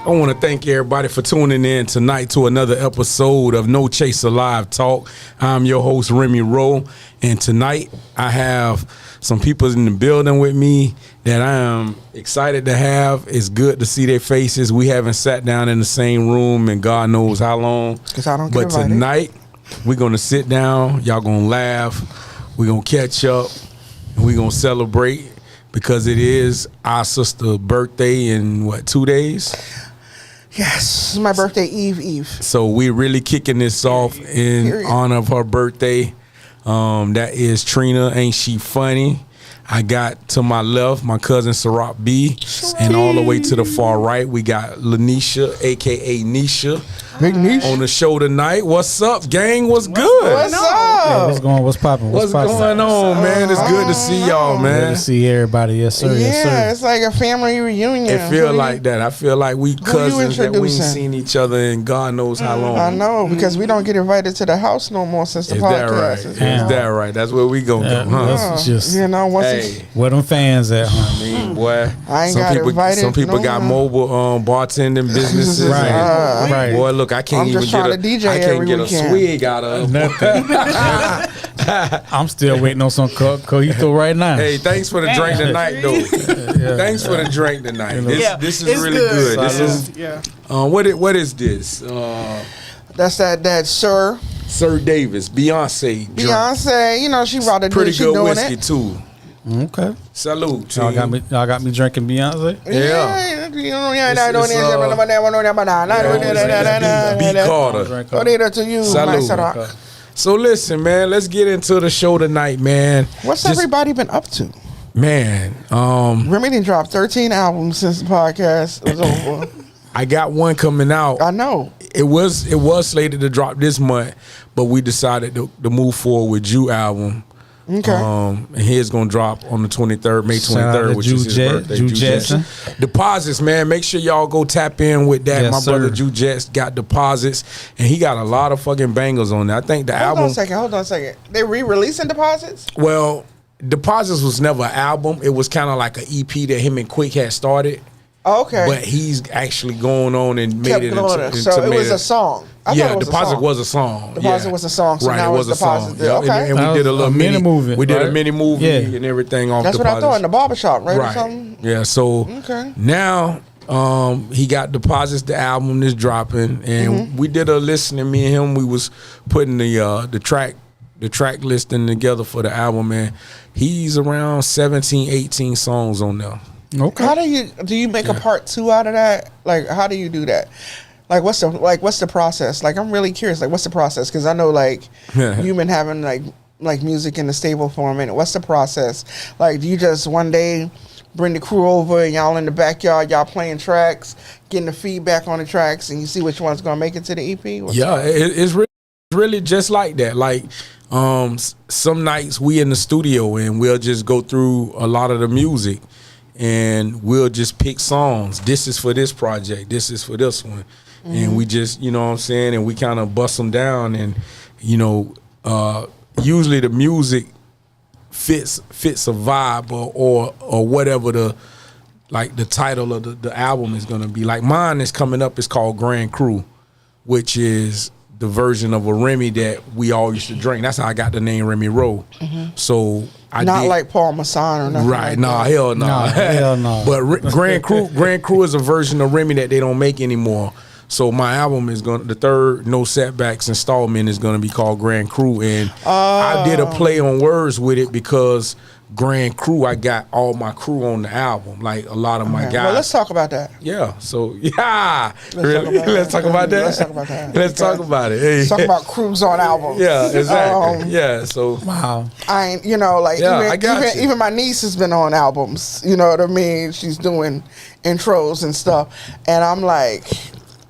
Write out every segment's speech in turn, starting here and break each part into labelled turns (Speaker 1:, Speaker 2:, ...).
Speaker 1: I want to thank everybody for tuning in tonight to another episode of No Chaser Live Talk. I'm your host, Remy Roe, and tonight I have some people in the building with me that I am excited to have. It's good to see their faces. We haven't sat down in the same room in God knows how long.
Speaker 2: Because I don't get
Speaker 1: But
Speaker 2: invited.
Speaker 1: tonight, we're going to sit down. Y'all going to laugh. We're going to catch up. And we're going to celebrate because it is our sister's birthday in, 2 days?
Speaker 2: Yes, it's my birthday eve.
Speaker 1: So we're really kicking this off in honor of her birthday. That is Trina. Ain't she funny? I got to my left my cousin Ciroc B, and all the way to the far right we got Lanisha, aka Nisha,
Speaker 2: Big Nisha
Speaker 1: on the show tonight. What's up, gang? What's good?
Speaker 2: What's up?
Speaker 3: Hey, what's going? What's popping?
Speaker 1: What's going on, man? It's good to see y'all, man.
Speaker 3: Good to see everybody. Yes, sir.
Speaker 2: Yeah,
Speaker 3: Yes, sir.
Speaker 2: it's like a family reunion.
Speaker 1: It feel like that. I feel like we cousins that we ain't
Speaker 2: introducing?
Speaker 1: seen each other in God knows how long.
Speaker 2: I know, because we don't get invited to the house no more since the
Speaker 1: Is
Speaker 2: podcast.
Speaker 1: that right? Is that right? That's where we gonna go, huh?
Speaker 3: That's just
Speaker 2: You know, once
Speaker 1: Hey,
Speaker 3: where them fans at.
Speaker 1: I mean, boy,
Speaker 2: I ain't
Speaker 1: some
Speaker 2: got
Speaker 1: people,
Speaker 2: invited
Speaker 1: some people
Speaker 2: no
Speaker 1: got
Speaker 2: more.
Speaker 1: mobile bartending businesses.
Speaker 3: Right,
Speaker 1: and,
Speaker 3: right.
Speaker 1: Boy, look, I can't
Speaker 2: I'm
Speaker 1: even
Speaker 2: just
Speaker 1: get
Speaker 2: trying
Speaker 1: a,
Speaker 2: to DJ
Speaker 1: I can't
Speaker 2: every
Speaker 1: get
Speaker 2: weekend.
Speaker 1: a swig out of.
Speaker 3: I'm still waiting on some Cojito right now.
Speaker 1: Hey, thanks for the drink tonight, though. Thanks for the drink tonight. This is
Speaker 4: it's
Speaker 1: really
Speaker 4: good.
Speaker 1: good. This is what is this?
Speaker 2: That's that Sir
Speaker 1: Sir Davis, Beyonce. Drink.
Speaker 2: Beyonce. You know, she brought it.
Speaker 1: Pretty
Speaker 2: She
Speaker 1: good
Speaker 2: doing
Speaker 1: whiskey
Speaker 2: it.
Speaker 1: too.
Speaker 3: Okay.
Speaker 1: Salute.
Speaker 3: Y'all
Speaker 1: team.
Speaker 3: got me drinking Beyonce.
Speaker 2: Yeah, you know, yeah,
Speaker 1: It's, B Carter.
Speaker 2: Codito to you, my
Speaker 1: Salute.
Speaker 2: Ciroc.
Speaker 1: So listen, man, let's get into the show tonight, man.
Speaker 2: What's
Speaker 1: Just-
Speaker 2: everybody been up to?
Speaker 1: Man,
Speaker 2: Remy done dropped 13 albums since the podcast was over.
Speaker 1: I got one coming out.
Speaker 2: I know.
Speaker 1: It was slated to drop this month, but we decided to move forward with Jew album.
Speaker 2: Okay.
Speaker 1: And his gonna drop on the 23rd, May
Speaker 3: Shout out
Speaker 1: 23rd,
Speaker 3: to
Speaker 1: which is his
Speaker 3: Jew
Speaker 1: birthday.
Speaker 3: Jew
Speaker 1: Jew
Speaker 3: Jetson.
Speaker 1: Deposits, man. Make sure y'all go tap in with that.
Speaker 3: Yes,
Speaker 1: My
Speaker 3: sir.
Speaker 1: brother Jew Jets got deposits, and he got a lot of fucking bangers on there. I think the
Speaker 2: Hold
Speaker 1: album.
Speaker 2: on a second. They re-releasing deposits?
Speaker 1: Well, Deposits was never an album. It was kind of like an EP that him and Quick had started.
Speaker 2: Oh, okay.
Speaker 1: But he's actually going on and made
Speaker 2: Kept
Speaker 1: it
Speaker 2: going.
Speaker 1: into
Speaker 2: So it
Speaker 1: made
Speaker 2: was a song. I
Speaker 1: yeah,
Speaker 2: thought it was
Speaker 1: Deposit
Speaker 2: a song.
Speaker 1: was a song.
Speaker 2: Deposit
Speaker 1: yeah.
Speaker 2: was a song, so
Speaker 1: right,
Speaker 2: now
Speaker 1: it was
Speaker 2: it's
Speaker 1: a song.
Speaker 2: Deposit.
Speaker 1: Yeah,
Speaker 2: Okay.
Speaker 1: and we
Speaker 3: That
Speaker 1: did a
Speaker 3: was
Speaker 1: little
Speaker 3: a mini movie,
Speaker 1: We did a
Speaker 3: right?
Speaker 1: mini movie
Speaker 3: Yeah.
Speaker 1: and everything off
Speaker 2: That's what
Speaker 1: Deposits.
Speaker 2: I thought in the barbershop, right? Or
Speaker 1: Right.
Speaker 2: something?
Speaker 1: Yeah. So
Speaker 2: Okay.
Speaker 1: now he got Deposits. The album is dropping, and we did a listening. Me and him, we was putting the track listing together for the album, man. He's around 17, 18 songs on there.
Speaker 3: Okay.
Speaker 2: How do you make a part 2 out of that? Like, how do you do that? Like, what's the process? Like, I'm really curious. Like, what's the process? Because I know, like, you've been having like music in the stable for a minute. What's the process? Like, do you just one day bring the crew over and y'all in the backyard, y'all playing tracks, getting the feedback on the tracks, and you see which one's gonna make it to the EP?
Speaker 1: It's really just like that. Like some nights we in the studio and we'll just go through a lot of the music and we'll just pick songs. This is for this project. This is for this one. And we just, you know what I'm saying, and we kind of bust them down. And usually the music fits a vibe or whatever the title of the album is gonna be. Like mine is coming up. It's called Grand Cru, which is the version of a Remy that we all used to drink. That's how I got the name Remy Roe. So I
Speaker 2: Not
Speaker 1: did,
Speaker 2: like Paul Masson or nothing.
Speaker 1: right?
Speaker 2: Like
Speaker 1: Nah,
Speaker 2: that.
Speaker 1: hell no.
Speaker 3: Nah, hell no.
Speaker 1: But Grand Cru is a version of Remy that they don't make anymore. So my album is the third No Setbacks installment is gonna be called Grand Cru, and I did a play on words with it because Grand Cru, I got all my crew on the album, like a lot of my guys.
Speaker 2: Well, let's talk about that.
Speaker 1: Yeah. So yeah,
Speaker 2: Let's talk about that.
Speaker 1: Let's talk about that. Let's talk about it. Hey.
Speaker 2: Let's talk about crews on albums.
Speaker 1: Yeah, exactly. Yeah. So
Speaker 3: Wow.
Speaker 2: I ain't, like
Speaker 1: Yeah, I got you.
Speaker 2: even my niece has been on albums. You know what I mean? She's doing intros and stuff, and I'm like,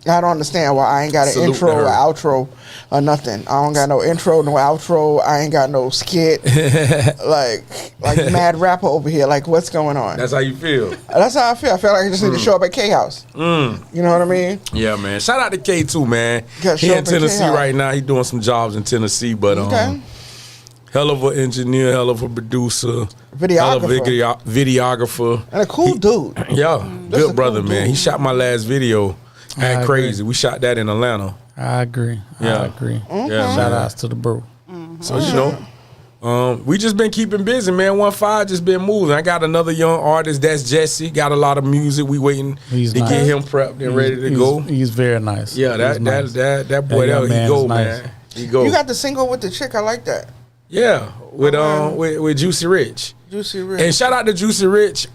Speaker 2: I don't understand why I ain't got an
Speaker 1: Salute
Speaker 2: intro
Speaker 1: to her.
Speaker 2: or outro or nothing. I don't got no intro, no outro. I ain't got no skit. like mad rapper over here. Like, what's going on?
Speaker 1: that's how you feel.
Speaker 2: That's how I feel. I feel like I just need to show up at K House. You know what I mean?
Speaker 1: Yeah, man. Shout out to K2, man.
Speaker 2: Gotta
Speaker 1: He
Speaker 2: show
Speaker 1: in
Speaker 2: up at
Speaker 1: Tennessee
Speaker 2: K-House.
Speaker 1: right now. He doing some jobs in Tennessee, but
Speaker 2: Okay.
Speaker 1: hell of an engineer, hell of a producer, hell of a videographer.
Speaker 2: And a cool dude.
Speaker 1: Yeah,
Speaker 2: That's a
Speaker 1: good brother,
Speaker 2: cool
Speaker 1: man.
Speaker 2: dude.
Speaker 1: He shot my last video. Act crazy. We shot that in Atlanta.
Speaker 3: I agree.
Speaker 1: Yeah.
Speaker 3: I agree.
Speaker 1: Yeah,
Speaker 3: Shout
Speaker 1: man.
Speaker 3: outs to the bro.
Speaker 1: So we just been keeping busy, man. 1-5 just been moving. I got another young artist. That's Jesse. Got a lot of music. We waiting
Speaker 3: He's
Speaker 1: to
Speaker 3: nice.
Speaker 1: get him prepped and ready to go.
Speaker 3: He's very nice.
Speaker 1: Yeah, that
Speaker 3: He's nice.
Speaker 1: that boy,
Speaker 3: That young
Speaker 1: he
Speaker 3: man
Speaker 1: go,
Speaker 3: is nice.
Speaker 1: man. He go.
Speaker 2: You got the single with the chick. I like that.
Speaker 1: Yeah, with Juicy Rich.
Speaker 2: Juicy Rich.
Speaker 1: And shout out to Juicy Rich.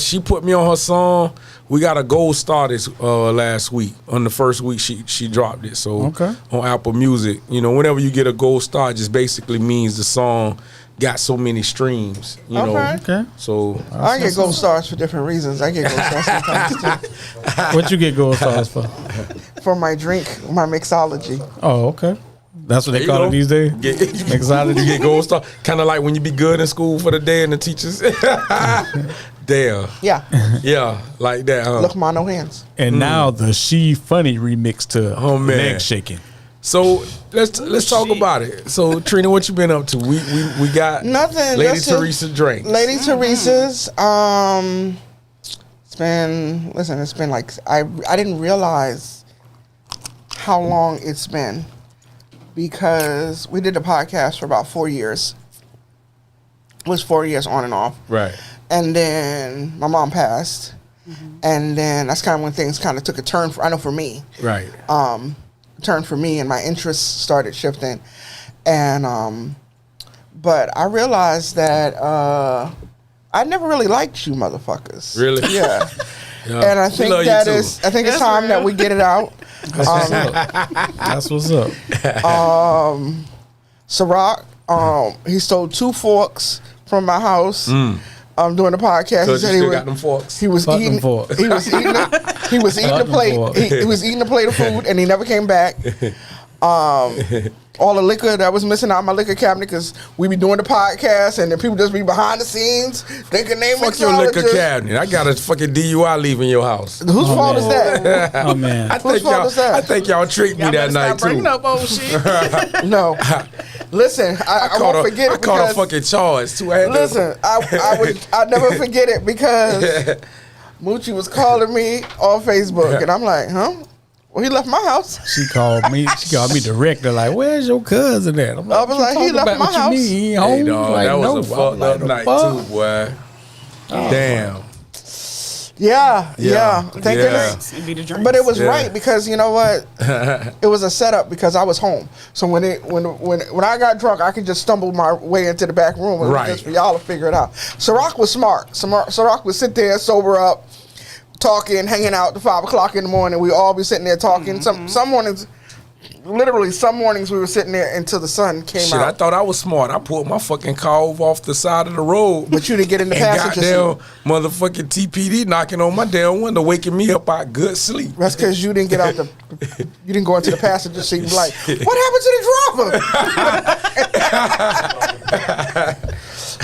Speaker 1: She put me on her song. We got a gold star this last week. On the first week, she dropped it. So
Speaker 3: Okay.
Speaker 1: on Apple Music, whenever you get a gold star, it just basically means the song got so many streams. You know.
Speaker 3: Okay.
Speaker 1: So
Speaker 2: I get gold stars for different reasons. I get gold stars sometimes too.
Speaker 3: What you get gold stars for?
Speaker 2: For my drink, my mixology.
Speaker 3: Oh, okay. That's what
Speaker 1: there
Speaker 3: they
Speaker 1: you
Speaker 3: call
Speaker 1: go.
Speaker 3: it these days.
Speaker 1: You get gold star. Kind of like when you be good in school for the day and the teachers. Damn.
Speaker 2: Yeah.
Speaker 1: Yeah, like that. Huh?
Speaker 2: Look, ma, no hands.
Speaker 3: And now the She Funny remix to
Speaker 1: Oh, man.
Speaker 3: Leg Shaking.
Speaker 1: So let's talk about it. So Trina, what you been up to? We got
Speaker 2: Nothing.
Speaker 1: Lady
Speaker 2: Just
Speaker 1: Teresa drink.
Speaker 2: Lady Teresa's. It's been like I didn't realize how long it's been because we did a podcast for about 4 years. It was 4 years on and off.
Speaker 1: Right.
Speaker 2: And then my mom passed. And then that's kind of when things kind of took a turn for me.
Speaker 1: Right.
Speaker 2: Turn for me and my interests started shifting. And but I realized that I never really liked you motherfuckers.
Speaker 1: Really?
Speaker 2: Yeah.
Speaker 1: Yeah.
Speaker 2: And I
Speaker 1: We
Speaker 2: think
Speaker 1: love you
Speaker 2: that
Speaker 1: too.
Speaker 2: is I think it's time that we get it out.
Speaker 3: That's what's up.
Speaker 2: Ciroc, he stole 2 forks from my house. Doing the podcast.
Speaker 1: Because you still got them forks.
Speaker 2: He was
Speaker 3: Fuck them
Speaker 2: eating.
Speaker 3: forks.
Speaker 2: He was eating. He was eating
Speaker 3: Fuck
Speaker 2: a
Speaker 3: them
Speaker 2: plate.
Speaker 3: forks.
Speaker 2: He was eating a plate of food, and he never came back. All the liquor that was missing out of my liquor cabinet because we be doing the podcast, and then people just be behind the scenes thinking they
Speaker 1: Fuck your liquor cabinet. I got a fucking DUI leaving your house.
Speaker 2: Whose fault is
Speaker 3: man.
Speaker 2: that?
Speaker 3: Oh man.
Speaker 1: I think
Speaker 2: fault is that?
Speaker 1: I think y'all treat me that night too.
Speaker 4: Up old shit.
Speaker 2: No. Listen, I won't forget it.
Speaker 1: I caught a
Speaker 2: because-
Speaker 1: fucking charge too. I had to-
Speaker 2: Listen, I'd never forget it because Moochie was calling me on Facebook, and I'm like, huh? Well, he left my house.
Speaker 3: She called me direct. They're like, "Where's your cousin at?" I'm
Speaker 2: I was like, he left my
Speaker 3: what
Speaker 2: house.
Speaker 3: You mean? He ain't home?
Speaker 1: Hey, dog,
Speaker 3: Like,
Speaker 1: that was
Speaker 3: no.
Speaker 1: a fucked
Speaker 3: I'm
Speaker 1: up
Speaker 3: like,
Speaker 1: night
Speaker 3: "The
Speaker 1: too, boy. Damn.
Speaker 2: Yeah. Thank
Speaker 1: Yeah.
Speaker 2: goodness.
Speaker 4: It'd be the drinks.
Speaker 2: But it was
Speaker 1: Yeah.
Speaker 2: right because you know what? It was a setup because I was home. So when I got drunk, I could just stumble my way into the back room and
Speaker 1: Right.
Speaker 2: just for y'all to figure it out. Ciroc was smart. Ciroc would sit there, sober up, talking, hanging out to 5 o'clock in the morning. We all be sitting there talking. Some mornings. Literally, some mornings we were sitting there until the sun came
Speaker 1: Shit, I
Speaker 2: out.
Speaker 1: thought I was smart. I pulled my fucking car over off the side of the road.
Speaker 2: But you didn't get in the
Speaker 1: and
Speaker 2: passenger
Speaker 1: goddamn motherfucking TPD knocking on my damn window, waking me up out of good sleep.
Speaker 2: That's because you didn't get out you didn't go into the passenger seat and be like, what happened to the driver?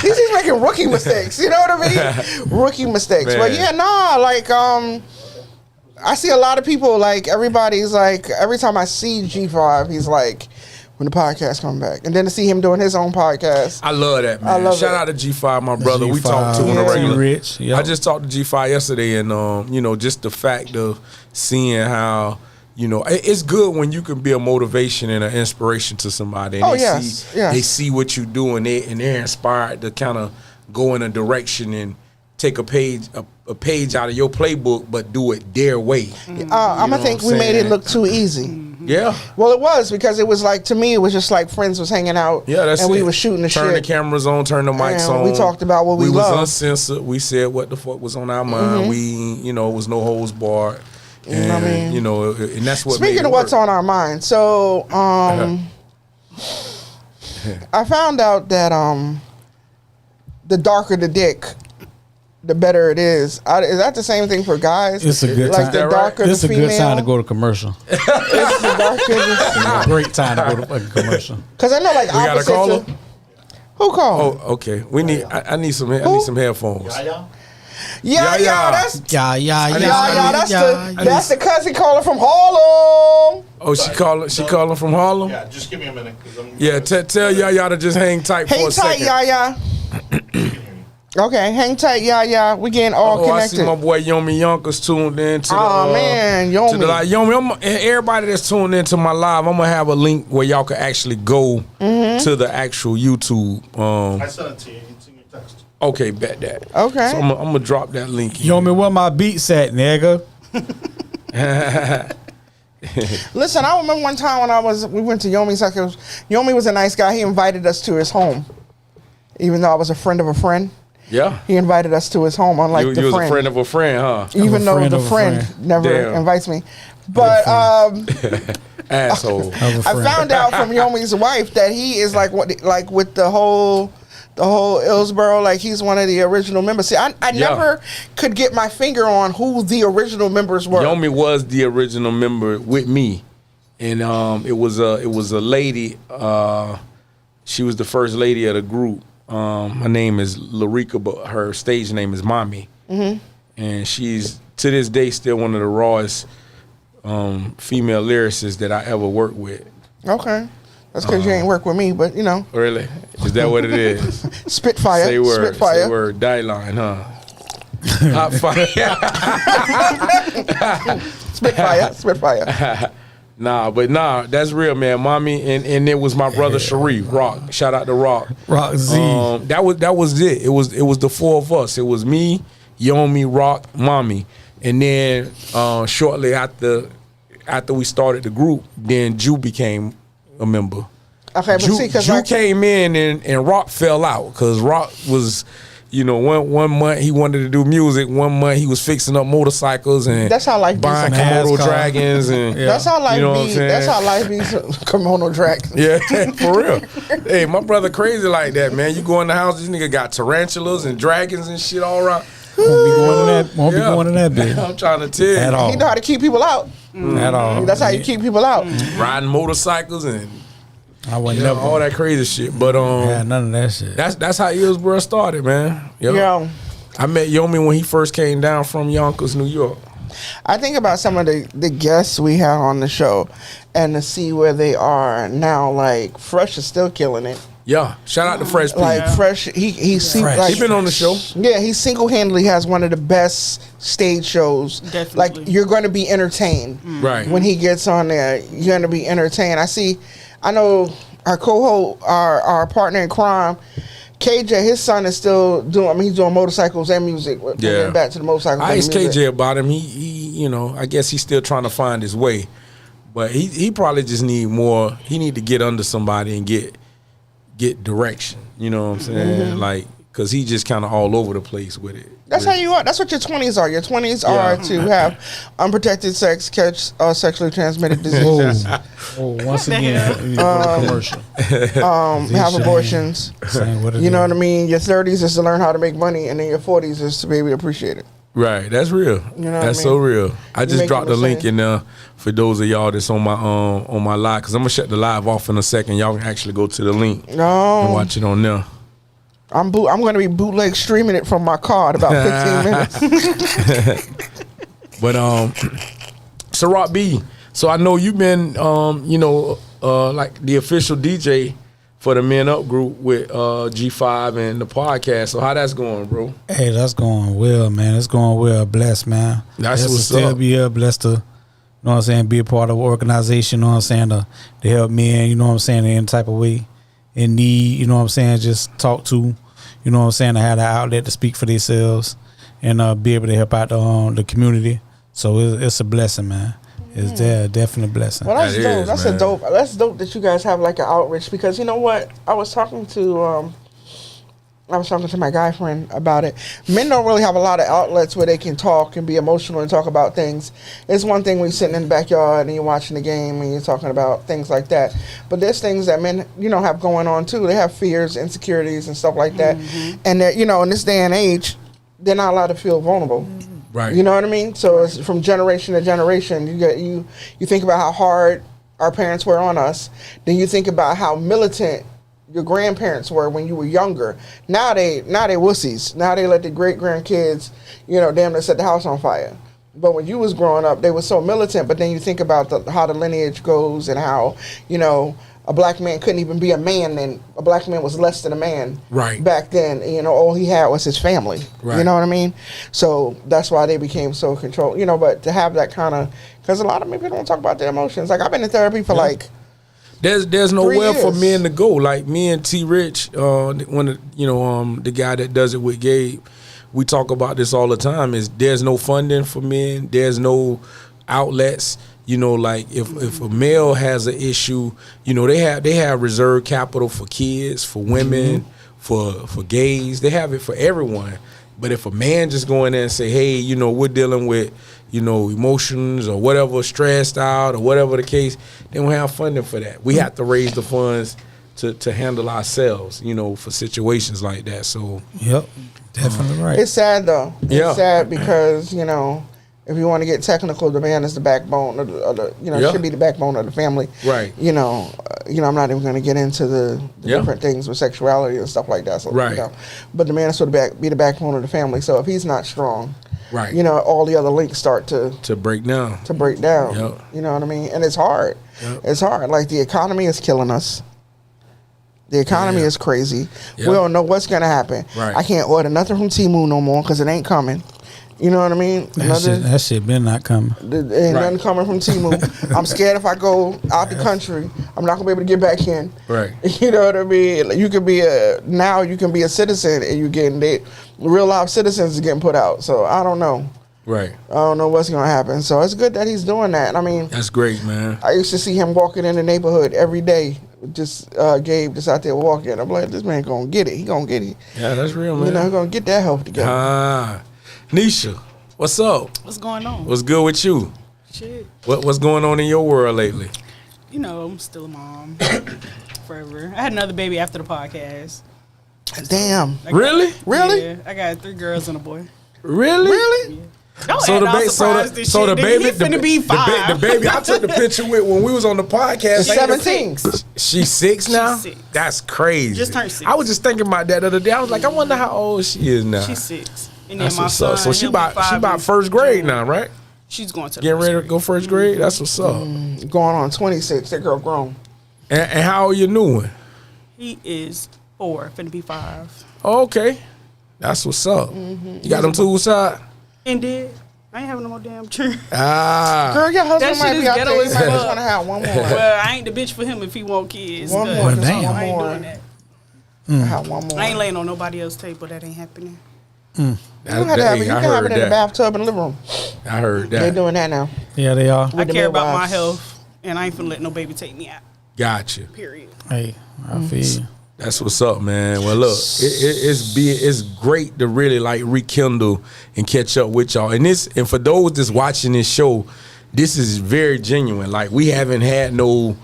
Speaker 2: He's just making rookie mistakes. You know what I mean? Rookie mistakes.
Speaker 1: Man.
Speaker 2: But yeah, nah, like, I see a lot of people, like, everybody's like, every time I see G5, he's like, when the podcast come back. And then to see him doing his own podcast.
Speaker 1: I love that, man.
Speaker 2: I love
Speaker 1: Shout
Speaker 2: it.
Speaker 1: out to G5, my brother. We
Speaker 3: G5,
Speaker 1: talked to him on a
Speaker 2: yeah.
Speaker 1: regular.
Speaker 3: Rich. Yep.
Speaker 1: I just talked to G5 yesterday, and just the fact of seeing how it's good when you can be a motivation and an inspiration to somebody. And
Speaker 2: Oh,
Speaker 1: they
Speaker 2: yes, yes.
Speaker 1: they see what you do, and they're inspired to kind of go in a direction and take a page out of your playbook, but do it their way.
Speaker 2: I'm
Speaker 1: know
Speaker 2: going to think
Speaker 1: what I'm
Speaker 2: we made it
Speaker 1: saying?
Speaker 2: look too easy.
Speaker 1: Yeah.
Speaker 2: Well, it was because it was like, to me, it was just like friends was hanging out.
Speaker 1: Yeah, that's
Speaker 2: and
Speaker 1: it.
Speaker 2: we was shooting the
Speaker 1: turn
Speaker 2: shit.
Speaker 1: the cameras on, turn the mics
Speaker 2: And
Speaker 1: on.
Speaker 2: we talked about what we
Speaker 1: was
Speaker 2: love.
Speaker 1: uncensored. We said what the fuck was on our mind. We, it was no holds barred. And,
Speaker 2: You know what I mean?
Speaker 1: And that's what
Speaker 2: Speaking
Speaker 1: made
Speaker 2: of
Speaker 1: it
Speaker 2: what's
Speaker 1: work.
Speaker 2: on our mind, so I found out that the darker the dick, the better it is. Is that the same thing for guys?
Speaker 3: It's a good
Speaker 2: like
Speaker 3: time.
Speaker 2: the
Speaker 1: Is that right?
Speaker 2: darker
Speaker 3: It's
Speaker 2: the
Speaker 3: a
Speaker 2: female.
Speaker 3: good time to go to commercial.
Speaker 2: It's the darker.
Speaker 3: It's a great time to go to fucking commercial.
Speaker 2: Because I know, like,
Speaker 1: We got a
Speaker 2: opposites
Speaker 1: caller?
Speaker 2: of- Who called?
Speaker 1: Oh, okay. We need. I need some. I need some headphones.
Speaker 2: Yeah,
Speaker 1: yeah.
Speaker 2: that's
Speaker 3: Yeah.
Speaker 2: that's the cousin calling from Harlem.
Speaker 1: Oh, she calling from Harlem.
Speaker 5: Yeah, just give me a minute. 'Cause I'm
Speaker 1: Yeah, tell Yaya to just hang tight for
Speaker 2: Hang
Speaker 1: a
Speaker 2: tight,
Speaker 1: second.
Speaker 2: yeah. Okay, hang tight, yeah. We getting all connected.
Speaker 1: I see my boy Yomi Yonkers tuned in to
Speaker 2: man, Yomi.
Speaker 1: To the live. Yomi, and everybody that's tuned into my live, I'm gonna have a link where y'all can actually go to the actual YouTube.
Speaker 4: I sent it to you. It's in your text.
Speaker 1: Okay, bet that.
Speaker 2: Okay.
Speaker 1: So I'm gonna drop that link.
Speaker 3: Yomi, where my beats at, nigga?
Speaker 2: Listen, I remember one time when we went to Yomi's house. Yomi was a nice guy. He invited us to his home, even though I was a friend of a friend.
Speaker 1: Yeah.
Speaker 2: He invited us to his home, unlike
Speaker 1: you
Speaker 2: the
Speaker 1: was
Speaker 2: friend.
Speaker 1: a friend of a friend, huh?
Speaker 2: Even though the friend never invites me. But
Speaker 1: asshole.
Speaker 2: I found out from Yomi's wife that he is like with the whole Hillsborough, like he's one of the original members. See, I never could get my finger on who the original members were.
Speaker 1: Yomi was the original member with me, and it was a lady. She was the first lady of the group. Her name is Larika, but her stage name is Mommy. And she's to this day still one of the rawest female lyricists that I ever worked with.
Speaker 2: Okay. That's because you ain't work with me, but you know.
Speaker 1: Really? Is that what it is?
Speaker 2: Spitfire.
Speaker 1: Say word.
Speaker 2: Spitfire.
Speaker 1: Say word. Dieline, huh? Hot fire.
Speaker 2: Spitfire.
Speaker 1: Nah, that's real, man. Mommy, and it was my brother Sharif, Rock. Shout out to Rock.
Speaker 3: Rock Z.
Speaker 1: That was it. It was the four of us. It was me, Yomi, Rock, Mommy. And then shortly after we started the group, then Jew became a member.
Speaker 2: Okay, but see, because
Speaker 1: Jew came in and Rock fell out because Rock was, one month he wanted to do music, 1 month he was fixing up motorcycles and
Speaker 2: that's how life
Speaker 1: buying
Speaker 2: be
Speaker 1: Komodo dragons and
Speaker 2: that's how life be. That's how life be. Komodo dragons.
Speaker 1: Yeah, for real. Hey, my brother crazy like that, man. You go in the house, this nigga got tarantulas and dragons and shit all around.
Speaker 3: Won't be going to that bit.
Speaker 1: I'm trying to tell you.
Speaker 3: At all.
Speaker 2: He know how to keep people out.
Speaker 3: At all.
Speaker 2: That's how you keep people out.
Speaker 1: Riding motorcycles and
Speaker 3: I would never
Speaker 1: all that crazy shit. But
Speaker 3: none of that shit.
Speaker 1: That's how Hillsborough started, man.
Speaker 2: Yeah.
Speaker 1: I met Yomi when he first came down from Yonkers, New York.
Speaker 2: I think about some of the guests we have on the show and to see where they are now. Like Fresh is still killing it.
Speaker 1: Yeah, shout out to Fresh P.
Speaker 2: Like Fresh, he's like,
Speaker 1: he been on the show.
Speaker 2: Yeah, he single-handedly has one of the best stage shows.
Speaker 5: Definitely.
Speaker 2: Like you're going to be entertained,
Speaker 1: Right.
Speaker 2: when he gets on there. You're going to be entertained. I know our co-host, our partner in crime, KJ. His son is still doing. I mean, he's doing motorcycles and music.
Speaker 1: Yeah.
Speaker 2: Back to the motorcycles.
Speaker 1: I asked
Speaker 2: and music.
Speaker 1: KJ about him. He I guess he's still trying to find his way, but he probably just need more. He need to get under somebody and get direction. You know what I'm saying? Like, cause he just kind of all over the place with it.
Speaker 2: That's how you are. That's what your 20s are. Your 20s are to have unprotected sex, catch sexually transmitted diseases,
Speaker 3: Once again, commercial.
Speaker 2: have abortions. You know what I mean? Your 30s is to learn how to make money, and then your 40s is to be able to appreciate it.
Speaker 1: Right, that's real.
Speaker 2: You know what
Speaker 1: that's
Speaker 2: I
Speaker 1: so
Speaker 2: mean?
Speaker 1: real. I just
Speaker 2: make
Speaker 1: dropped the
Speaker 2: people
Speaker 1: link
Speaker 2: say-
Speaker 1: in there for those of y'all that's on my live, because I'm gonna shut the live off in a second. Y'all can actually go to the link and
Speaker 2: No,
Speaker 1: watch it on there.
Speaker 2: I'm going to be bootleg streaming it from my car in about 15 minutes.
Speaker 1: But so Rock B, so I know you've been like the official DJ for the Men Up group with G5 and the podcast. So how that's going, bro?
Speaker 3: Hey, that's going well, man. It's going well. Blessed, man.
Speaker 1: That's
Speaker 3: Blessed
Speaker 1: what's
Speaker 3: to still
Speaker 1: up.
Speaker 3: be here. Blessed to, you know what I'm saying, be a part of an organization, you know what I'm saying, to help men, you know what I'm saying, in any type of way, in need, you know what I'm saying, just talk to, you know what I'm saying, to have the outlet to speak for themselves and be able to help out the community. So it's a blessing, man. It's definitely a blessing.
Speaker 2: Well, that's
Speaker 1: That
Speaker 2: dope.
Speaker 1: is,
Speaker 2: That's
Speaker 1: man.
Speaker 2: a dope. That's dope that you guys have like an outreach, because you know what? I was talking to my guy friend about it. Men don't really have a lot of outlets where they can talk and be emotional and talk about things. It's one thing when you're sitting in the backyard and you're watching the game and you're talking about things like that. But there's things that men, have going on too. They have fears, insecurities, and stuff like that. And they're, in this day and age, they're not allowed to feel vulnerable.
Speaker 1: Right.
Speaker 2: You know what I mean? So it's from generation to generation. You think about how hard our parents were on us. Then you think about how militant your grandparents were when you were younger. Now they wussies. Now they let the great grandkids, damn near set the house on fire. But when you was growing up, they were so militant. But then you think about how the lineage goes and how, a black man couldn't even be a man, and a black man was less than a man back then. You know, all he had was his family. You know what I mean? So that's why they became so controlled. You know, but to have that kind of, because a lot of people don't talk about their emotions. Like I've been in therapy for like.
Speaker 1: There's nowhere for men to go. Like me and T Rich, the guy that does it with Gabe, we talk about this all the time. Is there's no funding for men. There's no outlets. You know, like if a male has an issue, you know, they have reserve capital for kids, for women, for gays. They have it for everyone. But if a man just go in there and say, hey, you know, we're dealing with, you know, emotions or whatever, stressed out or whatever the case, they don't have funding for that. We have to raise the funds to handle ourselves, you know, for situations like that. So
Speaker 3: yep, definitely right.
Speaker 2: It's sad though. It's sad because, you know, if you want to get technical, the man is the backbone of the you know, should be the backbone of the family.
Speaker 1: Right.
Speaker 2: You know, I'm not even going to get into the different things with sexuality and stuff like that. So, you know, but the man is sort of be the backbone of the family. So if he's not strong, you know, all the other links start to break down.
Speaker 1: Yep.
Speaker 2: You know what I mean? And it's hard. Yep. It's hard. Like the economy is killing us. The economy is crazy. Yep. We don't know what's going to happen.
Speaker 1: Right.
Speaker 2: I can't order nothing from Temu no more because it ain't coming. You know what I mean?
Speaker 3: That shit been not coming.
Speaker 2: Ain't nothing coming from Temu. I'm scared if I go out the country, I'm not gonna be able to get back in.
Speaker 1: Right.
Speaker 2: You know what I mean? You could be you can be a citizen and you getting real life citizens is getting put out. So I don't know.
Speaker 1: Right.
Speaker 2: I don't know what's gonna happen. So it's good that he's doing that. I mean,
Speaker 1: that's great, man.
Speaker 2: I used to see him walking in the neighborhood every day. Just Gabe just out there walking. I'm like, this man gonna get it. He gonna get it.
Speaker 1: Yeah, that's real, man.
Speaker 2: You know, he gonna get that health together.
Speaker 1: Nisha, what's up?
Speaker 5: What's going on?
Speaker 1: What's good with you?
Speaker 5: Shit.
Speaker 1: What's going on in your world lately?
Speaker 5: You know, I'm still a mom. Forever. I had another baby after the podcast.
Speaker 2: Damn.
Speaker 1: Really?
Speaker 5: Yeah, I got 3 girls and a boy.
Speaker 1: Really?
Speaker 5: Yeah. Don't
Speaker 1: So the baby,
Speaker 5: finna be 5.
Speaker 1: the baby I took the picture with when we was on the podcast.
Speaker 2: She's 17.
Speaker 1: She's 6 now.
Speaker 5: She's 6.
Speaker 1: That's crazy.
Speaker 5: Just turned 6.
Speaker 1: I was just thinking about that the other day. I was like, I wonder how old she is now.
Speaker 5: She's 6. And
Speaker 1: That's
Speaker 5: then my
Speaker 1: what's up.
Speaker 5: son,
Speaker 1: So she
Speaker 5: he'll be
Speaker 1: about
Speaker 5: 5
Speaker 1: first grade now, right?
Speaker 5: She's going to
Speaker 1: Getting ready to go first grade. That's what's up.
Speaker 2: Going on 26. That girl grown.
Speaker 1: And how old your new one?
Speaker 5: He is 4, finna be 5.
Speaker 1: Oh, okay, that's what's up. You got them tools out?
Speaker 5: Indeed. I ain't having no more damn children.
Speaker 2: Girl, your husband
Speaker 5: That
Speaker 2: might
Speaker 5: shit
Speaker 2: be
Speaker 5: is
Speaker 2: out there.
Speaker 5: ghetto
Speaker 2: You
Speaker 5: as
Speaker 2: might just
Speaker 5: fuck.
Speaker 2: want to have one more.
Speaker 5: Well, I ain't the bitch for him if he want kids.
Speaker 2: One
Speaker 5: but
Speaker 2: more.
Speaker 3: Well, damn.
Speaker 2: One
Speaker 5: I ain't
Speaker 2: more.
Speaker 5: doing that.
Speaker 2: Have one more.
Speaker 5: I ain't laying on nobody else's table. That ain't happening.
Speaker 2: You can have it in the bathtub in the living room.
Speaker 1: I heard that.
Speaker 2: They're doing that now.
Speaker 3: Yeah, they are.
Speaker 5: I
Speaker 2: the
Speaker 5: care about my
Speaker 2: midwives.
Speaker 5: health, and I ain't finna let no baby take me out.
Speaker 1: Gotcha.
Speaker 5: Period.
Speaker 3: Hey, I feel you.
Speaker 1: That's what's up, man. Well, look, it's great to really like rekindle and catch up with y'all. And for those that's watching this show, this is very genuine. Like we haven't had no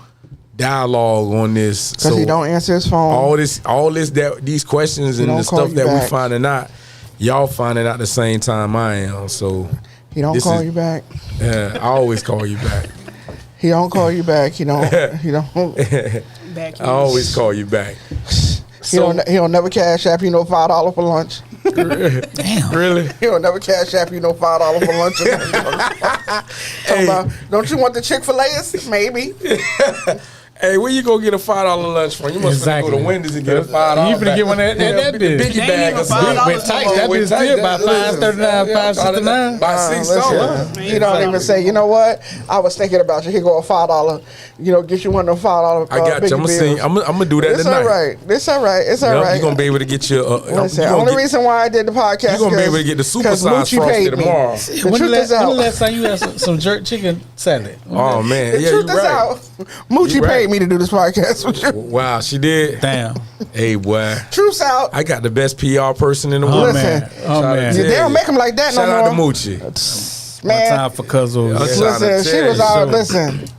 Speaker 1: dialogue on this
Speaker 2: Because he don't answer his phone.
Speaker 1: These questions and the stuff that we finding out, y'all finding out the same time I am. So
Speaker 2: He don't call you back.
Speaker 1: Yeah, I always call you back.
Speaker 2: He don't call you back. He don't.
Speaker 5: Back
Speaker 1: I always call you back.
Speaker 2: He don't never cash app you no $5 for lunch.
Speaker 3: Damn.
Speaker 1: Really?
Speaker 2: He don't never cash app you no $5 for lunch.
Speaker 1: Hey.
Speaker 2: Don't you want the Chick-fil-A's? Maybe.
Speaker 1: Hey, where you gonna get a $5 lunch from? You must go to Wendy's and get a $5.
Speaker 3: You finna get one of that bitch.
Speaker 1: Biggie
Speaker 5: They
Speaker 1: bag
Speaker 5: ain't
Speaker 1: or
Speaker 5: even
Speaker 1: something.
Speaker 5: $5
Speaker 3: With tights, that bitch still about $5.39, $5.69.
Speaker 1: About $6.
Speaker 2: He don't even say, you know what? I was thinking about you. Here go a $5. Get you one of them $5.
Speaker 1: I got you. I'm gonna do that
Speaker 2: It's
Speaker 1: tonight.
Speaker 2: all right. It's all right. It's all right.
Speaker 1: You're gonna be able to get your.
Speaker 2: Listen, the only reason why I did the podcast
Speaker 1: You're gonna be able to get the super size Frosty tomorrow.
Speaker 2: The
Speaker 3: When the
Speaker 2: truth is out.
Speaker 3: last time you had some jerk chicken salad?
Speaker 1: Oh man,
Speaker 2: The
Speaker 1: yeah,
Speaker 2: truth
Speaker 1: you're
Speaker 2: is
Speaker 1: right.
Speaker 2: out. Moochie
Speaker 1: You right.
Speaker 2: paid me to do this podcast with you.
Speaker 1: Wow, she did.
Speaker 3: Damn.
Speaker 1: Hey, boy,
Speaker 2: Truth's out.
Speaker 1: I got the best PR person in the
Speaker 3: Oh
Speaker 1: world.
Speaker 2: Listen.
Speaker 3: man. Oh man.
Speaker 1: Yeah.
Speaker 2: They don't make them like that
Speaker 1: Shout
Speaker 2: no
Speaker 1: out to
Speaker 2: more.
Speaker 1: Moochie.
Speaker 3: One
Speaker 2: Man,
Speaker 3: time for Cuzzo.
Speaker 1: Yeah.
Speaker 2: listen, she
Speaker 1: tell
Speaker 2: was
Speaker 1: you
Speaker 2: out.
Speaker 1: something.
Speaker 2: Listen,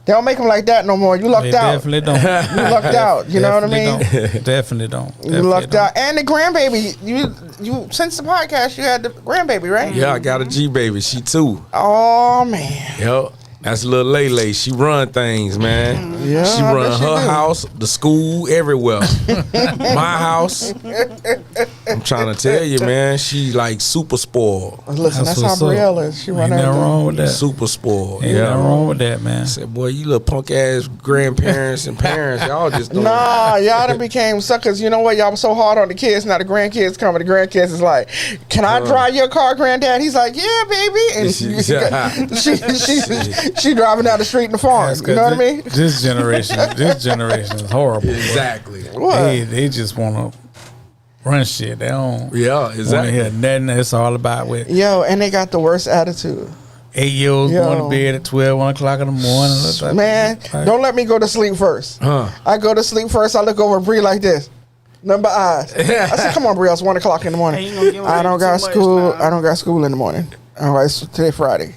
Speaker 2: they don't make them like that no more. You lucked
Speaker 3: They
Speaker 2: out.
Speaker 3: definitely don't.
Speaker 2: You lucked out. You know what I mean?
Speaker 3: Definitely don't.
Speaker 2: You lucked out. And the grandbaby. You since the podcast, you had the grandbaby, right?
Speaker 1: Yeah, I got a G baby. She too.
Speaker 2: Oh man.
Speaker 1: Yep. That's little Lele. She run things, man.
Speaker 2: Yeah,
Speaker 1: She
Speaker 2: I
Speaker 1: run
Speaker 2: bet she
Speaker 1: her
Speaker 2: do.
Speaker 1: house, the school, everywhere. My house. I'm trying to tell you, man. She like super spoiled.
Speaker 2: Listen, that's how Brielle is. She
Speaker 3: Ain't
Speaker 2: run
Speaker 3: nothing
Speaker 2: everything.
Speaker 3: wrong with that.
Speaker 1: Super spoiled.
Speaker 3: Ain't nothing wrong with that, man.
Speaker 1: I said, boy, you little punk ass grandparents and parents, y'all just don't.
Speaker 2: Nah, y'all done became suckers. You know what? Y'all was so hard on the kids. Now the grandkids come, and the grandkids is like, "Can I drive your car, granddad?" He's like, "Yeah, baby." And she driving down the street in the farm. You know what I mean?
Speaker 3: This generation is horrible.
Speaker 1: Exactly.
Speaker 2: What?
Speaker 3: They just want to run shit. They don't.
Speaker 1: Yeah,
Speaker 3: Want to
Speaker 1: exactly.
Speaker 3: hear nothing. It's all about with
Speaker 2: Yo, and they got the worst attitude.
Speaker 3: 8-year-olds
Speaker 2: Yo.
Speaker 3: going to bed at 12, 1 o'clock in the morning.
Speaker 2: Man, don't let me go to sleep first.
Speaker 1: Huh.
Speaker 2: I go to sleep first. I look over Bree like this. Number eyes. I said, "Come on, Bree. It's 1 o'clock in the morning.
Speaker 5: Hey, you gonna give
Speaker 2: I
Speaker 5: away
Speaker 2: don't
Speaker 5: too
Speaker 2: got
Speaker 5: much
Speaker 2: school.
Speaker 5: now.
Speaker 2: I don't got school in the morning. All right, so today Friday.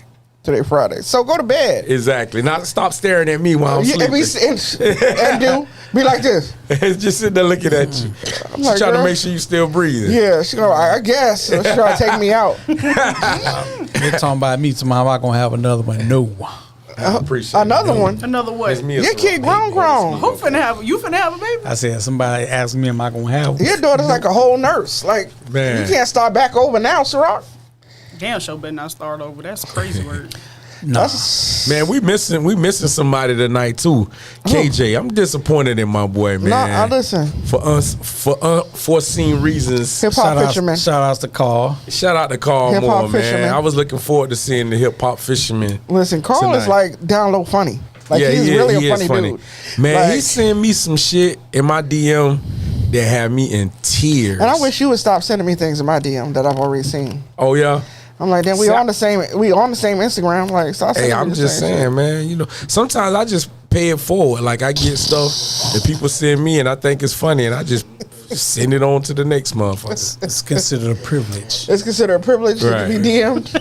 Speaker 2: So go to bed.
Speaker 1: Exactly. Not stop staring at me while I'm
Speaker 2: Yeah, and,
Speaker 1: sleeping.
Speaker 2: and be like this.
Speaker 1: Just sitting there looking at you.
Speaker 2: I'm like,
Speaker 1: Trying to
Speaker 2: girl,
Speaker 1: make sure you still breathing.
Speaker 2: Yeah, she go. I guess she's trying to take me out.
Speaker 3: They talking about me tomorrow. I'm going to have another one. No.
Speaker 1: I appreciate
Speaker 2: Another
Speaker 1: it.
Speaker 2: one.
Speaker 5: Another what?
Speaker 1: It's me as
Speaker 2: Your
Speaker 1: well.
Speaker 2: kid grown.
Speaker 5: Who finna have? You finna have a baby?
Speaker 3: I said, somebody asked me, am I going to have one?
Speaker 2: Your daughter's like a whole nurse. Like,
Speaker 1: Man.
Speaker 2: you can't start back over now, Ciroc.
Speaker 5: Damn, show better not start over. That's crazy word.
Speaker 3: No.
Speaker 1: Man, we missing somebody tonight too. KJ, I'm disappointed in my boy, man.
Speaker 2: Nah, listen.
Speaker 1: For unforeseen reasons.
Speaker 2: Hip hop fisherman.
Speaker 3: Shout outs to Carl.
Speaker 1: Shout out to Carl
Speaker 2: Hip-hop
Speaker 1: Moore, man.
Speaker 2: fisherman.
Speaker 1: I was looking forward to seeing the hip hop fisherman.
Speaker 2: Listen, Carl is
Speaker 1: tonight.
Speaker 2: like down low funny. Like
Speaker 1: Yeah,
Speaker 2: he's
Speaker 1: he is-
Speaker 2: really
Speaker 1: he
Speaker 2: a
Speaker 1: is
Speaker 2: funny dude.
Speaker 1: Man,
Speaker 2: Like,
Speaker 1: he sent me some shit in my DM that had me in tears.
Speaker 2: and I wish you would stop sending me things in my DM that I've already seen.
Speaker 1: Oh yeah.
Speaker 2: I'm like, then we
Speaker 1: See,
Speaker 2: on the same Instagram. Like, stop sending
Speaker 1: Hey,
Speaker 2: me
Speaker 1: I'm
Speaker 2: the
Speaker 1: just
Speaker 2: same
Speaker 1: saying, man. You know, sometimes I just pay it forward. Like I get stuff that people send me, and I think it's funny, and I just send it on to the next motherfucker.
Speaker 3: It's considered a privilege.
Speaker 2: shit. It's considered a privilege
Speaker 1: Right.
Speaker 2: to be DM'd.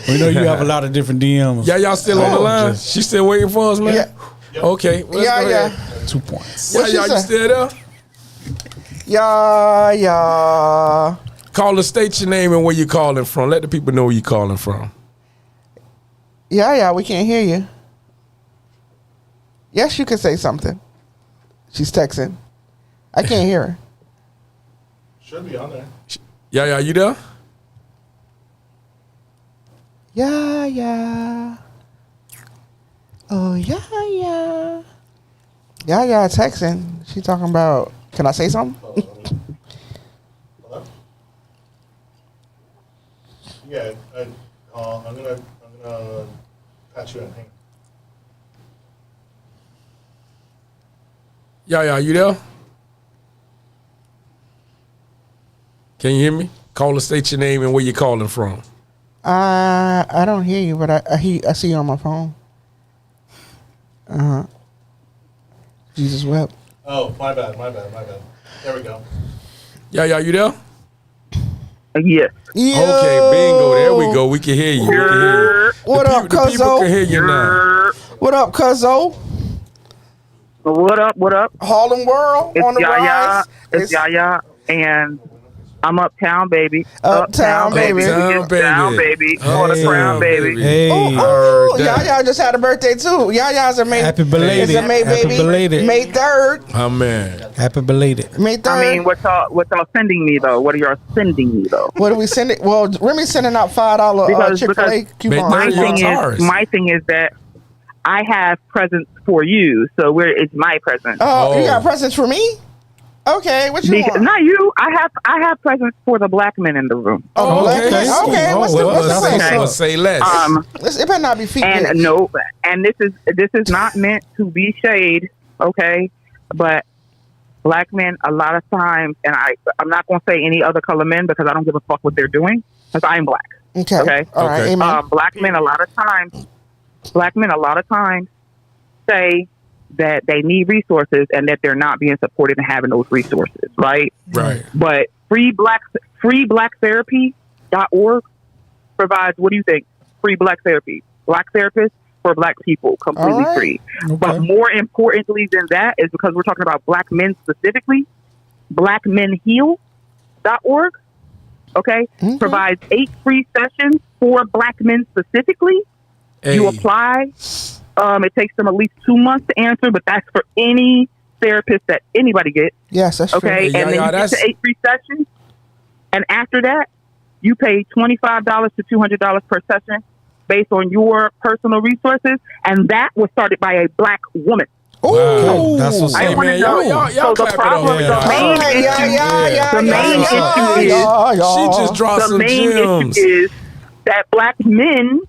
Speaker 3: We know you have a lot of different DMs.
Speaker 1: Yeah, y'all still on the
Speaker 2: Oh,
Speaker 1: line? She still waiting for us, man?
Speaker 2: Yeah.
Speaker 1: Okay. Well, let's
Speaker 2: Yeah,
Speaker 1: go
Speaker 2: yeah.
Speaker 1: ahead.
Speaker 3: 2 points.
Speaker 1: Yeah,
Speaker 2: What she
Speaker 1: y'all, you
Speaker 2: say?
Speaker 1: still there?
Speaker 2: Yeah.
Speaker 1: Call us, state your name and where you calling from. Let the people know where you calling from.
Speaker 2: Yeah, we can't hear you. Yes, you can say something. She's texting. I can't hear her.
Speaker 4: Should be on there.
Speaker 1: Yeah, you there?
Speaker 2: Yeah. Oh, yeah. Yeah, texting. She talking about, can I say something?
Speaker 4: Hello? Yeah, I'm gonna patch you in. Hang on.
Speaker 1: Yeah, you there? Can you hear me? Call us, state your name and where you calling from.
Speaker 2: I don't hear you, but I see you on my phone. Jesus wept.
Speaker 4: Oh, my bad. There we go.
Speaker 1: Yeah, you there?
Speaker 6: Yes.
Speaker 1: Okay, bingo. There we go. We can hear you.
Speaker 2: What up,
Speaker 1: The people
Speaker 2: cuzzo?
Speaker 1: can hear you now.
Speaker 2: What up, cuzzo?
Speaker 6: What up?
Speaker 2: Harlem World on
Speaker 6: It's
Speaker 2: the
Speaker 6: Yaya.
Speaker 2: rise.
Speaker 6: It's Yaya, and I'm uptown, baby.
Speaker 2: Uptown, baby.
Speaker 6: Uptown, baby. For the crown, baby.
Speaker 3: Hey.
Speaker 2: Oh,
Speaker 1: that.
Speaker 2: Yaya just had a birthday too. Yaya's a May.
Speaker 3: Happy belated.
Speaker 2: Is a May
Speaker 3: Happy
Speaker 2: baby.
Speaker 3: belated.
Speaker 2: May 3rd.
Speaker 1: Oh, man.
Speaker 3: Happy belated.
Speaker 2: May 3rd.
Speaker 6: I mean, what y'all sending me though? What are y'all sending me though?
Speaker 2: What are we sending? Well, Remy's sending out $5
Speaker 6: Because-
Speaker 2: Chick-fil-A
Speaker 6: because
Speaker 2: coupons.
Speaker 6: My
Speaker 1: Your
Speaker 6: thing
Speaker 1: Taurus.
Speaker 6: is that I have presents for you, so it's my present.
Speaker 2: Oh, you
Speaker 1: Oh.
Speaker 2: got presents for me? Okay, what you want?
Speaker 6: Not you. I have presents for the black men in the room.
Speaker 2: Oh, black
Speaker 1: Okay.
Speaker 2: man. Okay, what's the
Speaker 1: say,
Speaker 2: plan?
Speaker 1: say less.
Speaker 2: It better not be feet
Speaker 6: And
Speaker 2: pics.
Speaker 6: no, and this is not meant to be shade, okay? But black men, a lot of times, and I'm not going to say any other color men because I don't give a fuck what they're doing because I'm black.
Speaker 2: Okay.
Speaker 6: Okay.
Speaker 2: All right.
Speaker 1: Okay.
Speaker 2: Amen.
Speaker 6: Black men a lot of times say that they need resources and that they're not being supported in having those resources, right?
Speaker 1: Right.
Speaker 6: But freeblackTherapy.org provides, what do you think? Free black therapy. Black therapists for black people, completely
Speaker 2: All right.
Speaker 6: free.
Speaker 3: Okay.
Speaker 6: But more importantly than that is because we're talking about black men specifically, blackmenheal.org, okay, provides 8 free sessions for black men specifically.
Speaker 1: Hey.
Speaker 6: You apply. It takes them at least 2 months to answer, but that's for any therapist that anybody gets.
Speaker 2: Yes, that's
Speaker 6: Okay,
Speaker 2: true.
Speaker 6: and then you get to 8 free sessions, and after that, you pay $25 to $200 per session based on your personal resources, and that was started by a Black woman.
Speaker 3: Wow. That's what's
Speaker 6: I
Speaker 3: up.
Speaker 6: want to know.
Speaker 1: y'all
Speaker 6: So the
Speaker 1: clap it
Speaker 6: problem,
Speaker 1: up.
Speaker 6: the main
Speaker 1: She just dropped
Speaker 6: the
Speaker 1: some
Speaker 6: main
Speaker 1: gems.
Speaker 6: issue is that Black men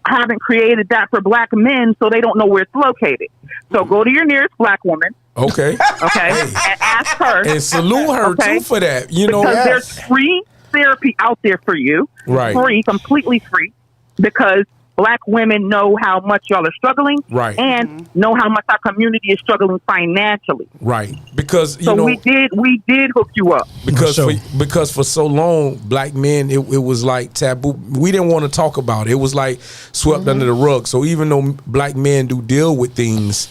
Speaker 6: haven't created that for Black men, so they don't know where it's located. So go to your nearest Black woman,
Speaker 1: Okay.
Speaker 6: okay, and ask her.
Speaker 1: And salute her
Speaker 6: Okay.
Speaker 1: too for that. You know,
Speaker 6: Because there's free therapy out there for you.
Speaker 1: Right.
Speaker 6: Free, completely free. Because Black women know how much y'all are struggling.
Speaker 1: Right.
Speaker 6: And know how much our community is struggling financially.
Speaker 1: right. Because you
Speaker 6: So
Speaker 1: know
Speaker 6: we did hook you up.
Speaker 1: because
Speaker 3: For
Speaker 1: for,
Speaker 3: sure.
Speaker 1: because for so long, Black men, it was like taboo. We didn't want to talk about it. It was like swept under the rug. So even though Black men do deal with things,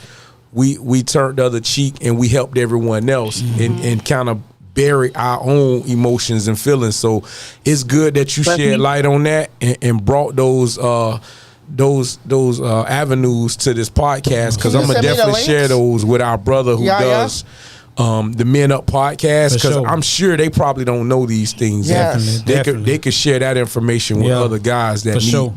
Speaker 1: we turned the other cheek and we helped everyone else and kind of bury our own emotions and feelings. So it's good that you shed light on that and brought those avenues to this podcast, because
Speaker 2: Can
Speaker 1: I'm
Speaker 2: you
Speaker 1: gonna
Speaker 2: send me the
Speaker 1: definitely share
Speaker 2: links?
Speaker 1: those with our brother who does the Men Up podcast,
Speaker 3: For
Speaker 1: because
Speaker 3: sure.
Speaker 1: I'm sure they probably don't know these things.
Speaker 2: Yes.
Speaker 3: Definitely.
Speaker 1: They could share that information with
Speaker 3: Yeah.
Speaker 1: other guys that
Speaker 3: For
Speaker 1: need
Speaker 3: sure.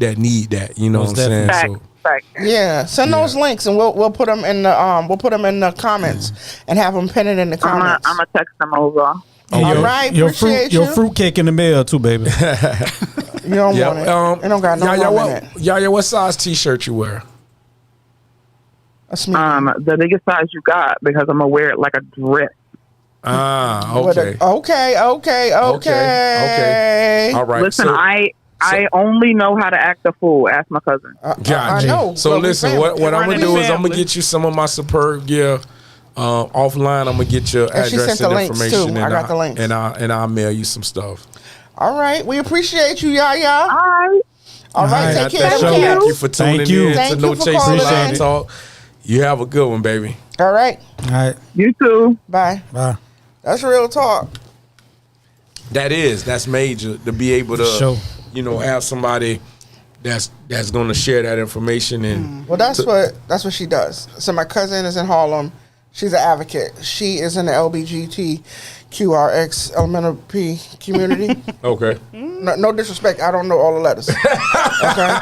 Speaker 1: that. You know
Speaker 3: Most
Speaker 1: what I'm saying?
Speaker 3: definitely.
Speaker 6: Fact.
Speaker 2: Yeah, send those links and we'll put them in the comments and have them pinned in the comments.
Speaker 6: I'm gonna text them over.
Speaker 3: And
Speaker 2: All
Speaker 3: your,
Speaker 2: right,
Speaker 3: your
Speaker 2: appreciate
Speaker 3: your
Speaker 2: you.
Speaker 3: fruitcake in the mail too, baby.
Speaker 2: You don't want it. It don't got no room in it.
Speaker 1: Yeah, what size t-shirt you wear?
Speaker 2: That's me.
Speaker 6: The biggest size you got, because I'm gonna wear it like a dress.
Speaker 1: Ah,
Speaker 2: With
Speaker 1: okay.
Speaker 2: Okay.
Speaker 1: All right.
Speaker 6: Listen,
Speaker 1: so,
Speaker 6: I only know how to act a fool. Ask my cousin.
Speaker 2: I
Speaker 1: Gotcha.
Speaker 2: know.
Speaker 1: So
Speaker 2: but we
Speaker 1: listen,
Speaker 2: family.
Speaker 1: what I'm gonna do is I'm gonna
Speaker 5: family.
Speaker 1: get you some of my superb gear offline. I'm gonna get your
Speaker 2: And she
Speaker 1: address
Speaker 2: sent
Speaker 1: and
Speaker 2: the links,
Speaker 1: information,
Speaker 2: too. I got the links.
Speaker 1: and I'll mail you some stuff.
Speaker 2: All right, we appreciate you, Yaya.
Speaker 6: All right.
Speaker 2: All right,
Speaker 3: right,
Speaker 2: take care.
Speaker 3: thank
Speaker 1: Thank
Speaker 3: you.
Speaker 1: you for tuning
Speaker 3: Thank you.
Speaker 1: in
Speaker 2: Thank
Speaker 1: to
Speaker 2: you
Speaker 1: No
Speaker 2: for
Speaker 1: Chasing
Speaker 2: calling
Speaker 1: Live
Speaker 3: in.
Speaker 1: Talk. You have a good one, baby.
Speaker 2: All right,
Speaker 3: All right.
Speaker 6: You too.
Speaker 2: bye.
Speaker 3: Bye.
Speaker 2: That's real talk.
Speaker 1: That's major to be able to,
Speaker 3: Sure.
Speaker 1: have somebody that's going to share that information and
Speaker 2: Well, that's what she does. So my cousin is in Harlem. She's an advocate. She is in the LBGTQRX elemental P community.
Speaker 1: okay.
Speaker 2: No disrespect. I don't know all the letters. Okay.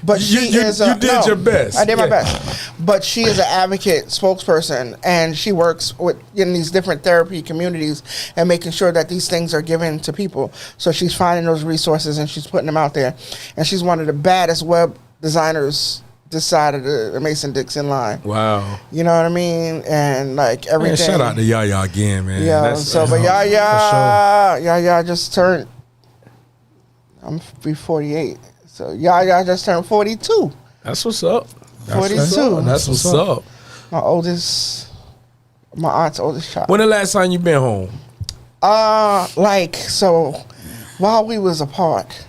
Speaker 2: But she
Speaker 1: You
Speaker 2: is.
Speaker 1: did your best.
Speaker 2: I did my
Speaker 1: Yeah.
Speaker 2: best. But she is an advocate, spokesperson, and she works in these different therapy communities and making sure that these things are given to people. So she's finding those resources and she's putting them out there. And she's one of the baddest web designers this side of the Mason-Dixon line.
Speaker 1: Wow.
Speaker 2: You know what I mean? And like
Speaker 1: Man,
Speaker 2: everything.
Speaker 1: shout out to Yaya again, man.
Speaker 2: Yeah.
Speaker 1: That's-
Speaker 2: So, but Yaya just turned. I'm be 48. So Yaya just turned 42.
Speaker 1: That's what's up.
Speaker 2: 42.
Speaker 1: That's what's up.
Speaker 2: My aunt's oldest child.
Speaker 1: When the last time you been home?
Speaker 2: So while we was apart,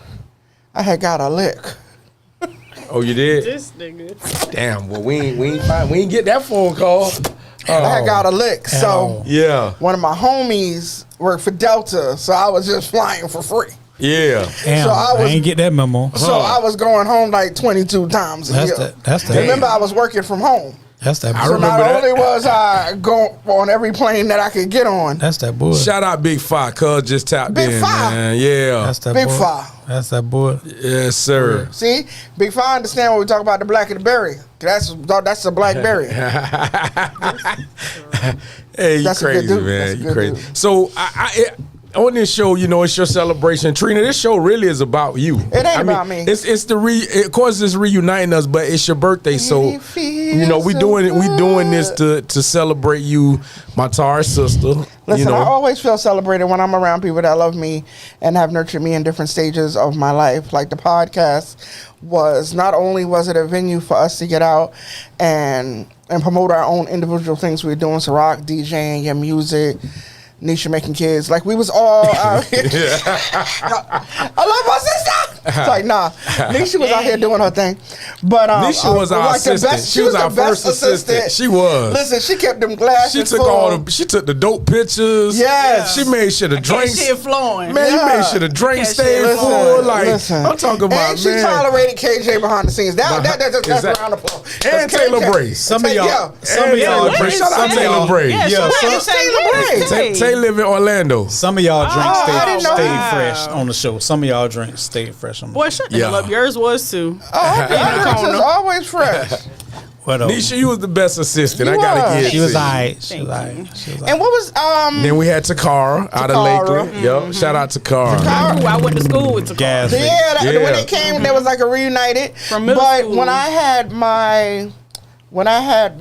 Speaker 2: I had got a lick.
Speaker 1: Oh, you did?
Speaker 5: This nigga.
Speaker 1: Damn. Well, we ain't get that phone call.
Speaker 2: I had got a lick. So
Speaker 3: all.
Speaker 1: Yeah.
Speaker 2: one of my homies worked for Delta, so I was just flying for free.
Speaker 1: Yeah.
Speaker 3: Damn,
Speaker 2: So I was-
Speaker 3: I ain't get that memo.
Speaker 2: So I was going home like 22 times a year.
Speaker 3: That's that.
Speaker 2: Remember, I was working from home.
Speaker 3: That's that.
Speaker 1: I
Speaker 2: So
Speaker 1: remember
Speaker 2: not
Speaker 1: that.
Speaker 2: only was I going on every plane that I could get on,
Speaker 3: That's that boy.
Speaker 1: Shout out Big Five, cuz just tapped
Speaker 2: Big
Speaker 1: in,
Speaker 2: Five.
Speaker 1: man. Yeah.
Speaker 3: That's that
Speaker 2: Big
Speaker 3: boy.
Speaker 2: Five.
Speaker 3: That's that boy.
Speaker 1: Yes, sir.
Speaker 2: See, Big Five understand when we talk about the black of the berry. That's a black berry.
Speaker 1: Hey, you
Speaker 2: That's a good
Speaker 1: crazy,
Speaker 2: dude. That's a
Speaker 1: man. You
Speaker 2: good
Speaker 1: crazy.
Speaker 2: dude.
Speaker 1: So on this show, it's your celebration, Trina. This show really is about you.
Speaker 2: It ain't about me.
Speaker 1: It's of course it's reuniting us, but it's your birthday, so we doing this to celebrate you, my Tar sister.
Speaker 2: Listen, I always feel celebrated when I'm around people that love me and have nurtured me in different stages of my life. Like the podcast was not only was it a venue for us to get out and promote our own individual things we were doing, so rock, DJing, your music, Nisha making kids. Like we was all out here. I love my sister. It's like, nah. Nisha was out here doing her thing. But
Speaker 1: Nisha was our assistant. She was our first assistant. She was.
Speaker 2: Listen, she kept them glasses full.
Speaker 1: She took the dope pictures.
Speaker 2: Yes.
Speaker 1: She made sure the drinks.
Speaker 5: Shit flowing.
Speaker 1: Man, you made sure the drinks stayed full. Like, I'm talking about,
Speaker 2: and she tolerated KJ behind the scenes. That's around the floor.
Speaker 1: And Taylor Brace.
Speaker 3: Some of y'all drink.
Speaker 1: Shout out Taylor Brace.
Speaker 5: Yeah, Taylor Brace.
Speaker 1: Tay live in Orlando.
Speaker 3: Some of y'all drink stayed fresh
Speaker 5: Wow.
Speaker 3: on the show. Some of y'all drink stayed fresh on the show.
Speaker 5: Boy, shut the hell up. Yours was too.
Speaker 2: Oh, drinks is always fresh.
Speaker 1: Nisha, you was the best assistant.
Speaker 2: You
Speaker 1: I gotta
Speaker 2: was.
Speaker 1: get
Speaker 3: She was
Speaker 1: to you.
Speaker 3: alright. She was alright.
Speaker 2: And what was
Speaker 1: Then we had Takara out of Lakeland. Yep. Shout out to Takara.
Speaker 5: Ooh, I went to school with Takara.
Speaker 3: Gas.
Speaker 2: when they came, there was like a reunited.
Speaker 5: From middle
Speaker 2: but
Speaker 5: school.
Speaker 2: when I had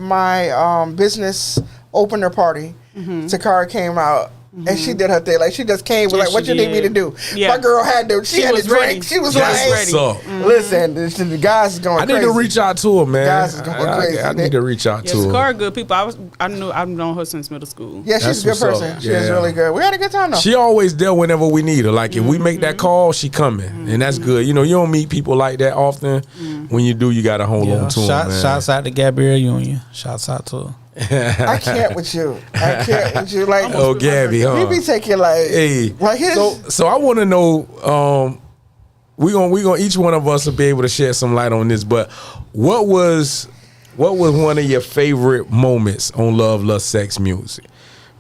Speaker 2: my business opener party, Takara came out. And she did her thing. Like, she just came with, like, what you need me to do?
Speaker 5: Yeah.
Speaker 2: My girl had to. She had
Speaker 5: was
Speaker 2: to drink.
Speaker 5: ready.
Speaker 2: She was
Speaker 1: That's
Speaker 2: like,
Speaker 1: what's up.
Speaker 2: listen, the guys is going
Speaker 1: I
Speaker 2: crazy.
Speaker 1: need to reach out to her, man.
Speaker 2: Guys is going crazy.
Speaker 1: I need to reach out
Speaker 5: Yeah,
Speaker 1: to her.
Speaker 5: Takara good people. I've known her since middle school.
Speaker 2: Yeah, she's a good
Speaker 1: That's what's
Speaker 2: person.
Speaker 1: up.
Speaker 2: She is
Speaker 1: Yeah.
Speaker 2: really good. We had a good time, though.
Speaker 1: She always there whenever we need her. Like, if we make that call, she coming. And that's good. You know, you don't meet people like that often. When you do, you got to hold on to them, man.
Speaker 3: Shouts out to Gabrielle Union. Shouts out to her.
Speaker 2: I can't with you. Like,
Speaker 1: Oh, Gabby, huh?
Speaker 2: we be taking, like,
Speaker 1: Hey,
Speaker 2: like his,
Speaker 1: so I want to know. We gonna each one of us will be able to shed some light on this. But what was one of your favorite moments on Love, Lust, Sex Music?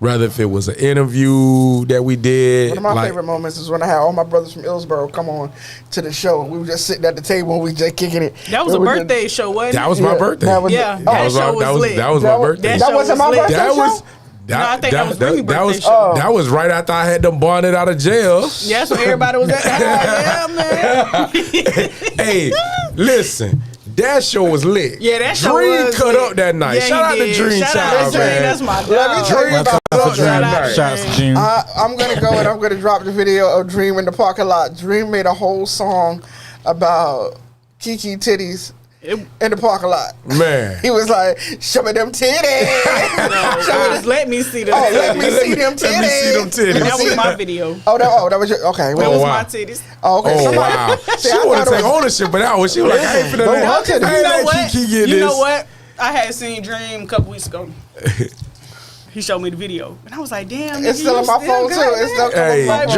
Speaker 1: Rather if it was an interview that we did.
Speaker 2: one of my favorite moments is when I had all my brothers from Hillsborough come on to the show. We were just sitting at the table and we just kicking it.
Speaker 5: That was a birthday show, wasn't it?
Speaker 1: That was my birthday.
Speaker 2: That was,
Speaker 5: Yeah.
Speaker 2: oh,
Speaker 5: That show was lit.
Speaker 1: That was my birthday.
Speaker 2: That wasn't my birthday
Speaker 1: That
Speaker 2: show?
Speaker 1: was.
Speaker 5: No, I think that was Remy's birthday show.
Speaker 2: Oh.
Speaker 1: That was right after I had them bonded out of jail.
Speaker 5: Yeah, so everybody was at yeah, man.
Speaker 1: Hey, listen. That show was lit.
Speaker 5: Yeah, that show
Speaker 1: Dream
Speaker 5: was
Speaker 1: cut
Speaker 5: lit.
Speaker 1: up that night.
Speaker 5: Yeah,
Speaker 1: Shout out
Speaker 5: he
Speaker 1: to
Speaker 5: did.
Speaker 1: Dream
Speaker 5: Shout out
Speaker 1: Child,
Speaker 5: to Dream.
Speaker 1: man.
Speaker 5: That's my
Speaker 2: Let me
Speaker 5: dog.
Speaker 2: tell you about
Speaker 3: Shouts to
Speaker 1: that
Speaker 3: Dream.
Speaker 1: night.
Speaker 3: Shouts to Dream.
Speaker 2: I'm gonna go and I'm gonna drop the video of Dream in the parking lot. Dream made a whole song about Kiki titties in the parking lot.
Speaker 1: Man.
Speaker 2: He was like, "Show me them titties."
Speaker 5: Just let me see them.
Speaker 2: Oh, let me see them titties.
Speaker 1: Let me see them titties.
Speaker 5: That was my video.
Speaker 2: That was your okay.
Speaker 5: That
Speaker 2: Well,
Speaker 5: was
Speaker 1: wow.
Speaker 5: my titties.
Speaker 2: okay.
Speaker 1: Oh,
Speaker 2: somebody-
Speaker 1: wow.
Speaker 2: See,
Speaker 1: She
Speaker 2: I
Speaker 1: want
Speaker 2: thought
Speaker 1: to
Speaker 2: it
Speaker 1: take
Speaker 2: was-
Speaker 1: ownership of that one. She was like, I ain't finna
Speaker 2: Don't
Speaker 1: let
Speaker 2: want to.
Speaker 1: I ain't
Speaker 5: You know
Speaker 1: let
Speaker 5: what?
Speaker 1: Kiki get
Speaker 5: You
Speaker 1: this.
Speaker 5: know what? I had seen Dream a couple weeks ago. He showed me the video, and I was like, "Damn,
Speaker 2: It's
Speaker 5: nigga,
Speaker 2: still
Speaker 5: you
Speaker 2: on my phone too.
Speaker 5: got
Speaker 2: It's
Speaker 5: that?"
Speaker 2: still
Speaker 1: Hey,
Speaker 2: on my phone.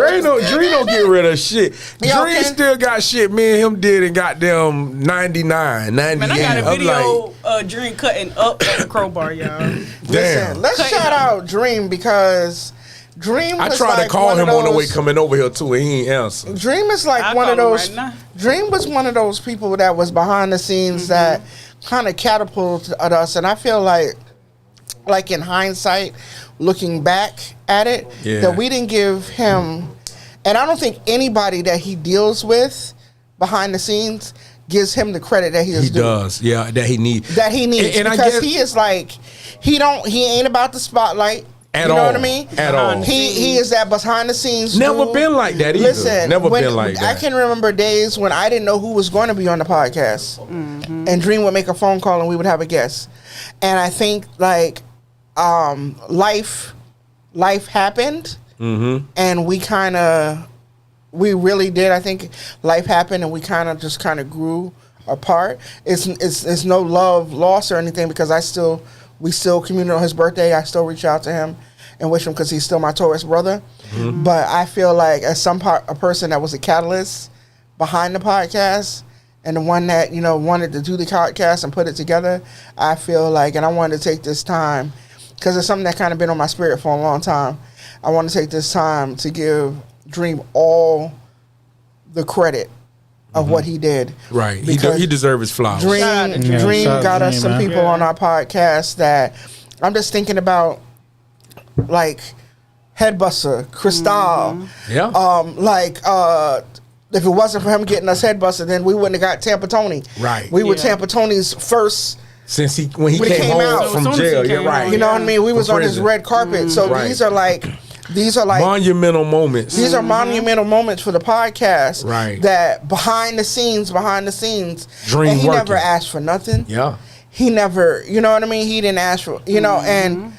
Speaker 1: Dre don't get rid of shit.
Speaker 2: Yeah,
Speaker 1: Dream
Speaker 2: okay.
Speaker 1: still got shit me and him did and got them 99, 98.
Speaker 5: Man, I got a
Speaker 1: I'm
Speaker 5: video Dream cutting up at the crowbar, y'all.
Speaker 1: Damn.
Speaker 2: Listen, let's
Speaker 5: Cut
Speaker 2: shout
Speaker 5: it
Speaker 2: out Dream because Dream.
Speaker 1: I
Speaker 2: was
Speaker 1: tried
Speaker 2: like
Speaker 1: to call
Speaker 2: one
Speaker 1: him
Speaker 2: of
Speaker 1: on the way
Speaker 2: those-
Speaker 1: coming over here too, and he ain't answer.
Speaker 2: Dream is like
Speaker 5: I
Speaker 2: one of
Speaker 5: call him
Speaker 2: those.
Speaker 5: right now.
Speaker 2: Dream was one of those people that was behind the scenes that kind of catapulted us, and I feel like in hindsight, looking back at it,
Speaker 1: Yeah.
Speaker 2: that we didn't give him, and I don't think anybody that he deals with behind the scenes gives him the credit that he is
Speaker 1: He
Speaker 2: due.
Speaker 1: does, yeah, that he needs.
Speaker 2: That he needs
Speaker 1: And I
Speaker 2: because
Speaker 1: guess-
Speaker 2: he is like he ain't about the spotlight.
Speaker 1: At
Speaker 2: you know
Speaker 1: all.
Speaker 2: what I mean?
Speaker 1: At all.
Speaker 2: He is that behind the scenes.
Speaker 1: Never
Speaker 2: dude.
Speaker 1: been like that either.
Speaker 2: Listen,
Speaker 1: Never
Speaker 2: when-
Speaker 1: been like that.
Speaker 2: I can remember days when I didn't know who was going to be on the podcast, and Dream would make a phone call and we would have a guest. And I think like life happened, and we really did. I think life happened, and we just grew apart. It's no love lost or anything because we still communicate on his birthday. I still reach out to him and wish him because he's still my Taurus brother. But I feel like as a person that was a catalyst behind the podcast and the one that wanted to do the podcast and put it together, I feel like, and I wanted to take this time because it's something that kind of been on my spirit for a long time. I want to take this time to give Dream all the credit of what he did.
Speaker 1: Right,
Speaker 2: Because
Speaker 1: he deserves his flowers.
Speaker 2: Dream,
Speaker 5: Shout out to
Speaker 3: Dream.
Speaker 2: Dream
Speaker 3: Shout out
Speaker 2: got
Speaker 3: to
Speaker 2: us
Speaker 3: Dream,
Speaker 2: some
Speaker 3: man.
Speaker 2: people on our podcast that I'm just thinking about, like Headbuster, Cristal.
Speaker 1: Yeah.
Speaker 2: If it wasn't for him getting us Headbuster, then we wouldn't have got Tampa Tony.
Speaker 1: Right.
Speaker 2: We were
Speaker 5: Yeah.
Speaker 2: Tampa Tony's first.
Speaker 1: Since when he
Speaker 2: When he
Speaker 1: came
Speaker 2: came
Speaker 1: home
Speaker 2: out.
Speaker 1: from
Speaker 5: As soon as
Speaker 1: jail,
Speaker 5: he
Speaker 1: you're
Speaker 5: came
Speaker 1: right.
Speaker 5: out,
Speaker 2: You know what I mean? We was on his
Speaker 1: prison.
Speaker 2: red carpet. So
Speaker 1: Right.
Speaker 2: these are like
Speaker 1: Monumental moments.
Speaker 2: these are monumental moments for the podcast.
Speaker 1: Right.
Speaker 2: That behind the scenes,
Speaker 1: Dream
Speaker 2: and he
Speaker 1: working.
Speaker 2: never asked for nothing.
Speaker 1: Yeah.
Speaker 2: He never, you know what I mean? He didn't ask for, and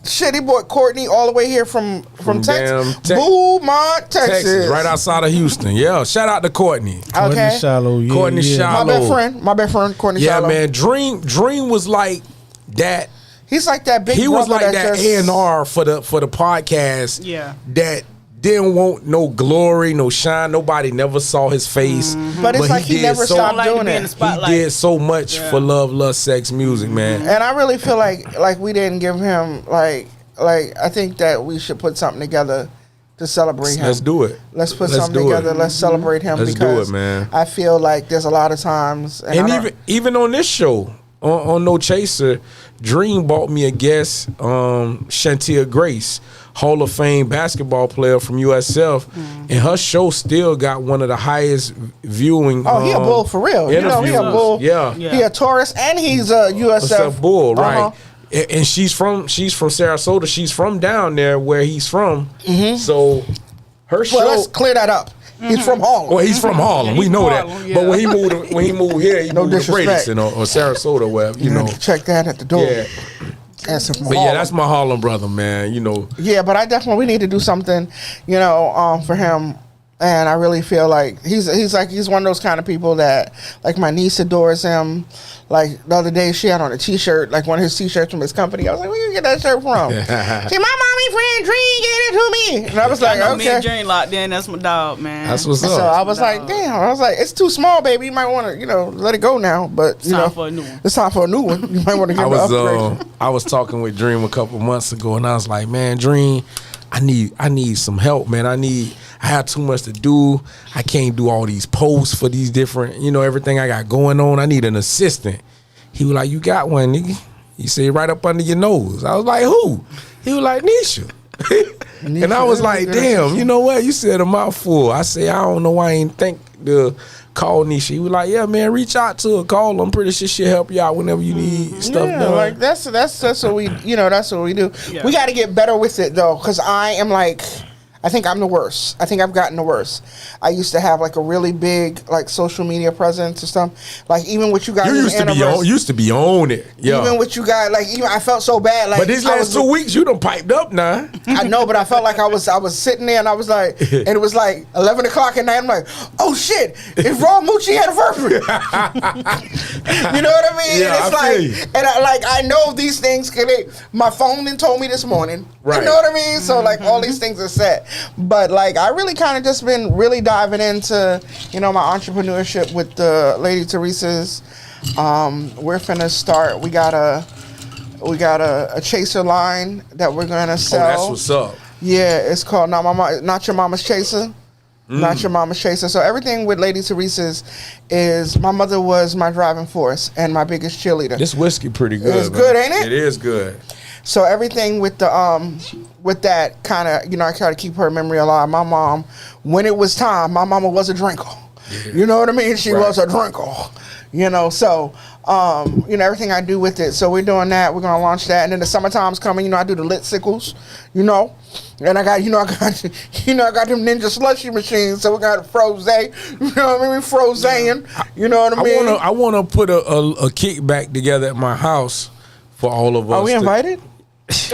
Speaker 2: Shit, he brought Courtney all the way here from Texas.
Speaker 1: damn
Speaker 2: Beaumont, Texas.
Speaker 1: Right outside of Houston. Yeah, shout out to Courtney.
Speaker 3: Courtney
Speaker 2: Okay.
Speaker 3: Shallow, yeah,
Speaker 1: Courtney
Speaker 3: yeah.
Speaker 1: Shallow.
Speaker 2: My best friend, Courtney
Speaker 1: Yeah,
Speaker 2: Shallow.
Speaker 1: man. Dream was like that.
Speaker 2: He's like that big
Speaker 1: He was
Speaker 2: brother
Speaker 1: like that
Speaker 2: just-
Speaker 1: A&R for the podcast.
Speaker 5: Yeah.
Speaker 1: That didn't want no glory, no shine. Nobody never saw his face.
Speaker 2: But it's like he
Speaker 1: did
Speaker 2: never
Speaker 1: so,
Speaker 2: stopped
Speaker 5: Like to
Speaker 2: doing
Speaker 5: be in the
Speaker 2: it.
Speaker 5: spotlight.
Speaker 1: He did so much for love, lust, sex, music, man.
Speaker 2: And I really feel like we didn't give him like I think that we should put something together to celebrate him.
Speaker 1: Let's do it.
Speaker 2: Let's put
Speaker 1: Let's
Speaker 2: something
Speaker 1: do it.
Speaker 2: together. Let's celebrate him
Speaker 1: Let's do
Speaker 2: because
Speaker 1: it, man.
Speaker 2: I feel like there's a lot of times, and
Speaker 1: even on this show, on No Chaser, Dream bought me a guest, Shantia Grace, Hall of Fame basketball player from USF, and her show still got one of the highest viewing.
Speaker 2: oh, he a bull for real. You know, he a
Speaker 1: interviews.
Speaker 2: bull.
Speaker 1: Yeah.
Speaker 2: He a Taurus, and he's a USF
Speaker 1: USF bull, right?
Speaker 2: Uh-huh.
Speaker 1: And she's from Sarasota. She's from down there where he's from. So her show.
Speaker 2: Well, let's clear that up. He's from Harlem.
Speaker 1: Well, he's from Harlem. We
Speaker 5: he's
Speaker 1: know
Speaker 5: Harlem,
Speaker 1: that.
Speaker 5: yeah.
Speaker 1: But when he moved here, he
Speaker 2: No
Speaker 1: moved to
Speaker 2: disrespect.
Speaker 1: Bradenton or Sarasota, where you know.
Speaker 2: Check that at the door.
Speaker 1: Yeah.
Speaker 2: That's from
Speaker 1: But yeah,
Speaker 2: Harlem.
Speaker 1: that's my Harlem brother, man. You know.
Speaker 2: Yeah, but I definitely we need to do something, for him. And I really feel like he's one of those kind of people that like my niece adores him. Like the other day, she had on a T-shirt, like one of his T-shirts from his company. I was like, "Where you get that shirt from?" She, my mommy friend Trina gave it to me, and I was like,
Speaker 5: I know me and
Speaker 2: "Okay."
Speaker 5: Dream locked in. That's my dog, man.
Speaker 1: That's what's
Speaker 2: So
Speaker 1: up.
Speaker 2: I was like, "Damn!" I was like, "It's too small, baby. You might want to, let it go now." But
Speaker 5: It's time for a new one.
Speaker 2: it's time for a new one. You might want to give
Speaker 1: I
Speaker 2: it an upgrade.
Speaker 1: was I was talking with Dream a couple months ago, and I was like, "Man, Dream, I need some help, man. I have too much to do. I can't do all these posts for these different, everything I got going on. I need an assistant." He was like, "You got one, nigga." He said, "Right up under your nose." I was like, "Who?" He was like, "Nisha." And I was like, "Damn, you know what? You said a mouthful." I said, "I don't know why I ain't think to call Nisha." He was like, "Yeah, man, reach out to her, call her. I'm pretty sure she'll help you out whenever you need stuff
Speaker 2: Yeah,
Speaker 1: done."
Speaker 2: like that's what we that's what we do.
Speaker 5: Yeah.
Speaker 2: We got to get better with it though, because I think I'm the worst. I think I've gotten the worst. I used to have like a really big like social media presence or something. Like even with you guys,
Speaker 1: You used to be on it. Yeah.
Speaker 2: Even with you guys, like even I felt so bad. Like
Speaker 1: But these last 2 weeks, you done piped up now.
Speaker 2: I know, but I felt like I was sitting there and I was like, and it was like 11 o'clock at night. I'm like, oh shit, it's Raw Moochie anniversary. You know what I mean?
Speaker 1: Yeah,
Speaker 2: and it's
Speaker 1: I feel
Speaker 2: like,
Speaker 1: you.
Speaker 2: and I know these things. My phone then told me this morning.
Speaker 1: Right.
Speaker 2: You know what I mean? So like all these things are set. But like I really kind of just been really diving into, my entrepreneurship with the Lady Teresa's. We're finna start. We got a chaser line that we're gonna
Speaker 1: Oh,
Speaker 2: sell.
Speaker 1: that's what's up.
Speaker 2: Yeah, it's called Not Your Mama's Chaser. Not Your Mama's Chaser. So everything with Lady Teresa's is my mother was my driving force and my biggest cheerleader.
Speaker 1: This whiskey pretty good.
Speaker 2: It's
Speaker 1: man.
Speaker 2: good, ain't it?
Speaker 1: It is good.
Speaker 2: So everything with the with that kind of, I try to keep her memory alive. My mom, when it was time, my mama was a drinker.
Speaker 1: Yeah.
Speaker 2: You know what I mean? She
Speaker 1: Right.
Speaker 2: was a drinker. So everything I do with it. So we're doing that. We're gonna launch that, and then the summertime's coming. I do the lit sickles. And I got I got them ninja slushy machines. So we got a froze. You know what I mean? Frozen. You know what I mean?
Speaker 1: I wanna put a kickback together at my house for all of us.
Speaker 2: Are we invited?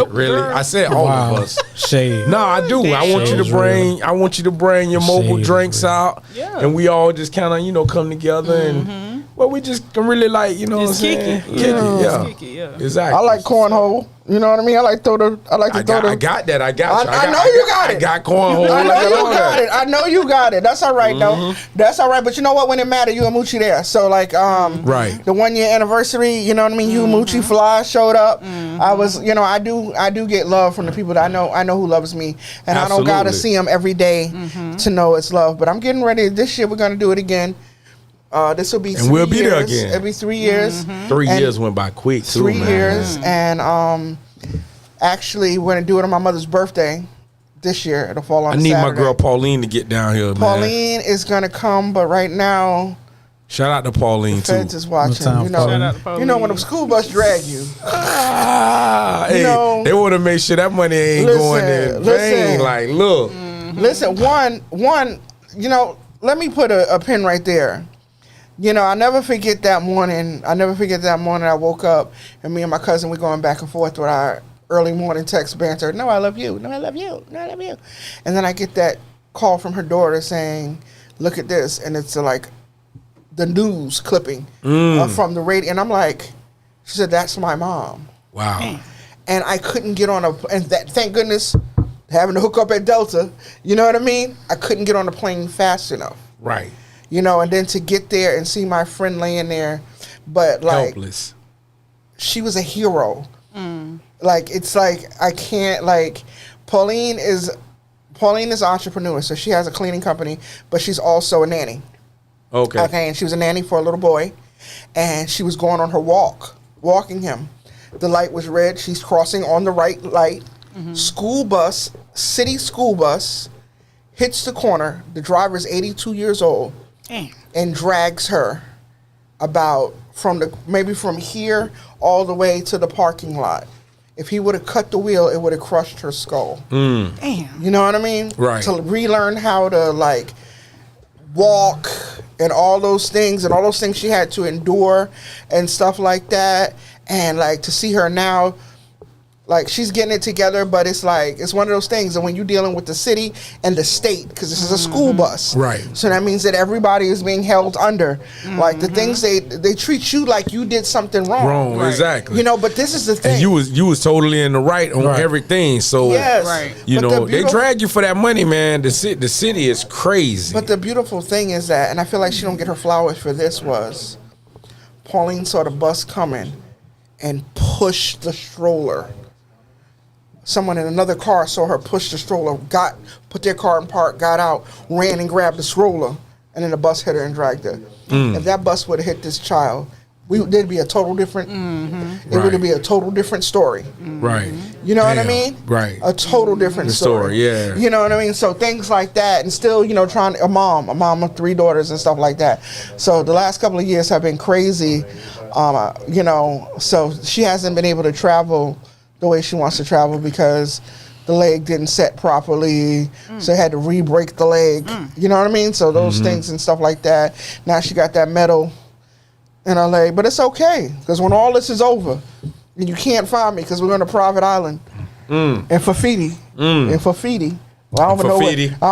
Speaker 1: Really? I said all of us.
Speaker 3: Shade.
Speaker 1: No, I do. I want you to bring. I want you to bring your mobile
Speaker 3: Shade,
Speaker 1: drinks
Speaker 3: bro.
Speaker 1: out,
Speaker 5: Yeah.
Speaker 1: and we all just kind of come together and we just can really what I'm
Speaker 5: Just kick
Speaker 1: saying?
Speaker 5: it.
Speaker 1: Kick it, yeah.
Speaker 5: Kick it, yeah.
Speaker 1: Exactly.
Speaker 2: I like cornhole. You know what I mean? I like to throw
Speaker 1: I got that. I got you.
Speaker 2: I know you got it.
Speaker 1: I got cornhole.
Speaker 2: I know
Speaker 1: got
Speaker 2: you
Speaker 1: all
Speaker 2: got
Speaker 1: that.
Speaker 2: it. I know you got it. That's all right though. That's all right. But you know what? When it matter, you and Moochie there. So like,
Speaker 1: Right.
Speaker 2: the 1 year anniversary. You know what I mean? You and Moochie Fly showed up. I was, I do get love from the people that I know who loves me, and I don't gotta
Speaker 1: Absolutely.
Speaker 2: see them every day to know it's love. But I'm getting ready. This year we're gonna do it again. This will be
Speaker 1: And we'll be there
Speaker 2: years.
Speaker 1: again.
Speaker 2: It'll be 3 years.
Speaker 1: 3
Speaker 2: And
Speaker 1: years went by quick too.
Speaker 2: 3
Speaker 1: man.
Speaker 2: years, and actually we're gonna do it on my mother's birthday this year. It'll fall on
Speaker 1: I need
Speaker 2: Saturday.
Speaker 1: my girl Pauline to get down here, man.
Speaker 2: Pauline is gonna come, but right now
Speaker 1: Shout out to Pauline too.
Speaker 2: Feds is watching.
Speaker 3: time,
Speaker 2: You know,
Speaker 3: Pauline?
Speaker 5: Shout out to Pauline.
Speaker 2: you know when the school bus drag you.
Speaker 1: Hey,
Speaker 2: know-
Speaker 1: they want to make sure that money ain't going in vain. Like, look,
Speaker 2: Listen, one. Let me put a pin right there. I never forget that morning. I woke up and me and my cousin we going back and forth early morning text banter. No, I love you. No, I love you. No, I love you. And then I get that call from her daughter saying, look at this. And it's like the news clipping from the radio. And I'm like, she said, that's my mom.
Speaker 1: Wow.
Speaker 2: And I couldn't get on and that, thank goodness, having to hook up at Delta, you know what I mean? I couldn't get on the plane fast enough.
Speaker 1: Right.
Speaker 2: You know, and then to get there and see my friend laying there, but like,
Speaker 1: helpless.
Speaker 2: She was a hero. Like, it's like, I can't, like, Pauline is an entrepreneur, so she has a cleaning company, but she's also a nanny. Okay, and she was a nanny for a little boy, and she was going on her walking him. The light was red. She's crossing on the right light. School bus, city school bus, hits the corner. The driver's 82 years old and drags her about maybe from here all the way to the parking lot. If he would have cut the wheel, it would have crushed her skull.
Speaker 5: Damn.
Speaker 2: You know what I mean?
Speaker 1: Right.
Speaker 2: To relearn how to like walk and all those things she had to endure and stuff like that. And like to see her now, like she's getting it together, but it's like, it's one of those things. And when you're dealing with the city and the state, because this is a school bus.
Speaker 1: Right.
Speaker 2: So that means that everybody is being held under. Like the things they treat you like you did something wrong.
Speaker 5: Right.
Speaker 1: Exactly.
Speaker 2: You know, but this is the thing.
Speaker 1: And you was totally in the right on everything. So
Speaker 2: yes.
Speaker 5: Right.
Speaker 1: you
Speaker 2: But
Speaker 1: know,
Speaker 2: the
Speaker 1: they drag you for that money, man. The city is crazy.
Speaker 2: But the beautiful thing is that, and I feel like she don't get her flowers for this, was Pauline saw the bus coming and pushed the stroller. Someone in another car saw her push the stroller, put their car in park, got out, ran and grabbed the stroller, and then the bus hit her and dragged her. If that bus would have hit this child, there'd be a total different. It would be a total different story.
Speaker 1: Right.
Speaker 2: You know what I
Speaker 1: Damn.
Speaker 2: mean?
Speaker 1: Right.
Speaker 2: A total different story.
Speaker 1: Yeah.
Speaker 2: You know what I mean? So things like that, and still, you know, a mom of 3 daughters and stuff like that. So the last couple of years have been crazy. You know, so she hasn't been able to travel the way she wants to travel because the leg didn't set properly, so they had to re-break the leg. You know what I mean? So those things and stuff like that. Now she got that medal in her leg, but it's okay because when all this is over, and you can't find me because we're on a private island in Fafiti. In Fafiti. Well, I don't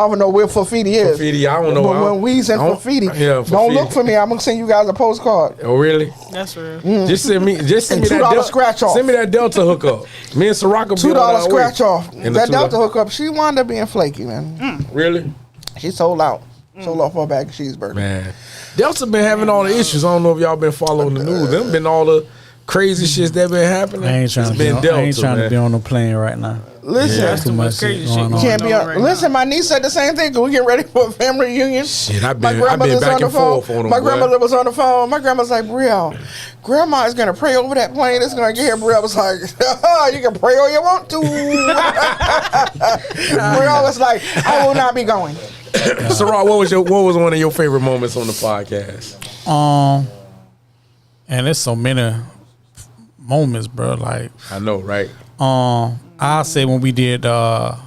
Speaker 2: even know where Fafiti is.
Speaker 1: Fafiti, I don't know.
Speaker 2: But when we's in Fafiti, don't look for me. I'm gonna send you guys a postcard.
Speaker 1: Oh, really?
Speaker 5: That's real.
Speaker 1: Just send me
Speaker 2: And
Speaker 1: that
Speaker 2: $2 scratch off.
Speaker 1: Send me that Delta hookup. Me and Soraka
Speaker 2: $2 scratch off.
Speaker 1: And
Speaker 2: That
Speaker 1: the
Speaker 2: Delta hookup, she wound up being flaky, man.
Speaker 1: Really?
Speaker 2: She sold out. Sold off her bag of cheeseburger.
Speaker 1: Man, Delta been having all the issues. I don't know if y'all been following the news. Them been all the crazy shit that been happening.
Speaker 3: I ain't trying, to be on the plane right now.
Speaker 2: Listen,
Speaker 5: That's too much crazy shit.
Speaker 2: you can't be on.
Speaker 5: Right
Speaker 2: Listen, my niece said the same thing. We get ready for a family reunion.
Speaker 1: Shit, I've
Speaker 2: My
Speaker 1: been
Speaker 2: grandmother's
Speaker 1: back
Speaker 2: on the
Speaker 1: and
Speaker 2: phone.
Speaker 1: forth on them.
Speaker 2: My grandmother was on the phone. My grandma's like, Brielle, Grandma is gonna pray over that plane. It's gonna get here. Brielle was like, you can pray all you want to. Brielle was like, I will not be going.
Speaker 1: Sarah, what was one of your favorite moments on the podcast?
Speaker 3: And there's so many moments, bro. Like,
Speaker 1: I know, right?
Speaker 3: I'll say when we did the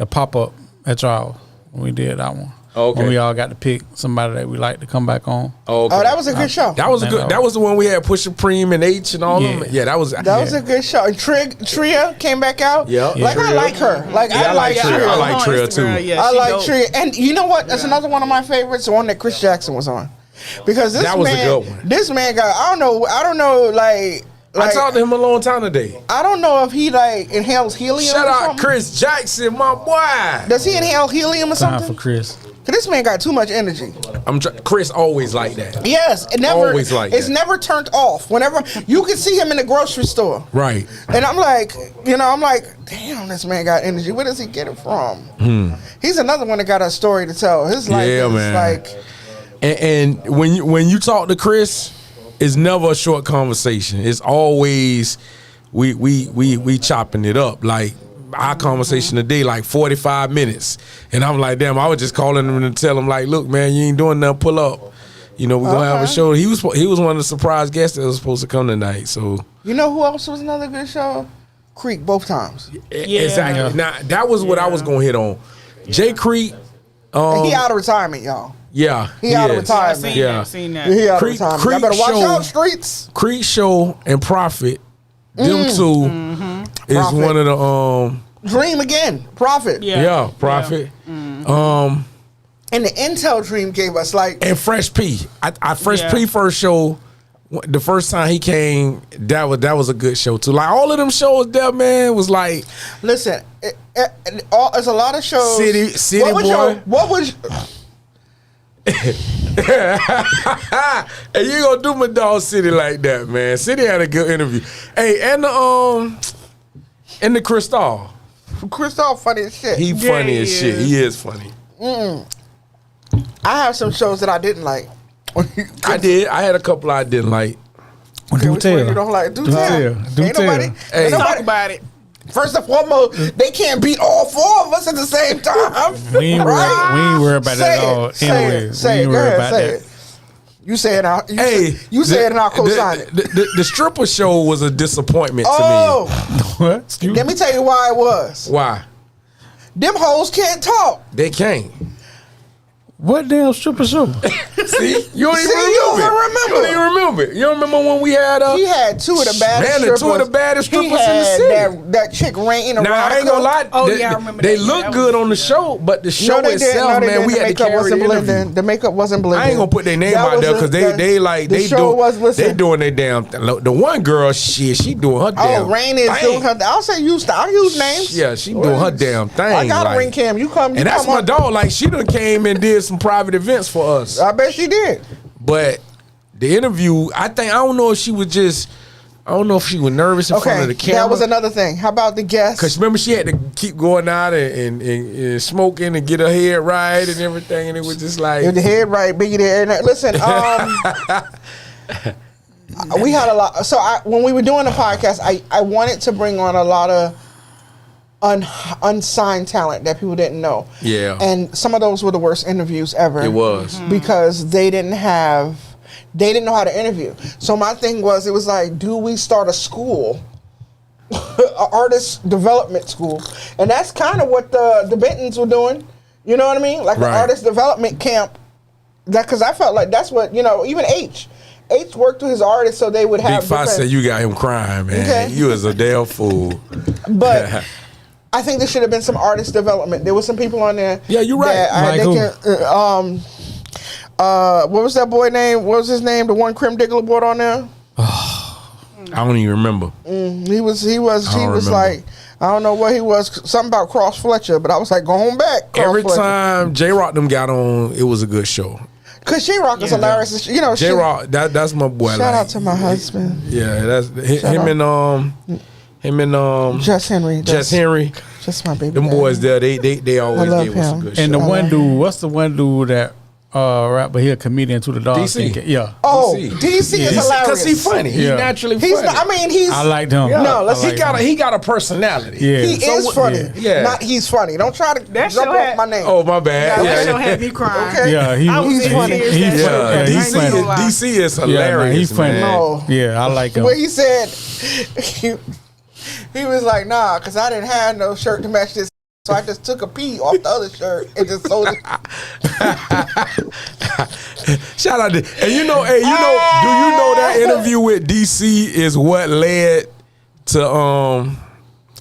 Speaker 3: pop-up at y'all, when we did that one.
Speaker 1: Okay.
Speaker 3: When we all got to pick somebody that we like to come back on.
Speaker 1: Oh, okay.
Speaker 2: Oh, that was a good show.
Speaker 1: That was a good. That was the one we had Pusha Preem and H and all of them. Yeah, that was
Speaker 2: a good show. And Tria came back out.
Speaker 1: Yeah.
Speaker 2: Like, I like her. Like,
Speaker 1: Yeah, I like Tria.
Speaker 2: Tria.
Speaker 1: I like Tria too.
Speaker 5: Yeah,
Speaker 2: I
Speaker 5: she
Speaker 2: like
Speaker 5: dope.
Speaker 2: Tria. And you know what? That's another one of my favorites, the one that Chris Jackson was on. Because this
Speaker 1: That was a
Speaker 2: man,
Speaker 1: good one.
Speaker 2: this man got, I don't know, like
Speaker 1: I talked to him a long time today.
Speaker 2: I don't know if he like inhales helium
Speaker 1: Shout
Speaker 2: or
Speaker 1: out
Speaker 2: something.
Speaker 1: Chris Jackson, my boy.
Speaker 2: Does he inhale helium or
Speaker 3: Time
Speaker 2: something?
Speaker 3: for Chris.
Speaker 2: Cause this man got too much energy.
Speaker 1: Chris always like that.
Speaker 2: Yes, it never.
Speaker 1: Always like
Speaker 2: it's
Speaker 1: that.
Speaker 2: never turned off. Whenever you can see him in the grocery store,
Speaker 1: Right.
Speaker 2: and I'm like, damn, this man got energy. Where does he get it from? He's another one that got a story to tell. His life
Speaker 1: Yeah,
Speaker 2: is
Speaker 1: man.
Speaker 2: like,
Speaker 1: And when you talk to Chris, it's never a short conversation. It's always we chopping it up. Like our conversation today, like 45 minutes. And I'm like, damn, I was just calling him to tell him, like, look, man, you ain't doing nothing, pull up. You know, we're gonna have a show. He was one of the surprise guests that was supposed to come tonight. So
Speaker 2: you know who else was another good show? Creek, both times.
Speaker 1: exactly.
Speaker 3: Yeah.
Speaker 1: Now that was what I was gonna hit on. Jay Creek.
Speaker 2: And he out of retirement, y'all.
Speaker 1: Yeah,
Speaker 2: He out of
Speaker 1: is.
Speaker 5: I
Speaker 2: retirement.
Speaker 5: seen seen that.
Speaker 2: He out
Speaker 1: Creek-
Speaker 2: of retirement.
Speaker 1: Creek
Speaker 2: Y'all better watch
Speaker 1: show-
Speaker 2: out, streets.
Speaker 1: Creek Show and Prophet, them two is
Speaker 2: Prophet.
Speaker 1: one of the
Speaker 2: Dream again. Prophet.
Speaker 1: yeah, Prophet.
Speaker 2: And the Intel Dream gave us like
Speaker 1: And Fresh P. I Fresh
Speaker 5: Yeah.
Speaker 1: P first show, the first time he came, that was a good show too. Like all of them shows there, man, was like
Speaker 2: listen, it's a lot of shows.
Speaker 1: City
Speaker 2: what was
Speaker 1: Boy.
Speaker 2: what was
Speaker 1: Hey, you gonna do my dog City like that, man. City had a good interview. Hey, and the Cristal.
Speaker 2: Christoph funny as shit?
Speaker 1: He
Speaker 5: Yeah,
Speaker 1: funny
Speaker 5: he
Speaker 1: as shit.
Speaker 5: is.
Speaker 1: He is funny.
Speaker 2: I have some shows that I didn't like.
Speaker 1: I did. I had a couple I didn't like.
Speaker 3: Do
Speaker 2: Which one you
Speaker 3: tell.
Speaker 2: don't like? Do
Speaker 3: Do
Speaker 2: tell.
Speaker 3: tell. Do
Speaker 2: Ain't
Speaker 3: tell.
Speaker 2: nobody.
Speaker 1: Hey.
Speaker 2: Ain't
Speaker 5: Talk
Speaker 2: nobody.
Speaker 5: about it.
Speaker 2: First and foremost, they can't beat all four of us at the same time.
Speaker 3: We ain't worried about that at all. Anyway, we
Speaker 2: Say it.
Speaker 3: ain't
Speaker 2: Go
Speaker 3: worried
Speaker 2: ahead.
Speaker 3: about
Speaker 2: Say
Speaker 3: that.
Speaker 2: it. You say it out.
Speaker 1: Hey,
Speaker 2: You say it and I'll co-sign it.
Speaker 1: The stripper show was a disappointment to me.
Speaker 2: Oh,
Speaker 3: What? Excuse
Speaker 2: let me tell you why it was.
Speaker 1: Why?
Speaker 2: Them hoes can't talk.
Speaker 1: They can't.
Speaker 3: What damn stripper show?
Speaker 1: See, you don't even
Speaker 2: See, you don't
Speaker 1: remember.
Speaker 2: remember.
Speaker 1: You don't even remember. You don't remember when we had
Speaker 2: He had two of the baddest
Speaker 1: Man,
Speaker 2: strippers.
Speaker 1: two of the baddest
Speaker 2: He
Speaker 1: strippers in the
Speaker 2: had
Speaker 1: city.
Speaker 2: That chick Rain
Speaker 1: Now I ain't gonna lie.
Speaker 5: Oh,
Speaker 1: they,
Speaker 5: yeah, I remember
Speaker 1: They
Speaker 5: that.
Speaker 1: look
Speaker 5: That
Speaker 1: good
Speaker 5: was-
Speaker 1: on the show, but the show
Speaker 2: No, they didn't.
Speaker 1: itself,
Speaker 2: No, they
Speaker 1: man,
Speaker 2: didn't.
Speaker 1: we
Speaker 2: The
Speaker 1: had to
Speaker 2: makeup
Speaker 1: carry
Speaker 2: wasn't
Speaker 1: the interview.
Speaker 2: blending. The makeup wasn't blending.
Speaker 1: I ain't gonna put their name
Speaker 2: That
Speaker 1: out there
Speaker 2: was
Speaker 1: because they like
Speaker 2: the
Speaker 1: they
Speaker 2: show
Speaker 1: do
Speaker 2: was listen.
Speaker 1: they doing their damn. The one girl, she doing her damn.
Speaker 2: Oh, Rain is
Speaker 1: thing.
Speaker 2: doing her. I'll say I'll use names.
Speaker 1: Yeah, she doing her damn thing.
Speaker 2: I got
Speaker 1: like,
Speaker 2: a ring cam. You come.
Speaker 1: and that's
Speaker 2: come
Speaker 1: my
Speaker 2: on.
Speaker 1: dog. Like she done came and did some private events for us.
Speaker 2: I bet she did.
Speaker 1: But the interview, I don't know if she was nervous in front of the camera.
Speaker 2: that was another thing. How about the guests?
Speaker 1: Cause remember she had to keep going out and smoking and get her head right and everything, and it was just like
Speaker 2: If the head right, biggie there. And listen, we had a lot. So when we were doing the podcast, I wanted to bring on a lot of unsigned talent that people didn't know.
Speaker 1: Yeah.
Speaker 2: And some of those were the worst interviews ever.
Speaker 1: it was.
Speaker 2: Because they didn't know how to interview. So my thing was, it was like, do we start a school, an artist development school? And that's kind of what the Bentons were doing. You know what I mean? Like an
Speaker 1: Right.
Speaker 2: artist development camp. That because I felt like that's what even H worked with his artists so they would have.
Speaker 1: Big Fox said you got him crying, man.
Speaker 2: Okay.
Speaker 1: You was a damn fool.
Speaker 2: But I think there should have been some artist development. There was some people on there.
Speaker 1: Yeah, you're right.
Speaker 3: Like who?
Speaker 2: What was that boy name? What was his name? The one Crim Diggler board on there.
Speaker 1: I don't even remember.
Speaker 2: He was
Speaker 1: remember.
Speaker 2: like, I don't know what he was. Something about Cross Fletcher, but I was like, go home back. Cross
Speaker 1: Every
Speaker 2: Fletcher.
Speaker 1: time J Rock them got on, it was a good show.
Speaker 2: Cause J Rock is hilarious. You know,
Speaker 1: J Rock, that's my boy.
Speaker 2: Shout out to my husband,
Speaker 1: Yeah, that's him and
Speaker 2: Jess Henry.
Speaker 1: Jess Henry.
Speaker 2: Just my baby.
Speaker 1: Them
Speaker 2: daddy.
Speaker 1: boys there, they always
Speaker 2: love
Speaker 1: gave us a
Speaker 2: him.
Speaker 1: good
Speaker 3: And
Speaker 1: show.
Speaker 3: the one dude, what's the one dude that rap, but he a comedian to the dog?
Speaker 1: DC.
Speaker 3: Yeah.
Speaker 2: Oh,
Speaker 1: DC.
Speaker 2: DC is hilarious.
Speaker 1: Because he funny. He
Speaker 3: Yeah.
Speaker 1: naturally
Speaker 2: He's
Speaker 1: funny.
Speaker 2: not, I mean, he's.
Speaker 3: I liked him.
Speaker 1: Yeah.
Speaker 2: No, let's-
Speaker 3: I liked him.
Speaker 1: he got a personality.
Speaker 3: Yeah.
Speaker 2: He
Speaker 1: So
Speaker 2: is
Speaker 1: what-
Speaker 2: funny.
Speaker 1: yeah.
Speaker 2: Not he's funny. Don't try to
Speaker 5: That
Speaker 2: jump
Speaker 5: show
Speaker 2: off
Speaker 5: had-
Speaker 2: my name.
Speaker 1: Oh my bad.
Speaker 5: That show
Speaker 1: Yeah,
Speaker 5: had me crying.
Speaker 2: Okay.
Speaker 3: Yeah, he
Speaker 5: I was
Speaker 2: He's
Speaker 5: in
Speaker 2: funny.
Speaker 5: tears
Speaker 3: He's
Speaker 5: that
Speaker 3: funny.
Speaker 5: show.
Speaker 3: Yeah,
Speaker 5: I
Speaker 3: he's
Speaker 5: ain't
Speaker 3: funny.
Speaker 5: gonna lie.
Speaker 1: DC is
Speaker 3: Yeah,
Speaker 1: hilarious.
Speaker 3: man, he's funny.
Speaker 1: man.
Speaker 2: No.
Speaker 3: Yeah, I like him.
Speaker 2: Where he said he was like, nah, because I didn't have no shirt to match this. So I just took a pee off the other shirt and just sold it.
Speaker 1: Shout out to and you know, do you know that interview with DC is what led to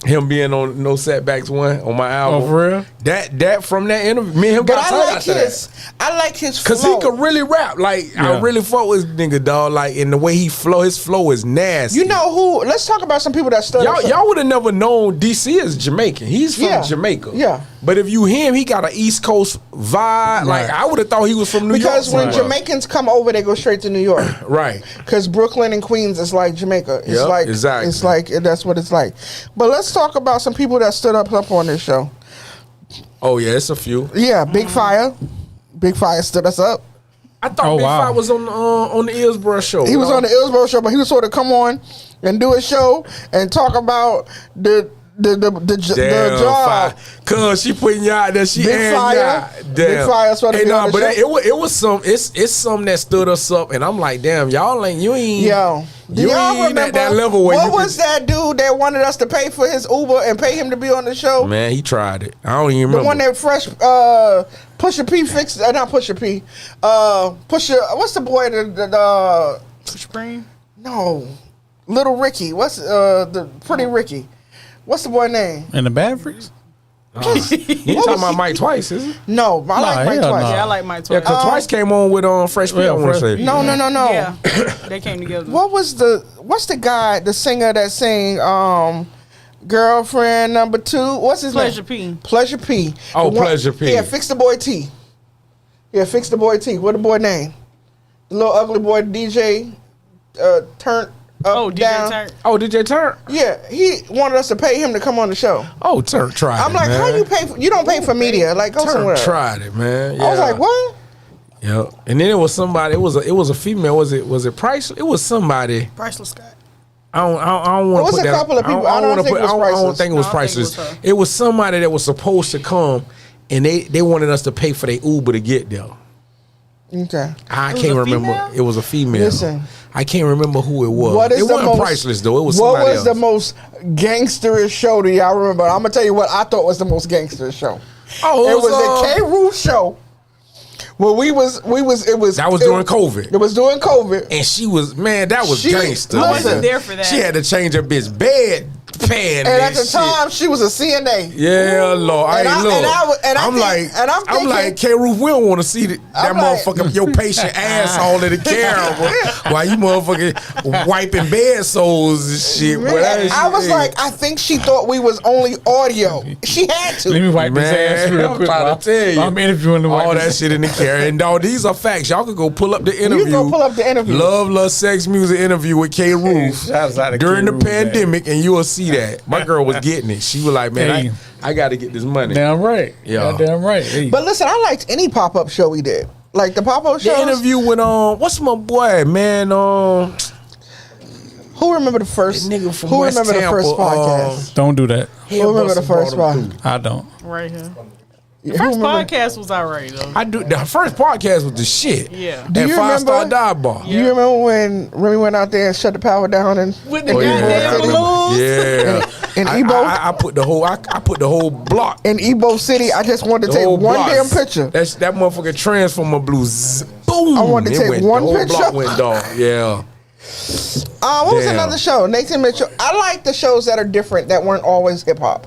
Speaker 1: him being on No Setbacks 1 on my album.
Speaker 3: Oh, for real?
Speaker 1: That from that interview, me and him
Speaker 2: But
Speaker 1: got
Speaker 2: I
Speaker 1: tight
Speaker 2: like
Speaker 1: after
Speaker 2: his.
Speaker 1: that.
Speaker 2: I like his flow.
Speaker 1: Cause he could really rap. Like I
Speaker 3: Yeah.
Speaker 1: really fuck with this nigga, dog. Like in the way he flow, his flow is nasty.
Speaker 2: You know who? Let's talk about some people that stood up.
Speaker 1: Y'all would have never known DC is Jamaican. He's from
Speaker 2: Yeah.
Speaker 1: Jamaica.
Speaker 2: Yeah.
Speaker 1: But if you hear him, he got an East Coast vibe. Like
Speaker 3: Right.
Speaker 1: I would have thought he was from New
Speaker 2: Because
Speaker 1: York.
Speaker 2: when
Speaker 1: somewhere.
Speaker 2: Jamaicans come over, they go straight to New York.
Speaker 1: Right.
Speaker 2: Because Brooklyn and Queens is like Jamaica. It's
Speaker 1: Yep,
Speaker 2: like
Speaker 1: exactly.
Speaker 2: It's like that's what it's like. But let's talk about some people that stood up on this show.
Speaker 1: Oh yeah, it's a few.
Speaker 2: Yeah, Big Fire. Big Fire stood us up.
Speaker 1: I thought
Speaker 3: Oh,
Speaker 1: Big
Speaker 3: wow.
Speaker 1: Five was on the Illsborough show.
Speaker 2: He was on the Illsborough show, but he was sort of come on and do a show and talk about the job.
Speaker 1: Cause she putting you out there. She
Speaker 2: Big
Speaker 1: airing
Speaker 2: Fire.
Speaker 1: you out. Damn.
Speaker 2: Big Fire supposed to be on the
Speaker 1: but
Speaker 2: show.
Speaker 1: it was some. It's something that stood us up, and I'm like, damn, y'all ain't you ain't.
Speaker 2: Yo, do
Speaker 1: You
Speaker 2: y'all
Speaker 1: ain't
Speaker 2: remember
Speaker 1: at that level where
Speaker 2: what
Speaker 1: you
Speaker 2: was that dude that wanted us to pay for his Uber and pay him to be on the show?
Speaker 1: Man, he tried it. I don't even
Speaker 2: The
Speaker 1: remember.
Speaker 2: one that fresh Pusha P fixed, not Pusha P, what's the boy
Speaker 5: Spring.
Speaker 2: no, Little Ricky, what's the Pretty Ricky, What's the boy name?
Speaker 3: And the Mavericks?
Speaker 1: You talking about Mike Twice, is it?
Speaker 2: No, I like Mike
Speaker 3: hell
Speaker 2: Twice.
Speaker 3: no.
Speaker 5: Yeah, I like Mike
Speaker 1: Yeah,
Speaker 5: Twice.
Speaker 1: because Twice came on with Fresh Prince. I want to say.
Speaker 2: No.
Speaker 5: Yeah, they came together.
Speaker 2: What's the guy, the singer that sang Girlfriend Number 2? What's his
Speaker 5: Pleasure
Speaker 2: name?
Speaker 5: P.
Speaker 2: Pleasure P.
Speaker 1: Oh,
Speaker 2: The one-
Speaker 1: Pleasure P.
Speaker 2: Yeah, Fix the Boy T. Fix the Boy T. What the boy name? The little ugly boy DJ turned up,
Speaker 5: Oh, DJ
Speaker 2: down.
Speaker 5: Turn.
Speaker 1: Oh, DJ Turn.
Speaker 2: Yeah, he wanted us to pay him to come on the show.
Speaker 1: Oh, Turn tried
Speaker 2: I'm
Speaker 1: it,
Speaker 2: like,
Speaker 1: man.
Speaker 2: how you pay? You don't pay for media. Like, go
Speaker 1: Turn
Speaker 2: somewhere.
Speaker 1: tried it, man. Yeah.
Speaker 2: I was like, what?
Speaker 1: Yeah. And then it was somebody. It was a female. Was it Price? It was somebody.
Speaker 5: Priceless Scott.
Speaker 1: I don't
Speaker 2: It
Speaker 1: want
Speaker 2: was
Speaker 1: to put
Speaker 2: a
Speaker 1: that.
Speaker 2: couple of people.
Speaker 1: I don't
Speaker 2: think it was
Speaker 1: I don't
Speaker 2: Priceless.
Speaker 1: think it was
Speaker 5: No, I think it
Speaker 1: Priceless.
Speaker 5: was her.
Speaker 1: It was somebody that was supposed to come, and they wanted us to pay for their Uber to get there.
Speaker 2: Okay.
Speaker 1: I
Speaker 5: It was
Speaker 1: can't
Speaker 5: a
Speaker 1: remember.
Speaker 5: female?
Speaker 1: It was a female.
Speaker 2: Listen.
Speaker 1: I can't remember who it was.
Speaker 2: What is
Speaker 1: it
Speaker 2: the
Speaker 1: wasn't
Speaker 2: most,
Speaker 1: Priceless though. It was
Speaker 2: what
Speaker 1: somebody
Speaker 2: was
Speaker 1: else.
Speaker 2: the most gangsterish show that y'all remember? I'm gonna tell you what I thought was the most gangsterish show.
Speaker 1: Oh,
Speaker 2: It was the K. Roof show. Well, it was
Speaker 1: That was during COVID.
Speaker 2: It was during COVID.
Speaker 1: And she was, man, that was
Speaker 2: She-
Speaker 1: gangster.
Speaker 2: I
Speaker 1: man.
Speaker 2: wasn't
Speaker 5: there for that.
Speaker 1: She had to change her bitch bed pan.
Speaker 2: And at the
Speaker 1: shit.
Speaker 2: time, she was a CNA.
Speaker 1: Yeah, Lord.
Speaker 2: And
Speaker 1: Hey,
Speaker 2: I-
Speaker 1: look.
Speaker 2: and I was- and I
Speaker 1: I'm
Speaker 2: think-
Speaker 1: like,
Speaker 2: and I'm
Speaker 1: I'm like,
Speaker 2: thinking-
Speaker 1: K. Roof, we don't want to see that
Speaker 2: I'm like-
Speaker 1: motherfucker, your patient asshole in the camera while you motherfucking wiping bed soles and shit. Boy, that
Speaker 2: I was
Speaker 1: shit-
Speaker 2: like, I think she thought we was only audio. She had to.
Speaker 3: Let me wipe this
Speaker 1: Man,
Speaker 3: ass real
Speaker 1: I'm
Speaker 3: quick.
Speaker 1: trying to tell you.
Speaker 3: I'm interviewing the
Speaker 1: all
Speaker 3: wipe
Speaker 1: that
Speaker 3: this-
Speaker 1: shit in the camera. And dog, these are facts. Y'all could go pull up the interview.
Speaker 2: go pull up the interview.
Speaker 1: Love Sex Music interview with K. Roof
Speaker 3: Shouts out to
Speaker 1: during
Speaker 3: K.
Speaker 1: the
Speaker 3: Roof, man.
Speaker 1: pandemic, and you will see that. My girl was getting it. She was like, man,
Speaker 3: Hey.
Speaker 1: I got to get this money.
Speaker 3: Damn right.
Speaker 1: Yeah.
Speaker 3: Damn right. Hey.
Speaker 2: But listen, I liked any pop up show we did. Like the pop up shows.
Speaker 1: The interview with what's my boy, man?
Speaker 2: Who remember the first?
Speaker 1: That nigga from
Speaker 2: Who
Speaker 1: West
Speaker 2: remember the first
Speaker 1: Tampa,
Speaker 2: podcast?
Speaker 3: Don't do that.
Speaker 2: Who remember the first one?
Speaker 3: I don't.
Speaker 5: Right here.
Speaker 2: Who
Speaker 5: First
Speaker 2: remember-
Speaker 5: podcast was alright though.
Speaker 1: I do. The first podcast was the shit.
Speaker 5: Yeah.
Speaker 2: Do
Speaker 1: At
Speaker 2: you
Speaker 1: 5-Star
Speaker 2: remember-
Speaker 1: Dive Bar.
Speaker 2: You remember when Remy went out there and shut the power down and
Speaker 5: With the
Speaker 1: Oh,
Speaker 5: goddamn
Speaker 1: yeah.
Speaker 5: balloons.
Speaker 1: Yeah.
Speaker 2: in
Speaker 1: I,
Speaker 2: Ebo?
Speaker 1: I put the whole. I put the whole block.
Speaker 2: in Ebo City? I just wanted to
Speaker 1: The
Speaker 2: take
Speaker 1: whole
Speaker 2: one
Speaker 1: block.
Speaker 2: damn picture.
Speaker 1: That motherfucking transformer blew. Boom.
Speaker 2: I wanted to
Speaker 1: It
Speaker 2: take
Speaker 1: went,
Speaker 2: one
Speaker 1: the whole
Speaker 2: picture.
Speaker 1: block went dog. Yeah.
Speaker 2: What was
Speaker 1: Damn.
Speaker 2: another show? Nathan Mitchell. I like the shows that are different that weren't always hip hop.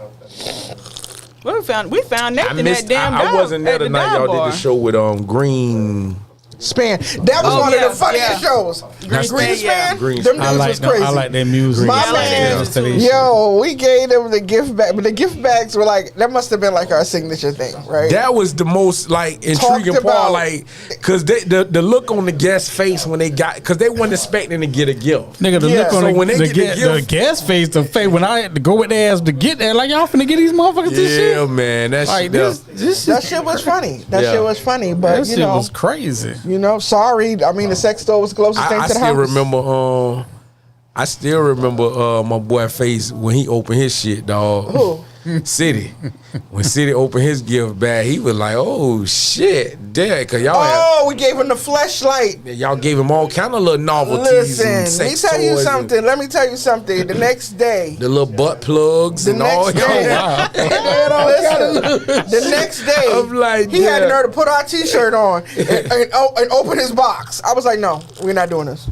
Speaker 5: Well, we found Nathan
Speaker 1: I missed.
Speaker 5: that damn
Speaker 1: I
Speaker 5: dive-
Speaker 1: wasn't there
Speaker 5: at the
Speaker 1: tonight.
Speaker 5: dive
Speaker 1: Y'all
Speaker 5: bar.
Speaker 1: did the show with Green.
Speaker 2: Span. That was
Speaker 5: Oh,
Speaker 2: one
Speaker 5: yeah,
Speaker 2: of the funniest
Speaker 5: yeah.
Speaker 2: shows.
Speaker 1: That's-
Speaker 2: Greenspan.
Speaker 5: yeah.
Speaker 1: Greenspan.
Speaker 2: Them
Speaker 3: I
Speaker 2: dudes
Speaker 3: like
Speaker 2: was
Speaker 3: them,
Speaker 2: crazy.
Speaker 3: I like their music.
Speaker 2: My
Speaker 5: Yeah, I like
Speaker 2: man-
Speaker 5: their music too.
Speaker 2: Yo, we gave them the gift bag, but the gift bags were like that must have been like our signature thing, right?
Speaker 1: That was the most like intriguing
Speaker 2: Talked
Speaker 1: part,
Speaker 2: about-
Speaker 1: like because the look on the guest's face when they got, because they weren't expecting to get a gift.
Speaker 3: Nigga, the
Speaker 2: Yeah.
Speaker 3: look on
Speaker 1: So
Speaker 3: the,
Speaker 1: when they
Speaker 3: the,
Speaker 1: get the
Speaker 3: the
Speaker 1: gift-
Speaker 3: gas face, the face when I had to go with their ass to get there, like y'all finna get these motherfuckers this
Speaker 1: Yeah,
Speaker 3: shit.
Speaker 1: man, that
Speaker 3: Like
Speaker 1: shit.
Speaker 3: this
Speaker 2: that shit was funny. That
Speaker 1: Yeah.
Speaker 2: shit was funny, but
Speaker 3: that
Speaker 2: you
Speaker 3: shit
Speaker 2: know,
Speaker 3: was crazy.
Speaker 2: sorry. I mean, the sex store was the closest thing
Speaker 1: I
Speaker 2: to the
Speaker 1: still
Speaker 2: house.
Speaker 1: remember. I still remember my boy face when he opened his shit, dog.
Speaker 2: Who?
Speaker 1: City. When City opened his gift bag, he was like, "Oh shit, damn!" Cause
Speaker 2: Oh, we gave him the fleshlight.
Speaker 1: y'all gave him all kind of little novelties. and
Speaker 2: Listen, let me
Speaker 1: sex
Speaker 2: tell you
Speaker 1: toys and
Speaker 2: something. Let me tell you something. The next day,
Speaker 1: The little butt plugs
Speaker 2: the
Speaker 1: and all.
Speaker 2: next day,
Speaker 3: wow.
Speaker 2: listen, the next day,
Speaker 1: I'm like,
Speaker 2: he had the
Speaker 1: yeah.
Speaker 2: nerve to put our T-shirt on and open his box. I was like, no, we're not doing this.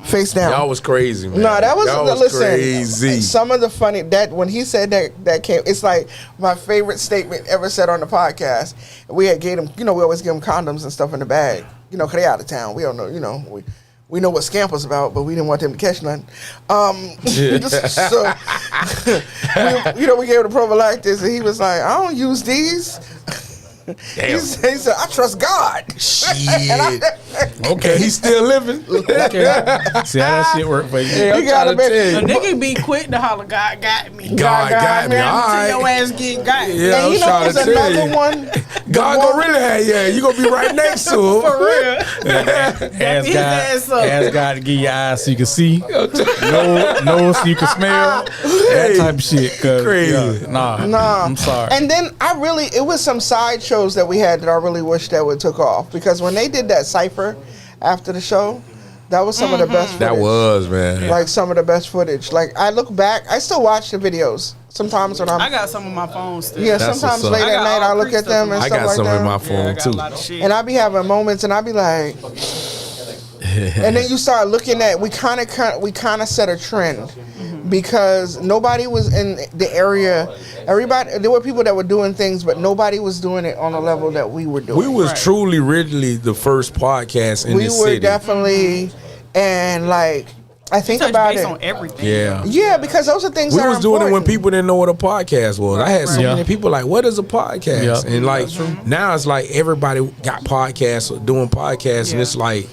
Speaker 2: Face down.
Speaker 1: Y'all was crazy, man.
Speaker 2: No, that was listen.
Speaker 1: crazy.
Speaker 2: Some of the funny that when he said that came, it's like my favorite statement ever said on the podcast. We had gave him, we always give him condoms and stuff in the bag, cause they out of town. We don't know, we know what Scampers about, but we didn't want them to catch nothing. So we gave him the prophylactics, and he was like, I don't use these.
Speaker 1: Damn.
Speaker 2: He said, I trust God.
Speaker 1: Shit. Okay, he's still living.
Speaker 3: Okay. See how that shit work for you.
Speaker 1: Yeah, I'm
Speaker 2: You gotta
Speaker 1: trying to
Speaker 2: be-
Speaker 1: tell
Speaker 5: A
Speaker 1: you.
Speaker 5: nigga be quick to holler, God got me.
Speaker 1: God got me.
Speaker 2: man.
Speaker 1: All
Speaker 5: Till your
Speaker 1: right.
Speaker 5: ass get got.
Speaker 1: Yeah,
Speaker 2: And
Speaker 1: I'm
Speaker 2: you know
Speaker 1: trying
Speaker 2: there's
Speaker 1: to tell
Speaker 2: another
Speaker 1: you.
Speaker 2: one.
Speaker 1: God gonna really have you gonna be right next to him.
Speaker 5: For real.
Speaker 3: Ask
Speaker 5: his ass up.
Speaker 3: God, ask God to give you eyes so you can see, nose so you can smell, that type of shit.
Speaker 1: Crazy.
Speaker 3: Nah, I'm sorry.
Speaker 2: And then it was some side shows that we had that I really wish that would took off, because when they did that cipher after the show, that was some of the best footage.
Speaker 1: That was, man.
Speaker 2: Like some of the best footage. Like I look back, I still watch the videos sometimes when I'm.
Speaker 5: I got some of my phone still.
Speaker 2: Yeah,
Speaker 1: That's
Speaker 2: sometimes
Speaker 1: what's up.
Speaker 2: late
Speaker 5: I
Speaker 2: at
Speaker 5: got
Speaker 2: night
Speaker 5: all
Speaker 2: I look
Speaker 5: three
Speaker 2: at them and
Speaker 5: stuff
Speaker 1: I
Speaker 2: stuff
Speaker 1: got
Speaker 2: like
Speaker 1: some
Speaker 2: that.
Speaker 1: in my
Speaker 5: Yeah, I
Speaker 1: phone
Speaker 5: got a
Speaker 1: too.
Speaker 5: lot of shit.
Speaker 2: And I be having moments, and I be like, and then you start looking at we kind of set a trend because nobody was in the area. There were people that were doing things, but nobody was doing it on the level that we were doing.
Speaker 1: We was truly, really the first podcast in this city.
Speaker 2: We were definitely, and like, I think
Speaker 5: Touch
Speaker 2: about
Speaker 5: base
Speaker 2: it.
Speaker 5: on everything.
Speaker 2: Yeah, because those are things
Speaker 1: we
Speaker 2: that
Speaker 1: was
Speaker 2: are
Speaker 1: doing
Speaker 2: important.
Speaker 1: it when people didn't know what a podcast was. I had so many people like, what is a podcast?
Speaker 3: Yeah.
Speaker 1: And like now it's like everybody got podcasts or doing podcasts, and it's like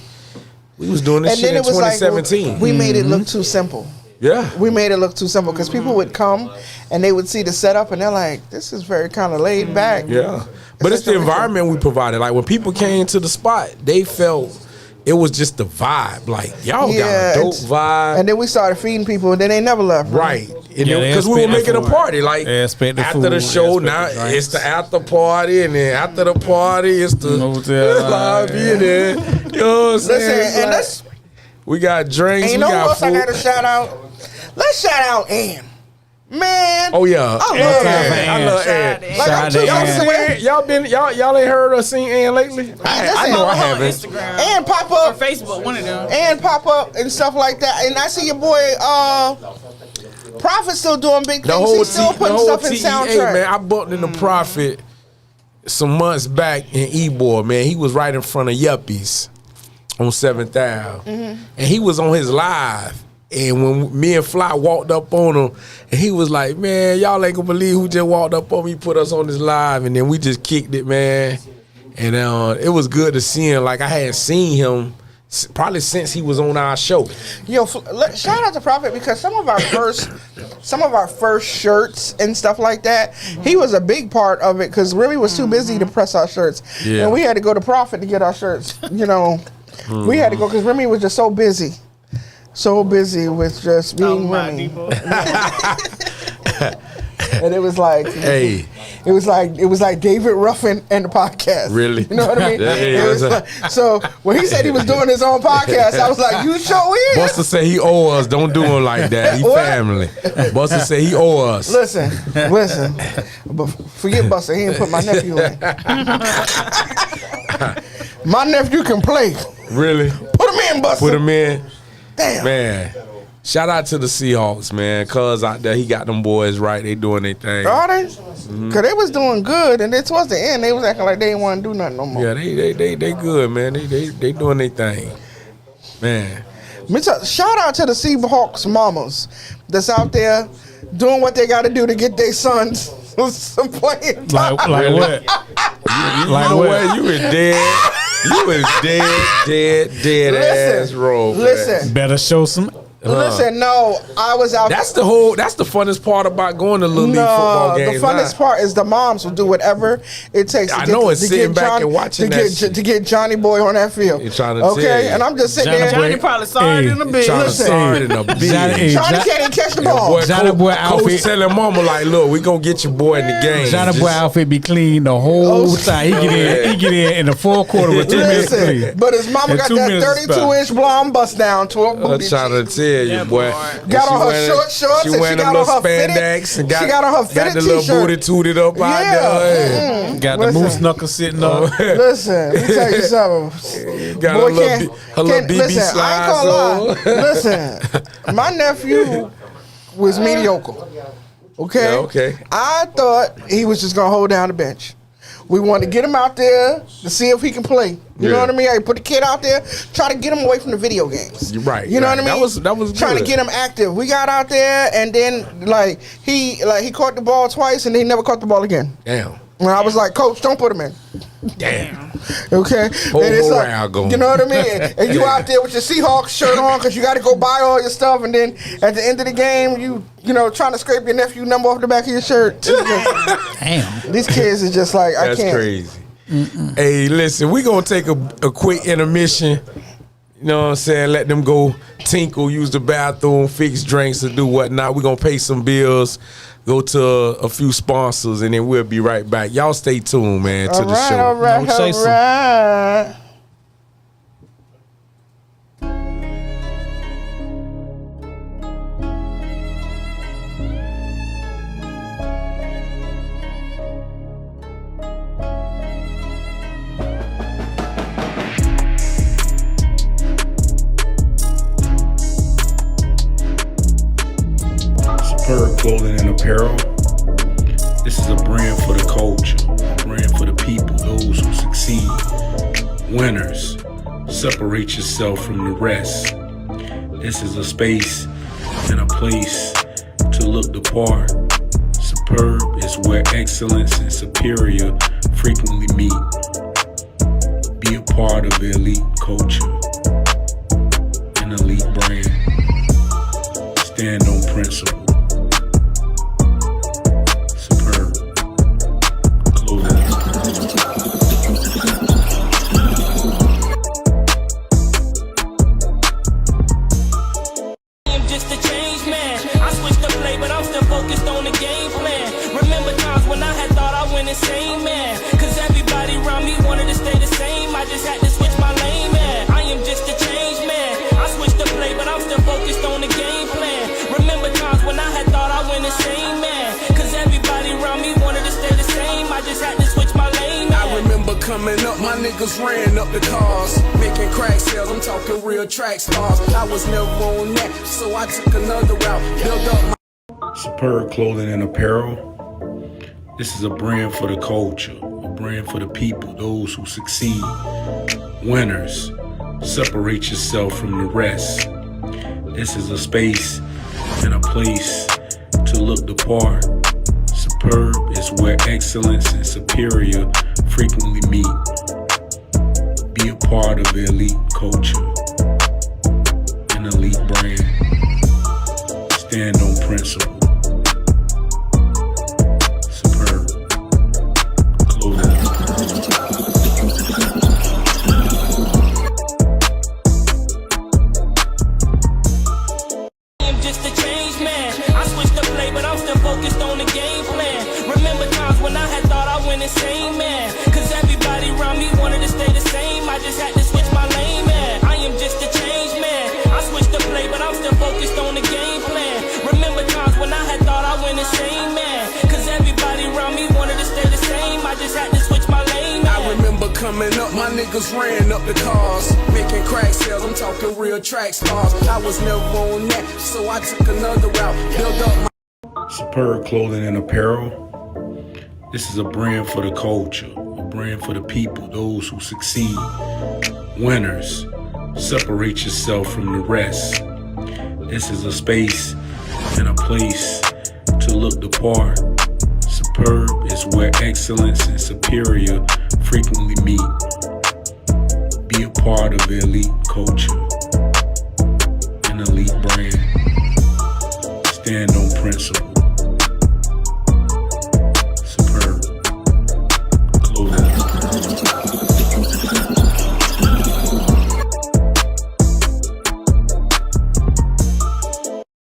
Speaker 1: we was doing this
Speaker 2: and
Speaker 1: shit
Speaker 2: then
Speaker 1: in
Speaker 2: it was
Speaker 1: 2017.
Speaker 2: like we made it look too simple.
Speaker 1: Yeah.
Speaker 2: We made it look too simple because people would come and they would see the setup and they're like, this is very kind of laid back.
Speaker 1: Yeah. But it's the environment we provided. Like when people came to the spot, they felt it was just the vibe. Like, y'all got a dope vibe.
Speaker 2: And then we started feeding people and then they never left.
Speaker 1: Right.
Speaker 3: Yeah,
Speaker 1: Because we were making a party. Like
Speaker 3: They expect the
Speaker 1: after
Speaker 3: food,
Speaker 1: the
Speaker 3: they
Speaker 1: show,
Speaker 3: expect
Speaker 1: now
Speaker 3: the drinks.
Speaker 1: it's the after party, and then after the party, it's the
Speaker 3: Hotel
Speaker 1: lobby, and then, you know what I'm saying?
Speaker 2: Listen,
Speaker 1: It's
Speaker 2: and
Speaker 1: like,
Speaker 2: that's,
Speaker 1: we got drinks,
Speaker 2: and you
Speaker 1: we
Speaker 2: know who
Speaker 1: got
Speaker 2: else I got to
Speaker 1: food.
Speaker 2: shout out? Let's shout out Ann. Man.
Speaker 1: Oh yeah,
Speaker 2: I love
Speaker 3: Time for
Speaker 2: Ann.
Speaker 1: I love
Speaker 5: Shout
Speaker 1: Ann.
Speaker 5: out to Ann.
Speaker 2: Like,
Speaker 3: Shout
Speaker 2: I'm
Speaker 3: out
Speaker 2: too
Speaker 3: to
Speaker 2: young
Speaker 3: Ann.
Speaker 2: to wear.
Speaker 1: Y'all ain't heard or seen Ann lately? I know I
Speaker 5: Follow her on
Speaker 1: haven't.
Speaker 5: Instagram
Speaker 2: And pop
Speaker 5: or
Speaker 2: up.
Speaker 5: Facebook, one of them.
Speaker 2: And pop up and stuff like that. And I see your boy, Prophet still doing big
Speaker 1: The
Speaker 2: things.
Speaker 1: whole,
Speaker 2: He's still putting stuff in
Speaker 1: TEA,
Speaker 2: soundtrack.
Speaker 1: man. I bumped into Prophet some months back in Ybor, man. He was right in front of Yuppies on 7th Ave. And he was on his live. And when me and Fly walked up on him, and he was like, man, y'all ain't gonna believe who just walked up on me, put us on this live, and then we just kicked it, man. And it was good to see him. Like I hadn't seen him probably since he was on our show.
Speaker 2: Yo, shout out to Prophet because some of our first shirts and stuff like that, he was a big part of it because Remy was too busy to press our shirts, and we had to go to Prophet to get our shirts. You know, we had to go because Remy was just so busy with just being Remy. And it was like,
Speaker 1: Hey.
Speaker 2: it was like David Ruffin and the podcast.
Speaker 1: Really?
Speaker 2: You know what I mean?
Speaker 1: Yeah,
Speaker 2: It was like- so when he said he was doing his own podcast, I was like, you sure is?
Speaker 1: Buster said he owe us. Don't do him like that. He
Speaker 2: What?
Speaker 1: family. Buster said he owe us.
Speaker 2: Listen. But forget Buster. He didn't put my nephew in. My nephew can play.
Speaker 1: Really?
Speaker 2: Put him in, Buster.
Speaker 1: Put him in.
Speaker 2: Damn.
Speaker 1: Man. Shout out to the Seahawks, man. Cuz out there, he got them boys right. They doing their thing.
Speaker 2: Are they? Because they was doing good, and then towards the end, they was acting like they didn't want to do nothing no more.
Speaker 1: Yeah, they good, man. They doing their thing. Man.
Speaker 2: Shout out to the Seahawks mamas that's out there doing what they got to do to get their sons some playing time.
Speaker 3: Like
Speaker 1: Really?
Speaker 3: what?
Speaker 1: You
Speaker 3: Like
Speaker 1: know
Speaker 3: what?
Speaker 1: what? You was dead. You was dead ass wrong.
Speaker 2: Listen.
Speaker 3: Better show some.
Speaker 2: Listen, no, I was out.
Speaker 1: That's the funnest part about going to Little League football games.
Speaker 2: The funnest part is the moms will do whatever it takes.
Speaker 1: I know it's sitting back and watching that shit.
Speaker 2: to get Johnny Boy on that field.
Speaker 1: You're trying to tell you.
Speaker 2: and I'm just sitting
Speaker 3: Johnny
Speaker 2: there.
Speaker 3: Boy-
Speaker 5: Johnny probably saw it in the bed.
Speaker 1: Trying to
Speaker 2: Listen.
Speaker 1: start in a big.
Speaker 3: Johnny
Speaker 2: Johnny can't even catch the ball.
Speaker 1: Boy,
Speaker 3: Johnny Boy
Speaker 1: coach
Speaker 3: outfit.
Speaker 1: telling mama like, look, we gonna get your boy in the game.
Speaker 3: Johnny Boy
Speaker 1: Just-
Speaker 3: outfit be clean the whole time. He get in the fourth quarter with 2 minutes to
Speaker 2: Listen,
Speaker 3: clean.
Speaker 2: but his mama
Speaker 3: And
Speaker 2: got
Speaker 3: 2
Speaker 2: that
Speaker 3: minutes to spare.
Speaker 2: 32-inch blonde bust down to her
Speaker 1: I'm
Speaker 2: booty.
Speaker 1: trying to tell you,
Speaker 5: Yeah,
Speaker 1: boy.
Speaker 5: boy.
Speaker 1: And
Speaker 2: Got
Speaker 1: she
Speaker 2: on her
Speaker 1: wearing-
Speaker 2: short shorts
Speaker 1: She
Speaker 2: and
Speaker 1: wearing
Speaker 2: she
Speaker 1: them
Speaker 2: got on
Speaker 1: little
Speaker 2: her fitted-
Speaker 1: spandex and
Speaker 2: she got on her
Speaker 1: got
Speaker 2: fitted
Speaker 1: the little
Speaker 2: t-shirt.
Speaker 1: booty tooted up out
Speaker 2: Yeah.
Speaker 1: there.
Speaker 3: Got the
Speaker 2: Listen.
Speaker 3: moose knuckle sitting up.
Speaker 2: Listen, let me tell you something.
Speaker 1: Got
Speaker 2: Boy,
Speaker 1: her little BB
Speaker 2: listen, I
Speaker 1: slides
Speaker 2: ain't gonna
Speaker 1: on.
Speaker 2: lie. Listen, my nephew was mediocre. Okay?
Speaker 1: Yeah, okay.
Speaker 2: I thought he was just gonna hold down the bench. We wanted to get him out there to see if he can play. You know
Speaker 1: Yeah.
Speaker 2: what I mean? I put the kid out there, try to get him away from the video games.
Speaker 1: You're right,
Speaker 2: You know
Speaker 1: right.
Speaker 2: what I mean?
Speaker 1: That was
Speaker 2: trying to
Speaker 1: good.
Speaker 2: get him active. We got out there, and then he caught the ball twice, and he never caught the ball again.
Speaker 1: Damn.
Speaker 2: And I was like, Coach, don't put him in.
Speaker 1: Damn.
Speaker 2: Okay,
Speaker 1: Whole
Speaker 2: and it's
Speaker 1: morale going.
Speaker 2: you know what I mean. And you out there with your Seahawks shirt on because you got to go buy all your stuff, and then at the end of the game, you trying to scrape your nephew number off the back of your shirt.
Speaker 3: Damn.
Speaker 2: These kids is just like I
Speaker 1: That's
Speaker 2: can't.
Speaker 1: crazy. Hey, listen, we gonna take a quick intermission. You know what I'm saying? Let them go tinkle, use the bathroom, fix drinks, or do whatnot. We gonna pay some bills, go to a few sponsors, and then we'll be right back. Y'all stay tuned, man, to
Speaker 2: All
Speaker 1: the
Speaker 2: right,
Speaker 1: show.
Speaker 2: all right,
Speaker 3: No chaser.
Speaker 2: all right.
Speaker 1: Superb clothing and apparel. This is a brand for the culture, a brand for the people, those who succeed. Winners. Separate yourself from the rest. This is a space and a place to look the part. Superb is where excellence and superior frequently meet. Be a part of the elite culture, an elite brand. Stand on principle. Superb clothing.
Speaker 7: I'm just a change man. I switched the play, but I'm still focused on the game plan. Remember times when I had thought I went insane, man. Cause everybody around me wanted to stay the same. I just had to switch my lane, man. I am just a change man. I switched the play, but I'm still focused on the game plan. Remember times when I had thought I went insane, man. Cause everybody around me wanted to stay the same. I just had to switch my lane, man.
Speaker 8: I remember coming up, my niggas ran up the cars, making crack sales, I'm talking real track stars. I was never on that, so I took another route, built up my
Speaker 1: Superb clothing and apparel. This is a brand for the culture, a brand for the people, those who succeed. Winners. Separate yourself from the rest. This is a space and a place to look the part. Superb is where excellence and superior frequently meet. Be a part of the elite culture, an elite brand. Stand on principle. Superb clothing.
Speaker 7: I'm just a change man. I switched the play, but I'm still focused on the game plan. Remember times when I had thought I went insane, man. Cause everybody around me wanted to stay the same. I just had to switch my lane, man. I am just a change man. I switched the play, but I'm still focused on the game plan. Remember times when I had thought I went insane, man. Cause everybody around me wanted to stay the same. I just had to switch my lane, man.
Speaker 8: I remember coming up, my niggas ran up the cars, making crack sales, I'm talking real track stars. I was never on that, so I took another route, built up my
Speaker 1: Superb clothing and apparel. This is a brand for the culture, a brand for the people, those who succeed. Winners. Separate yourself from the rest. This is a space and a place to look the part. Superb is where excellence and superior frequently meet. Be a part of the elite culture, an elite brand. Stand on principle. Superb clothing.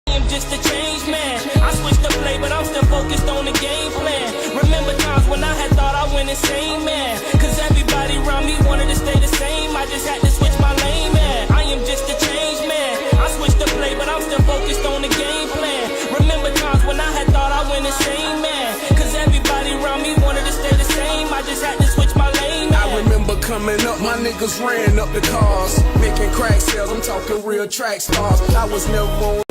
Speaker 7: I'm just a change man. I switched the play, but I'm still focused on the game plan. Remember times when I had thought I went insane, man. Cause everybody around me wanted to stay the same. I just had to switch my lane, man. I am just a change man. I switched the play, but I'm still focused on the game plan. Remember times when I had thought I went insane, man. Cause everybody around me wanted to stay the same. I just had to switch my lane, man.
Speaker 8: I remember coming up, my niggas ran up the cars, making crack sales, I'm talking real track stars. I was never on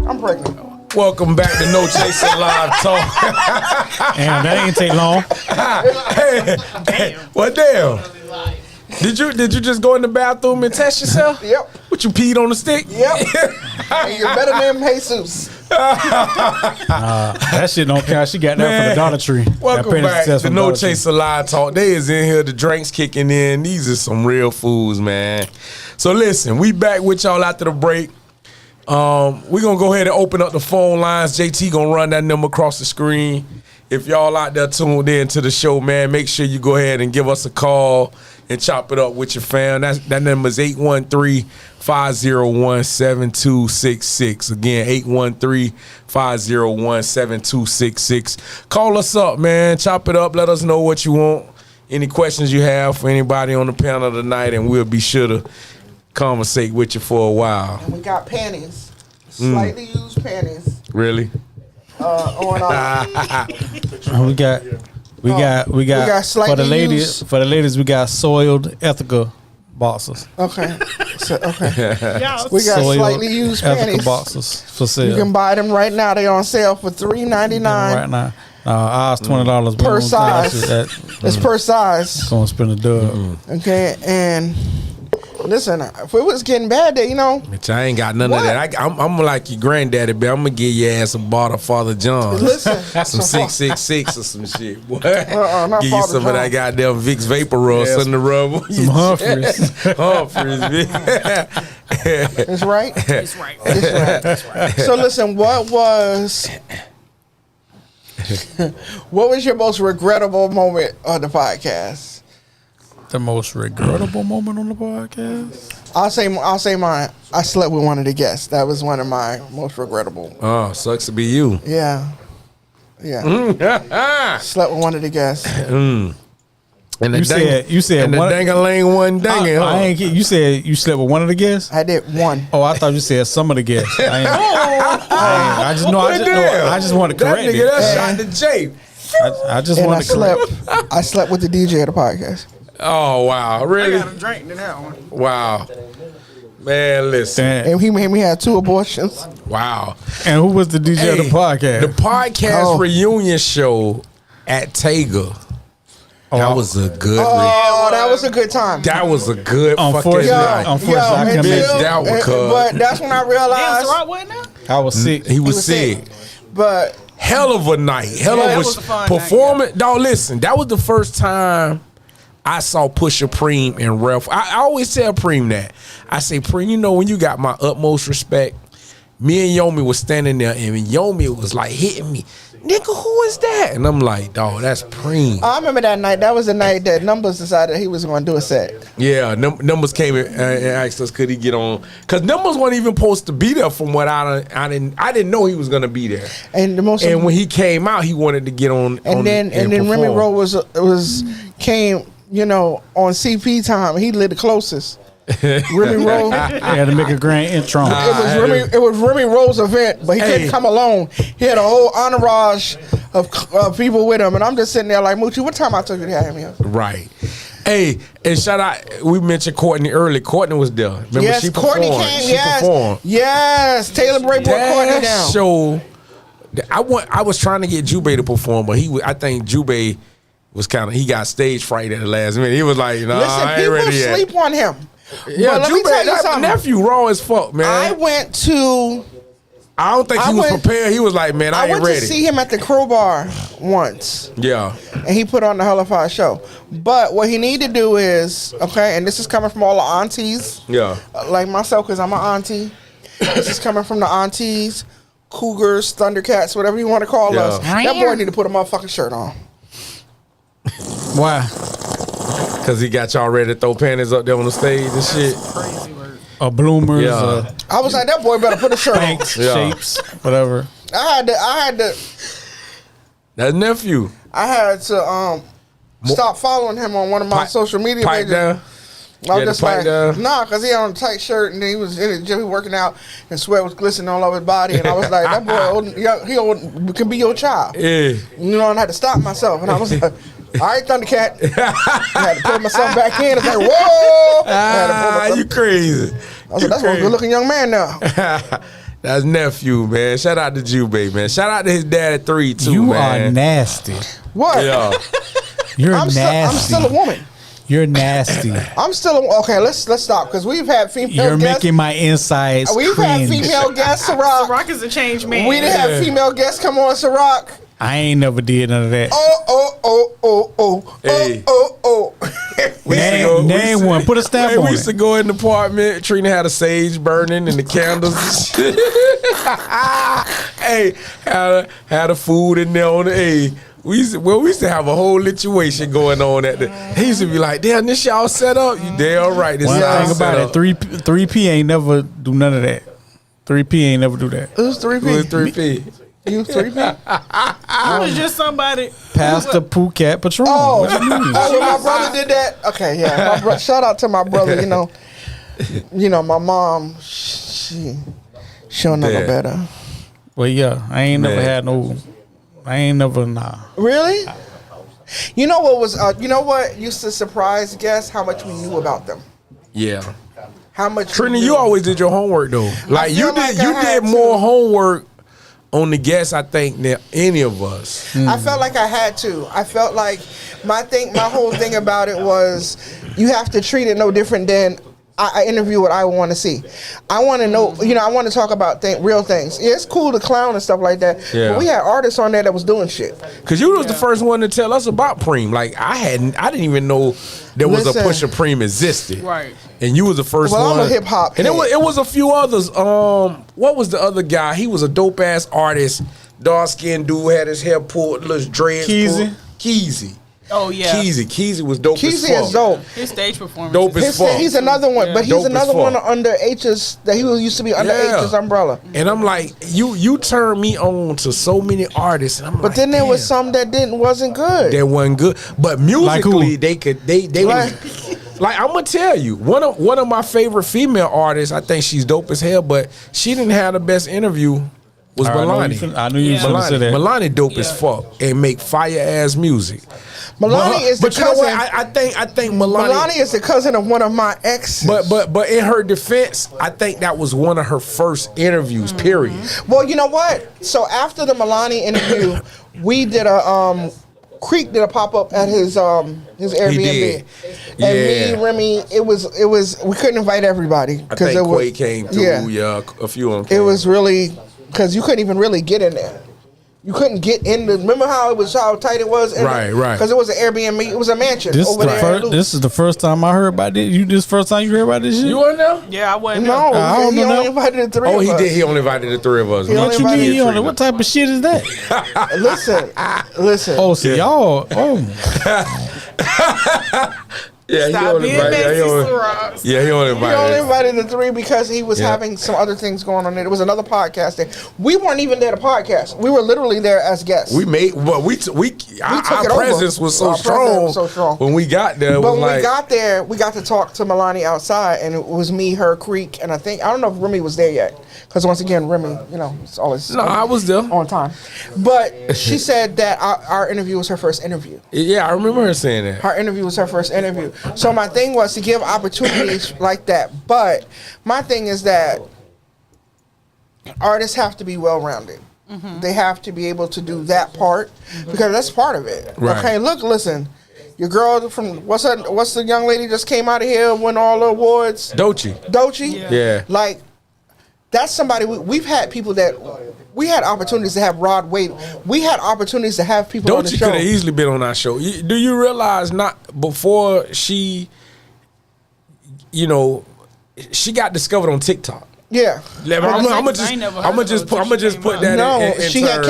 Speaker 2: I'm pregnant.
Speaker 1: Welcome back to No Chaser Live Talk.
Speaker 3: Damn, that ain't take long.
Speaker 1: Hey, what damn? Did you just go in the bathroom and test yourself?
Speaker 2: Yep.
Speaker 1: What, you peed on the stick?
Speaker 2: Yep. And you're better than Jesus.
Speaker 3: That shit don't count. She got that from the Dollar Tree.
Speaker 1: Welcome
Speaker 3: That
Speaker 1: back
Speaker 3: test
Speaker 1: to
Speaker 3: from
Speaker 1: No
Speaker 3: Dollar Tree.
Speaker 1: Chaser Live Talk. They is in here, the drinks kicking in. These are some real fools, man. So listen, we back with y'all after the break. We're gonna go ahead and open up the phone lines. JT gonna run that number across the screen. If y'all out there tuned in to the show, man, make sure you go ahead and give us a call and chop it up with your fam. That number is 813-501-7266. Again, 813-501-7266. Call us up, man. Chop it up. Let us know what you want. any questions you have for anybody on the panel tonight, and we'll be sure to conversate with you for a while.
Speaker 2: And we got panties, slightly used panties.
Speaker 1: Really?
Speaker 2: On
Speaker 3: We got
Speaker 2: slightly
Speaker 3: for the ladies.
Speaker 2: used-
Speaker 3: For the ladies, we got soiled ethical boxers.
Speaker 2: Okay. Okay.
Speaker 5: Yeah.
Speaker 2: We got
Speaker 3: Soiled
Speaker 2: slightly used
Speaker 3: ethical
Speaker 2: panties.
Speaker 3: boxers for sale.
Speaker 2: You can buy them right now. They on sale for $3.99
Speaker 3: right now. Ours $20
Speaker 2: per size. It's per size.
Speaker 3: Gonna spend a dub.
Speaker 2: Okay, and listen, if it was getting bad, there,
Speaker 1: Bitch, I ain't got none
Speaker 2: What?
Speaker 1: of that. I'm like your granddaddy, but I'm gonna give your ass a bottle of Father John.
Speaker 2: Listen,
Speaker 1: Some 666 or some shit. Boy.
Speaker 2: not
Speaker 1: Give you
Speaker 2: Father
Speaker 1: some of that
Speaker 2: John.
Speaker 1: goddamn Vicks Vapor Rub, some the rub.
Speaker 3: Some Humphreys.
Speaker 1: Humphreys, bitch.
Speaker 2: it's right.
Speaker 5: It's right.
Speaker 2: It's right. So listen, what was your most regrettable moment on the podcast?
Speaker 3: The most regrettable moment on the podcast.
Speaker 2: I'll say mine. I slept with one of the guests. That was one of my most regrettable.
Speaker 1: Oh, sucks to be you.
Speaker 2: Yeah. Slept with one of the guests.
Speaker 1: And
Speaker 3: You said
Speaker 1: and the
Speaker 3: one-
Speaker 1: dang-a-ling one dangin', huh?
Speaker 3: I ain't get. You said you slept with one of the guests.
Speaker 2: I did one.
Speaker 3: Oh, I thought you said some of the guests. I just want to
Speaker 1: That
Speaker 3: correct
Speaker 1: nigga,
Speaker 3: it.
Speaker 1: that shot the J.
Speaker 3: I just
Speaker 2: And I
Speaker 3: want to correct.
Speaker 2: slept. I slept with the DJ of the podcast.
Speaker 1: Oh, wow.
Speaker 5: I
Speaker 1: Really?
Speaker 5: got a drink to that one.
Speaker 1: Wow. Man, listen.
Speaker 3: Damn.
Speaker 2: And he made me have 2 abortions.
Speaker 1: Wow.
Speaker 3: And who was the DJ of the podcast?
Speaker 1: The podcast
Speaker 2: Oh.
Speaker 1: reunion show at Tega. That was a good
Speaker 2: Oh, that was a good time.
Speaker 1: That was a good fucking
Speaker 3: Unfortunately,
Speaker 1: night.
Speaker 3: unfortunately, I couldn't
Speaker 1: Bitch,
Speaker 3: make it.
Speaker 1: that was
Speaker 2: But that's when I
Speaker 5: Damn,
Speaker 2: realized.
Speaker 5: Ciroc wasn't there?
Speaker 3: I was sick.
Speaker 1: He was sick.
Speaker 2: But
Speaker 1: Hell of a night. Hell
Speaker 5: that
Speaker 1: of
Speaker 5: was a
Speaker 1: a
Speaker 5: fun
Speaker 1: performance. Dog, listen, that was the first time I saw Pusha Preem and Ralph. I always tell Preem that. I say, Preem, when you got my utmost respect. Me and Yomi was standing there, and Yomi was like hitting me. Nigga, who is that? And I'm like, dog, that's Preem.
Speaker 2: I remember that night. That was the night that Numbers decided he was going to do a set.
Speaker 1: Yeah, Numbers came and asked us, could he get on? Because Numbers wasn't even supposed to be there. From what I didn't know he was gonna be there.
Speaker 2: And the most.
Speaker 1: And when he came out, he wanted to get on.
Speaker 2: And then Remy
Speaker 1: perform.
Speaker 2: Roe came on CP time. He lit the closest. Remy Roe.
Speaker 3: Had to make a grand intro.
Speaker 2: It was Remy Roe's event, but he couldn't come alone. He had a whole entourage of people with him, and I'm just sitting there like, Moochie, what time I told you to have him here?
Speaker 1: Right. Hey, and shout out. We mentioned Courtney early. Courtney was there. Remember,
Speaker 2: Yes,
Speaker 1: she
Speaker 2: Courtney
Speaker 1: performed.
Speaker 2: came.
Speaker 1: She
Speaker 2: Yes,
Speaker 1: performed.
Speaker 2: yes. Taylor Bray brought Courtney
Speaker 1: That
Speaker 2: down.
Speaker 1: show. I was trying to get Jubei to perform, but I think Jubei was he got stage fright at the last minute. He was like, nah,
Speaker 2: Listen,
Speaker 1: I ain't
Speaker 2: people
Speaker 1: ready yet.
Speaker 2: sleep on him.
Speaker 1: Yeah,
Speaker 2: But let me tell you
Speaker 1: that
Speaker 2: something.
Speaker 1: nephew raw as fuck, man.
Speaker 2: I went to.
Speaker 1: I don't think he was prepared. He was like, man, I
Speaker 2: I
Speaker 1: ain't
Speaker 2: went
Speaker 1: ready.
Speaker 2: to see him at the Crowbar once,
Speaker 1: Yeah.
Speaker 2: and he put on the Hellfire show. But what he need to do is, okay, and this is coming from all the aunties,
Speaker 1: Yeah.
Speaker 2: like myself, because I'm an auntie. This is coming from the aunties, cougars, thundercats, whatever you want to call
Speaker 1: Yeah.
Speaker 2: us. That boy need to put a motherfucking shirt on.
Speaker 3: Why?
Speaker 1: Because he got y'all ready to throw panties up there on the stage and shit.
Speaker 5: Crazy word.
Speaker 3: Bloomers,
Speaker 1: Yeah.
Speaker 2: I was like, that boy better put a shirt on.
Speaker 3: banks,
Speaker 1: Yeah.
Speaker 3: shapes, whatever.
Speaker 2: I had to
Speaker 1: That's nephew.
Speaker 2: stop following him on one of my social media
Speaker 1: Pipe
Speaker 2: pages.
Speaker 1: down.
Speaker 2: I was
Speaker 1: Yeah,
Speaker 2: just
Speaker 1: the pipe
Speaker 2: like,
Speaker 1: down.
Speaker 2: nah, because he had on a tight shirt and then he was in the gym working out and sweat was glistening all over his body. And I was like, that boy can be your child.
Speaker 1: Yeah.
Speaker 2: And I had to stop myself. And I was like, all right, Thundercat. I had to pull myself back in. It's like, whoa. I had to pull myself.
Speaker 1: You crazy.
Speaker 2: I was like, that's one good looking young man now.
Speaker 1: That's nephew, man. Shout out to Jubei, man. Shout out to his dad at 3 too,
Speaker 3: You
Speaker 1: man.
Speaker 3: are nasty.
Speaker 2: What?
Speaker 1: Yeah.
Speaker 3: You're
Speaker 2: I'm
Speaker 3: nasty.
Speaker 2: still a woman.
Speaker 3: You're nasty.
Speaker 2: I'm still okay. Let's stop because we've had female
Speaker 3: You're
Speaker 2: guests.
Speaker 3: making my insides
Speaker 2: We've had
Speaker 3: cringe.
Speaker 2: female guests, Ciroc.
Speaker 5: Rock is a changed man.
Speaker 2: We didn't have female guests come on, Ciroc.
Speaker 3: I ain't never did none of that.
Speaker 1: Hey.
Speaker 3: Name one. Put a stamp
Speaker 1: Hey,
Speaker 3: on
Speaker 1: we used to
Speaker 3: it.
Speaker 1: go in the apartment. Trina had a sage burning and the candles and shit. Hey, had a food in there on the we used to have a whole situation going on at the. He used to be like, "Damn, this y'all set up." You damn right. This
Speaker 3: One
Speaker 1: y'all
Speaker 3: thing
Speaker 1: set
Speaker 3: about
Speaker 1: up.
Speaker 3: it, 3P ain't never do none of that. 3P ain't never do that.
Speaker 2: It was 3P.
Speaker 1: Who is 3P?
Speaker 2: You 3P?
Speaker 5: It was just somebody.
Speaker 3: Pastor Phuket Patron.
Speaker 2: Oh,
Speaker 3: What you mean?
Speaker 2: when my brother did that. Okay, yeah. Shout out to my brother. My mom. She don't know no better.
Speaker 3: Well, yeah, I ain't never had no. I ain't never
Speaker 2: Really? You know what was? You know what used to surprise guests? How much we knew about them.
Speaker 1: Yeah.
Speaker 2: How much?
Speaker 1: Trina, you always did your homework though. Like you
Speaker 2: feel
Speaker 1: did,
Speaker 2: like I
Speaker 1: you
Speaker 2: had
Speaker 1: did more homework on the guests, I think, than any of us.
Speaker 2: I felt like I had to. I felt like my whole thing about it was you have to treat it no different than I interview what I want to see. I want to know, I want to talk about real things. Yeah, it's cool to clown and stuff like that.
Speaker 1: Yeah.
Speaker 2: But we had artists on there that was doing shit.
Speaker 1: Cause you was the first one to tell us about Preem. Like I didn't even know there was a Pusha Preem existed.
Speaker 5: Right.
Speaker 1: And you was the first one.
Speaker 2: Well, I'm a hip hop.
Speaker 1: And it was a few others. What was the other guy? He was a dope ass artist. Dark skinned dude, had his hair pulled, little dreads. Keezy.
Speaker 5: Oh yeah.
Speaker 1: Keezy was dope as fuck.
Speaker 2: Keezy is dope.
Speaker 5: His stage performance.
Speaker 1: Dope as fuck.
Speaker 2: He's another one, but he's
Speaker 1: Dope as
Speaker 2: another one
Speaker 1: fuck.
Speaker 2: under H's that he used to be under H's umbrella.
Speaker 1: And I'm like, you turned me on to so many artists. And I'm
Speaker 2: But then there was some that wasn't good.
Speaker 1: That wasn't good. But musically, they
Speaker 2: Like-
Speaker 1: was, like I'm gonna tell you, one of my favorite female artists, I think she's dope as hell, but she didn't have the best interview. Was Milani.
Speaker 3: I knew you was gonna say that.
Speaker 1: Milani dope as fuck and make fire ass music.
Speaker 2: Milani is the
Speaker 1: but you know
Speaker 2: cousin.
Speaker 1: what? I think Milani
Speaker 2: is the cousin of one of my exes.
Speaker 1: But in her defense, I think that was one of her first interviews. Period.
Speaker 2: Well, you know what? So after the Milani interview, we did Creek did a pop up at his Airbnb.
Speaker 1: He did.
Speaker 2: And me, Remy, it was we couldn't invite everybody
Speaker 1: I think Quay came through. Yeah, a few of them came.
Speaker 2: It was really because you couldn't even really get in there. You couldn't get in the. Remember how tight it was?
Speaker 1: Right.
Speaker 2: Because it was an Airbnb. It was a mansion over there.
Speaker 3: This is the first time I heard about this. This first time you heard about this shit?
Speaker 1: You weren't there?
Speaker 5: Yeah, I wasn't.
Speaker 2: No,
Speaker 3: I don't
Speaker 2: he
Speaker 3: know.
Speaker 2: only invited the three.
Speaker 1: Oh,
Speaker 2: of
Speaker 1: he
Speaker 2: us.
Speaker 1: did. He only invited the three of us.
Speaker 2: He
Speaker 3: What
Speaker 2: only
Speaker 3: you mean?
Speaker 2: invited
Speaker 3: You only, what type of shit is that?
Speaker 2: Listen.
Speaker 3: Oh, so y'all.
Speaker 1: Yeah,
Speaker 5: Stop being messy, Ciroc.
Speaker 1: he only
Speaker 2: He only
Speaker 1: invited.
Speaker 2: invited the three because he was having some other things going on there. There was another podcast there. We weren't even there to podcast. We were literally there as guests.
Speaker 1: We made, but our
Speaker 2: it
Speaker 1: presence
Speaker 2: over.
Speaker 1: was so
Speaker 2: Our presence was so strong.
Speaker 1: when we got there. It
Speaker 2: But
Speaker 1: was
Speaker 2: when
Speaker 1: like,
Speaker 2: we got there, we got to talk to Milani outside, and it was me, her, Creek, and I don't know if Remy was there yet. Because once again, Remy, it's always
Speaker 1: no, I was there.
Speaker 2: on time. But she said that our interview was her first interview.
Speaker 1: Yeah, I remember her saying that.
Speaker 2: Her interview was her first interview. So my thing was to give opportunities like that. But my thing is that artists have to be well-rounded. They have to be able to do that part because that's part of it.
Speaker 1: Right.
Speaker 2: Okay, listen. Your girl from what's the young lady just came out of here, won all the awards?
Speaker 1: Doechii. Yeah.
Speaker 2: Like that's somebody we've had people that we had opportunities to have Rod Wave. We had opportunities to have people on the
Speaker 1: Doechii
Speaker 2: show.
Speaker 1: could have easily been on our show. Do you realize before she, she got discovered on TikTok.
Speaker 2: Yeah,
Speaker 1: I'm gonna just put that.
Speaker 2: No,
Speaker 1: in
Speaker 2: she had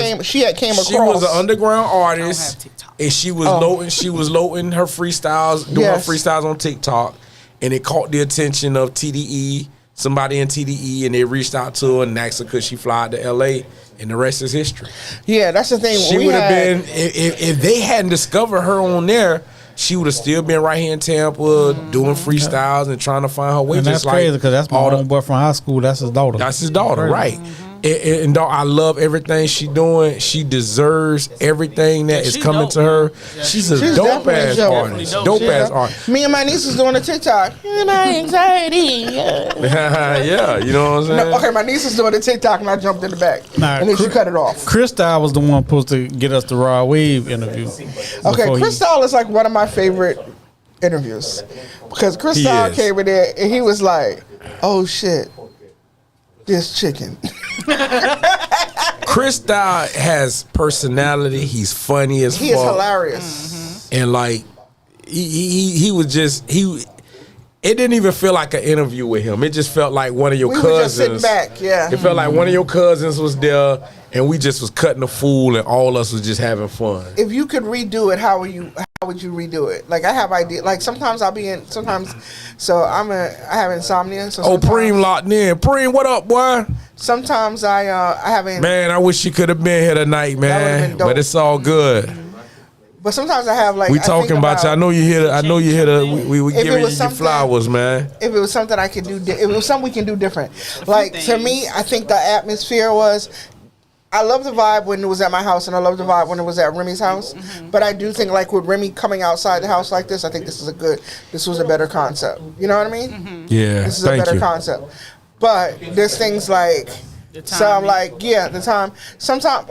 Speaker 2: came across.
Speaker 1: She was an underground artist, and she was loading her freestyles, doing her freestyles on TikTok, and it caught the attention of TDE, somebody in TDE, and they reached out to her and asked her could she fly to LA, and the rest is history.
Speaker 2: Yeah, that's the thing.
Speaker 1: She would have been if they hadn't discovered her on there. She would have still been right here in Tampa doing freestyles and trying to find her way.
Speaker 3: And that's
Speaker 1: just
Speaker 3: crazy
Speaker 1: like
Speaker 3: because that's my homeboy from high school. That's his daughter.
Speaker 1: That's his daughter, right? And dog, I love everything she doing. She deserves everything that is coming to her. She's a dope ass artist. Dope ass artist.
Speaker 2: Me and my niece was doing a TikTok. My anxiety.
Speaker 1: Yeah, you know what I'm saying?
Speaker 2: No, okay, my niece was doing a TikTok and I jumped in the back. And then she cut it off.
Speaker 3: Crystal was the one supposed to get us the Raw Wave interview.
Speaker 2: Okay, Crystal is like one of my favorite interviews. Because Crystal came in there and he was like, oh shit, this chicken.
Speaker 1: Crystal has personality. He's funny as fuck.
Speaker 2: He is hilarious.
Speaker 1: And like he was just it didn't even feel like an interview with him. It just felt like one of your cousins.
Speaker 2: We were just sitting back, yeah.
Speaker 1: It felt like one of your cousins was there and we just was cutting a fool and all us was just having fun.
Speaker 2: If you could redo it, how would you how would you redo it? Like I have idea. Like sometimes I'll be in. Sometimes, so I have insomnia. So
Speaker 1: Preem locked in. Preem, what up, boy?
Speaker 2: Sometimes I haven't.
Speaker 1: Man, I wish you could have been here tonight, man. But it's all good.
Speaker 2: But sometimes I have like.
Speaker 1: We talking about you. I know you hear. I know you hear the. We giving you flowers, man.
Speaker 2: If it was something I could do, if it was something we can do different. Like to me, I think the atmosphere was. I love the vibe when it was at my house, and I love the vibe when it was at Remy's house. But I do think, like with Remy coming outside the house like this, I think this was a better concept. You know what I mean?
Speaker 1: Yeah.
Speaker 2: This is a better concept. But there's things like, so I'm like, yeah, the time. Sometimes,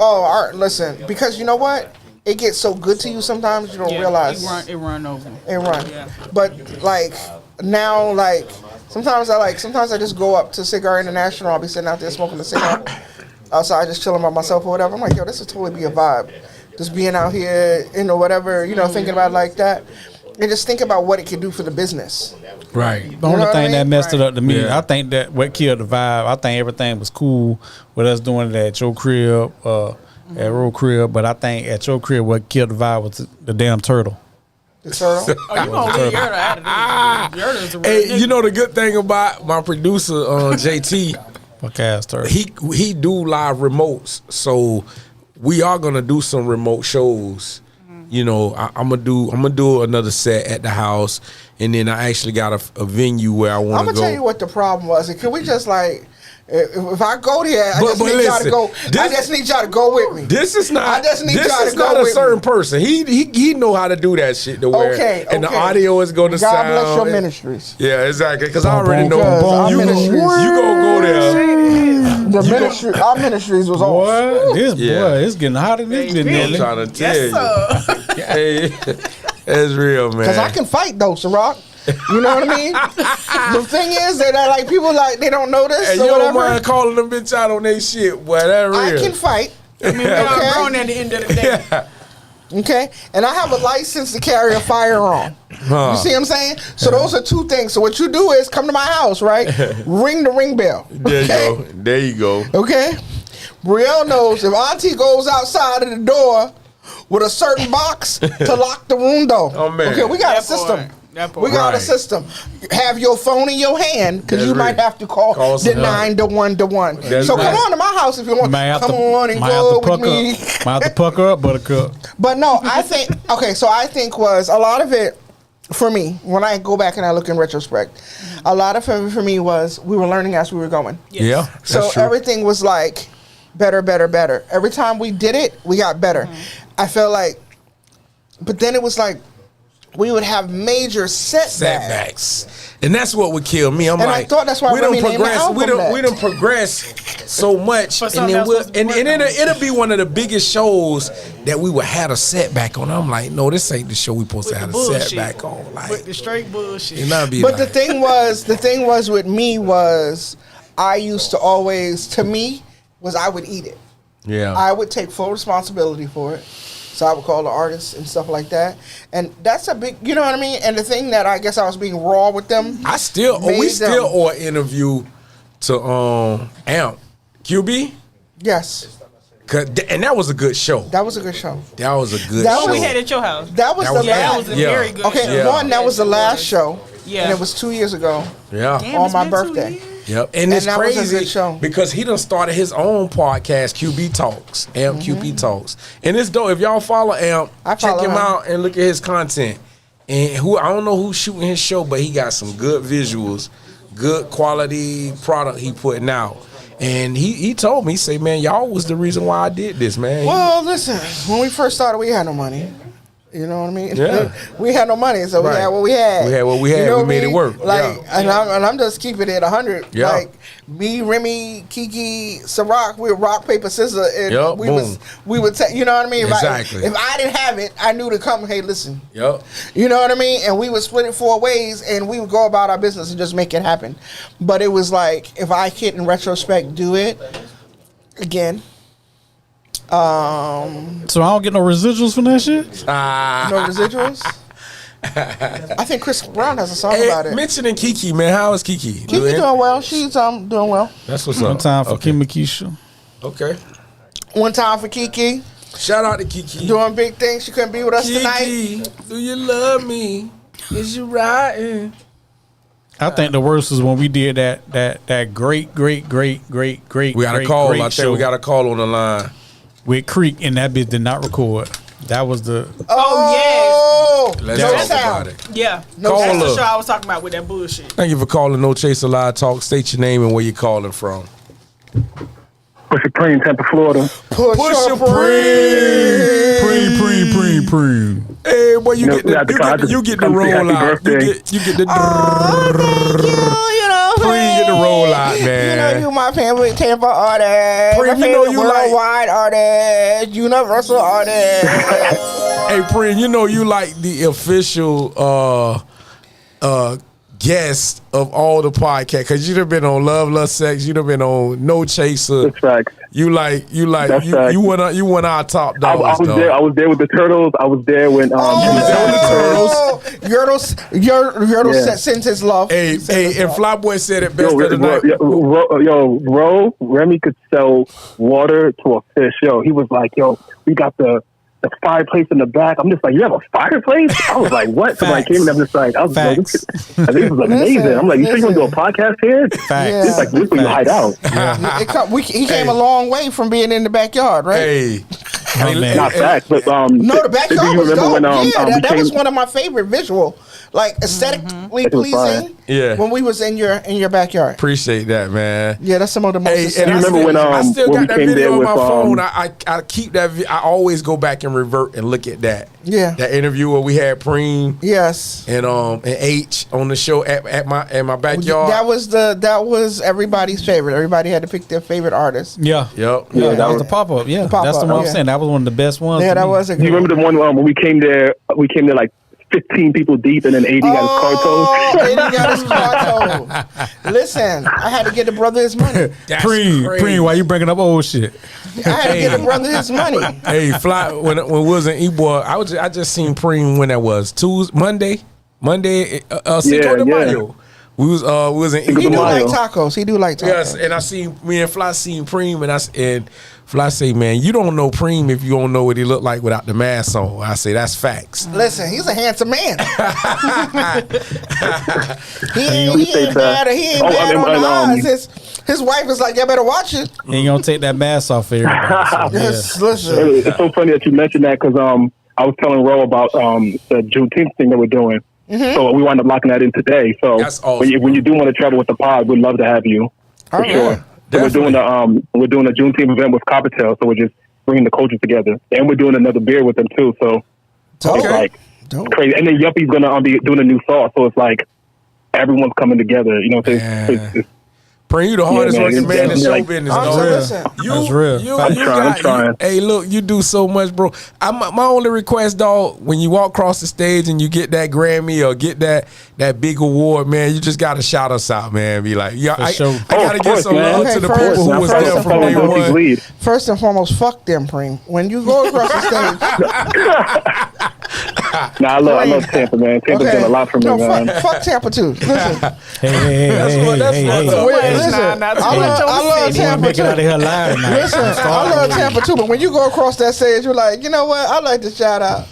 Speaker 2: listen, because you know what? It gets so good to you sometimes you don't realize.
Speaker 5: It run over.
Speaker 2: It run. Yeah. But like now, like sometimes I just go up to Cigar International. I'll be sitting out there smoking a cigar. Outside just chilling by myself or whatever. I'm like, yo, this would totally be a vibe. Just being out here, whatever, thinking about it like that. And just think about what it could do for the business.
Speaker 1: Right.
Speaker 3: The only thing that messed it up to me, I think that what killed the vibe, I think everything was cool with us doing it at your crib, at Roe crib, but I think at your crib what killed the vibe was the damn turtle.
Speaker 2: The turtle?
Speaker 5: Oh, you gonna leave Yerda out of this.
Speaker 1: Hey, you know the good thing about my producer, JT, he do live remotes, so we are gonna do some remote shows. I'm gonna do another set at the house, and then I actually got a venue where I want to go.
Speaker 2: I'm gonna tell you what the problem was. Can we just like, if I go there, I just need y'all to go. I just need y'all to go with me.
Speaker 1: This is not.
Speaker 2: I just need y'all to go with me.
Speaker 1: This is not a certain person. He know how to do that shit to where.
Speaker 2: Okay.
Speaker 1: And the audio is going to sound.
Speaker 2: God bless your ministries.
Speaker 1: Yeah, exactly. Because I already know you gonna go there.
Speaker 2: Our ministries was on.
Speaker 3: Boy, it's getting hot in this business.
Speaker 1: I'm trying to tell you. Hey, it's real, man.
Speaker 2: Because I can fight though, Ciroc. You know what I mean? The thing is that like people they don't know this.
Speaker 1: Hey, you don't mind calling them bitch out on their shit, boy. That real.
Speaker 2: I can fight.
Speaker 5: I mean, we're grown at the end of the day.
Speaker 1: Yeah.
Speaker 2: Okay, and I have a license to carry a firearm. You see what I'm saying? So those are two things. So what you do is come to my house, right? Ring the ring bell.
Speaker 1: There you go. There you go.
Speaker 2: Okay? Brielle knows if Auntie goes outside of the door with a certain box to lock the room door.
Speaker 1: Oh, man.
Speaker 2: Okay, we got a system. We got a system. Have your phone in your hand because you might have to call the 911. So come on to my house if you want. Come on and go with me.
Speaker 3: Might have to pucker up, Buttercup.
Speaker 2: But no, I think so I think was a lot of it for me when I go back and I look in retrospect. A lot of it for me was we were learning as we were going.
Speaker 1: Yes. Yeah.
Speaker 2: So everything was like better. Every time we did it, we got better. I felt like, but then it was like. We would have major setbacks.
Speaker 1: And that's what would kill me. I thought that's why we don't progress. We don't progress so much, and then it'll be one of the biggest shows that we would have a setback on. I'm like, no, this ain't the show we supposed to have a setback on. Like
Speaker 5: with the straight bullshit.
Speaker 2: But the thing was with me was I used to always I would eat it.
Speaker 1: Yeah,
Speaker 2: I would take full responsibility for it. So I would call the artists and stuff like that. And that's a big, you know what I mean? And the thing that I guess I was being raw with them.
Speaker 1: We still owe an interview to Amp. QB?
Speaker 2: Yes.
Speaker 1: And that was a good show.
Speaker 2: That was a good show.
Speaker 1: That was a good show.
Speaker 5: We had at your house.
Speaker 2: That was the last.
Speaker 5: That was a very good show.
Speaker 2: One, that was the last show.
Speaker 5: Yeah.
Speaker 2: And it was 2 years ago.
Speaker 1: Yeah.
Speaker 2: On my birthday.
Speaker 1: Yep, and it's crazy because he done started his own podcast, QB Talks, Amp QB Talks, and it's dope. If y'all follow Amp, check him out and look at his content. And I don't know who's shooting his show, but he got some good visuals, good quality product he putting out. And he told me, he said, man, y'all was the reason why I did this, man.
Speaker 2: Well, listen, when we first started, we had no money. You know what I mean?
Speaker 1: Yeah.
Speaker 2: We had no money, so we had what we had.
Speaker 1: We had what we had. You know we made it work.
Speaker 2: Like, and I'm just keeping it 100. Yeah. Like me, Remy, Kiki, Ciroc, we were rock paper scissors, and we would take. You know what I mean?
Speaker 1: Exactly.
Speaker 2: If I didn't have it, I knew to come. Hey, listen.
Speaker 1: Yep.
Speaker 2: You know what I mean? And we would split it 4 ways, and we would go about our business and just make it happen. But it was like if I could, in retrospect, do it again.
Speaker 3: So I don't get no residuals from that shit?
Speaker 2: No residuals? I think Chris Brown has a song about it.
Speaker 1: Mentioning Kiki, man. How is Kiki?
Speaker 2: Kiki doing well. She's doing well.
Speaker 1: That's what's up.
Speaker 3: One time for Kim Makisha.
Speaker 1: Okay.
Speaker 2: One time for Kiki.
Speaker 1: Shout out to Kiki.
Speaker 2: Doing big things. She couldn't be with us tonight.
Speaker 1: Kiki, do you love me? Is you riding?
Speaker 3: I think the worst is when we did that great.
Speaker 1: We got a call. I think we got a call on the line
Speaker 3: with Creek, and that bitch did not record. That was the.
Speaker 2: Oh,
Speaker 1: Let's
Speaker 2: no
Speaker 1: talk
Speaker 2: sound.
Speaker 1: about it.
Speaker 5: Yeah.
Speaker 1: Call
Speaker 5: That's the
Speaker 1: her.
Speaker 5: show I was talking about with that bullshit.
Speaker 1: Thank you for calling No Chaser Live Talk. State your name and where you calling from.
Speaker 9: Pusha Preem, Tampa, Florida.
Speaker 2: Pusha
Speaker 3: Preem.
Speaker 1: Hey, boy, you get the
Speaker 9: come say
Speaker 1: roll
Speaker 9: happy
Speaker 1: out.
Speaker 9: birthday.
Speaker 1: You get the
Speaker 2: You know,
Speaker 1: Preem get the roll out,
Speaker 2: You know,
Speaker 1: man.
Speaker 2: you my favorite Tampa artist.
Speaker 1: Preem,
Speaker 2: My
Speaker 1: you know
Speaker 2: favorite
Speaker 1: you like-
Speaker 2: worldwide artist. Universal artist.
Speaker 1: Hey, Preem, you know you like the official guest of all the podcasts because you've been on Love, Lust, Sex. You've been on No Chaser.
Speaker 9: That's facts.
Speaker 1: You
Speaker 9: That's
Speaker 1: you
Speaker 9: facts.
Speaker 1: won our top
Speaker 9: I
Speaker 1: dogs.
Speaker 9: was there. I was there with the Turtles. I was there when
Speaker 2: Yordle
Speaker 9: Yeah.
Speaker 2: sends his love.
Speaker 1: Hey, and Flyboy said it best
Speaker 9: Yo,
Speaker 1: of the night.
Speaker 9: Roe, Remy could sell water to a fish. Yo, he was like, yo, we got the fireplace in the back. I'm just like, you have a fireplace? I was like, what? So I came and I'm just like, I was like, I think this was amazing. I'm like, you think you're going to do a podcast here?
Speaker 3: Facts.
Speaker 9: It's like, this is where you hide out.
Speaker 2: He came a long way from being in the backyard, right?
Speaker 1: Hey,
Speaker 3: man.
Speaker 9: Not facts, but
Speaker 2: No, the backyard
Speaker 9: do you
Speaker 2: was
Speaker 9: remember
Speaker 2: dope.
Speaker 9: when
Speaker 2: that was one of my favorite visual, like aesthetically
Speaker 9: It was fire.
Speaker 2: pleasing.
Speaker 1: Yeah.
Speaker 2: When we was in your backyard.
Speaker 1: appreciate that, man.
Speaker 2: Yeah, that's some of the most.
Speaker 1: Hey,
Speaker 2: aesthetic-
Speaker 1: and
Speaker 9: you remember
Speaker 1: I still
Speaker 9: when
Speaker 1: got
Speaker 9: we
Speaker 1: that
Speaker 9: came
Speaker 1: video
Speaker 9: there
Speaker 1: on my
Speaker 9: with,
Speaker 1: phone. I keep that. I always go back and revert and look at that.
Speaker 2: Yeah.
Speaker 1: That interview where we had Preem
Speaker 2: Yes.
Speaker 1: and H on the show at my backyard.
Speaker 2: That was everybody's favorite. Everybody had to pick their favorite artist.
Speaker 3: Yeah.
Speaker 1: Yep.
Speaker 3: Yeah, that
Speaker 2: Yeah.
Speaker 3: was the pop up. Yeah,
Speaker 2: pop-up,
Speaker 3: that's the one I'm
Speaker 2: yeah.
Speaker 3: saying. That was one of the best ones.
Speaker 2: Yeah,
Speaker 3: to
Speaker 2: that
Speaker 3: me.
Speaker 2: was a
Speaker 9: Do
Speaker 2: good
Speaker 9: you remember the one when we came there? We came there like 15 people deep, and then AD got his car towed.
Speaker 2: He got his car towed. Listen, I had to get the brother his money.
Speaker 1: That's
Speaker 3: Preem,
Speaker 1: crazy.
Speaker 3: why you bringing up old shit?
Speaker 2: I had to get the brother his money.
Speaker 1: Hey, Fly. When we was in E-Boy, I just seen Preem when that was Monday. Cinco de
Speaker 9: Yeah.
Speaker 1: Mayo. We was in
Speaker 9: Cinco
Speaker 2: He
Speaker 1: E-Boy.
Speaker 2: do like
Speaker 9: Mayo.
Speaker 2: tacos. He do like tacos.
Speaker 1: Yes, and me and Fly seen Preem, and Fly say, man, you don't know Preem if you don't know what he looked like without the mask on. I say, that's facts.
Speaker 2: Listen, he's a handsome man. he
Speaker 9: You
Speaker 2: ain't
Speaker 9: say
Speaker 2: bad.
Speaker 9: that.
Speaker 2: He ain't
Speaker 9: Oh,
Speaker 2: bad
Speaker 9: I mean,
Speaker 2: on the
Speaker 9: um,
Speaker 2: eyes. His wife is like, you better watch it.
Speaker 3: And you gonna take that mask off for everybody. So,
Speaker 2: Yes,
Speaker 3: yeah.
Speaker 2: listen.
Speaker 9: It's so funny that you mentioned that because I was telling Ro about the Juneteenth thing that we're doing. So we wound up locking that in today. So
Speaker 1: That's awesome.
Speaker 9: when you do want to travel with the pod, we'd love to have you for
Speaker 2: All
Speaker 9: sure.
Speaker 2: right.
Speaker 9: So we're doing a Juneteenth event with Coppertail. So we're just bringing the coaches together, and we're doing another beer with them too. So it's like
Speaker 2: Dope.
Speaker 9: crazy. And then Yuppie's gonna be doing a new sauce. So it's like everyone's coming together. You know, so it's
Speaker 1: Preem, you the hardest
Speaker 9: man,
Speaker 1: working man in
Speaker 9: it's
Speaker 1: show
Speaker 9: like-
Speaker 1: business,
Speaker 2: I'm
Speaker 1: dog.
Speaker 2: saying, listen.
Speaker 3: That's real.
Speaker 9: I'm trying.
Speaker 1: Hey, look, you do so much, bro. My only request, dog, when you walk across the stage and you get that Grammy or get that big award, man, you just gotta shout us out, man. Be like, yeah, I
Speaker 3: sure.
Speaker 1: gotta
Speaker 9: of
Speaker 1: give
Speaker 9: course,
Speaker 1: some
Speaker 9: man.
Speaker 1: love
Speaker 2: Okay,
Speaker 1: to the
Speaker 2: first-
Speaker 1: people who was
Speaker 2: first
Speaker 1: there
Speaker 2: and
Speaker 1: from day
Speaker 2: foremost,
Speaker 1: one.
Speaker 9: lead.
Speaker 2: First and foremost, fuck them, Preem. When you go across the stage,
Speaker 9: Nah, I love Tampa, man. Tampa's done a lot for me,
Speaker 2: no,
Speaker 9: man.
Speaker 2: fuck Tampa too. Listen,
Speaker 1: That's what-
Speaker 2: listen. I love Tampa
Speaker 3: Make it out of
Speaker 2: too.
Speaker 3: here live now.
Speaker 2: Listen, I love Tampa too, but when you go across that stage, you're like, you know what? I like to shout out.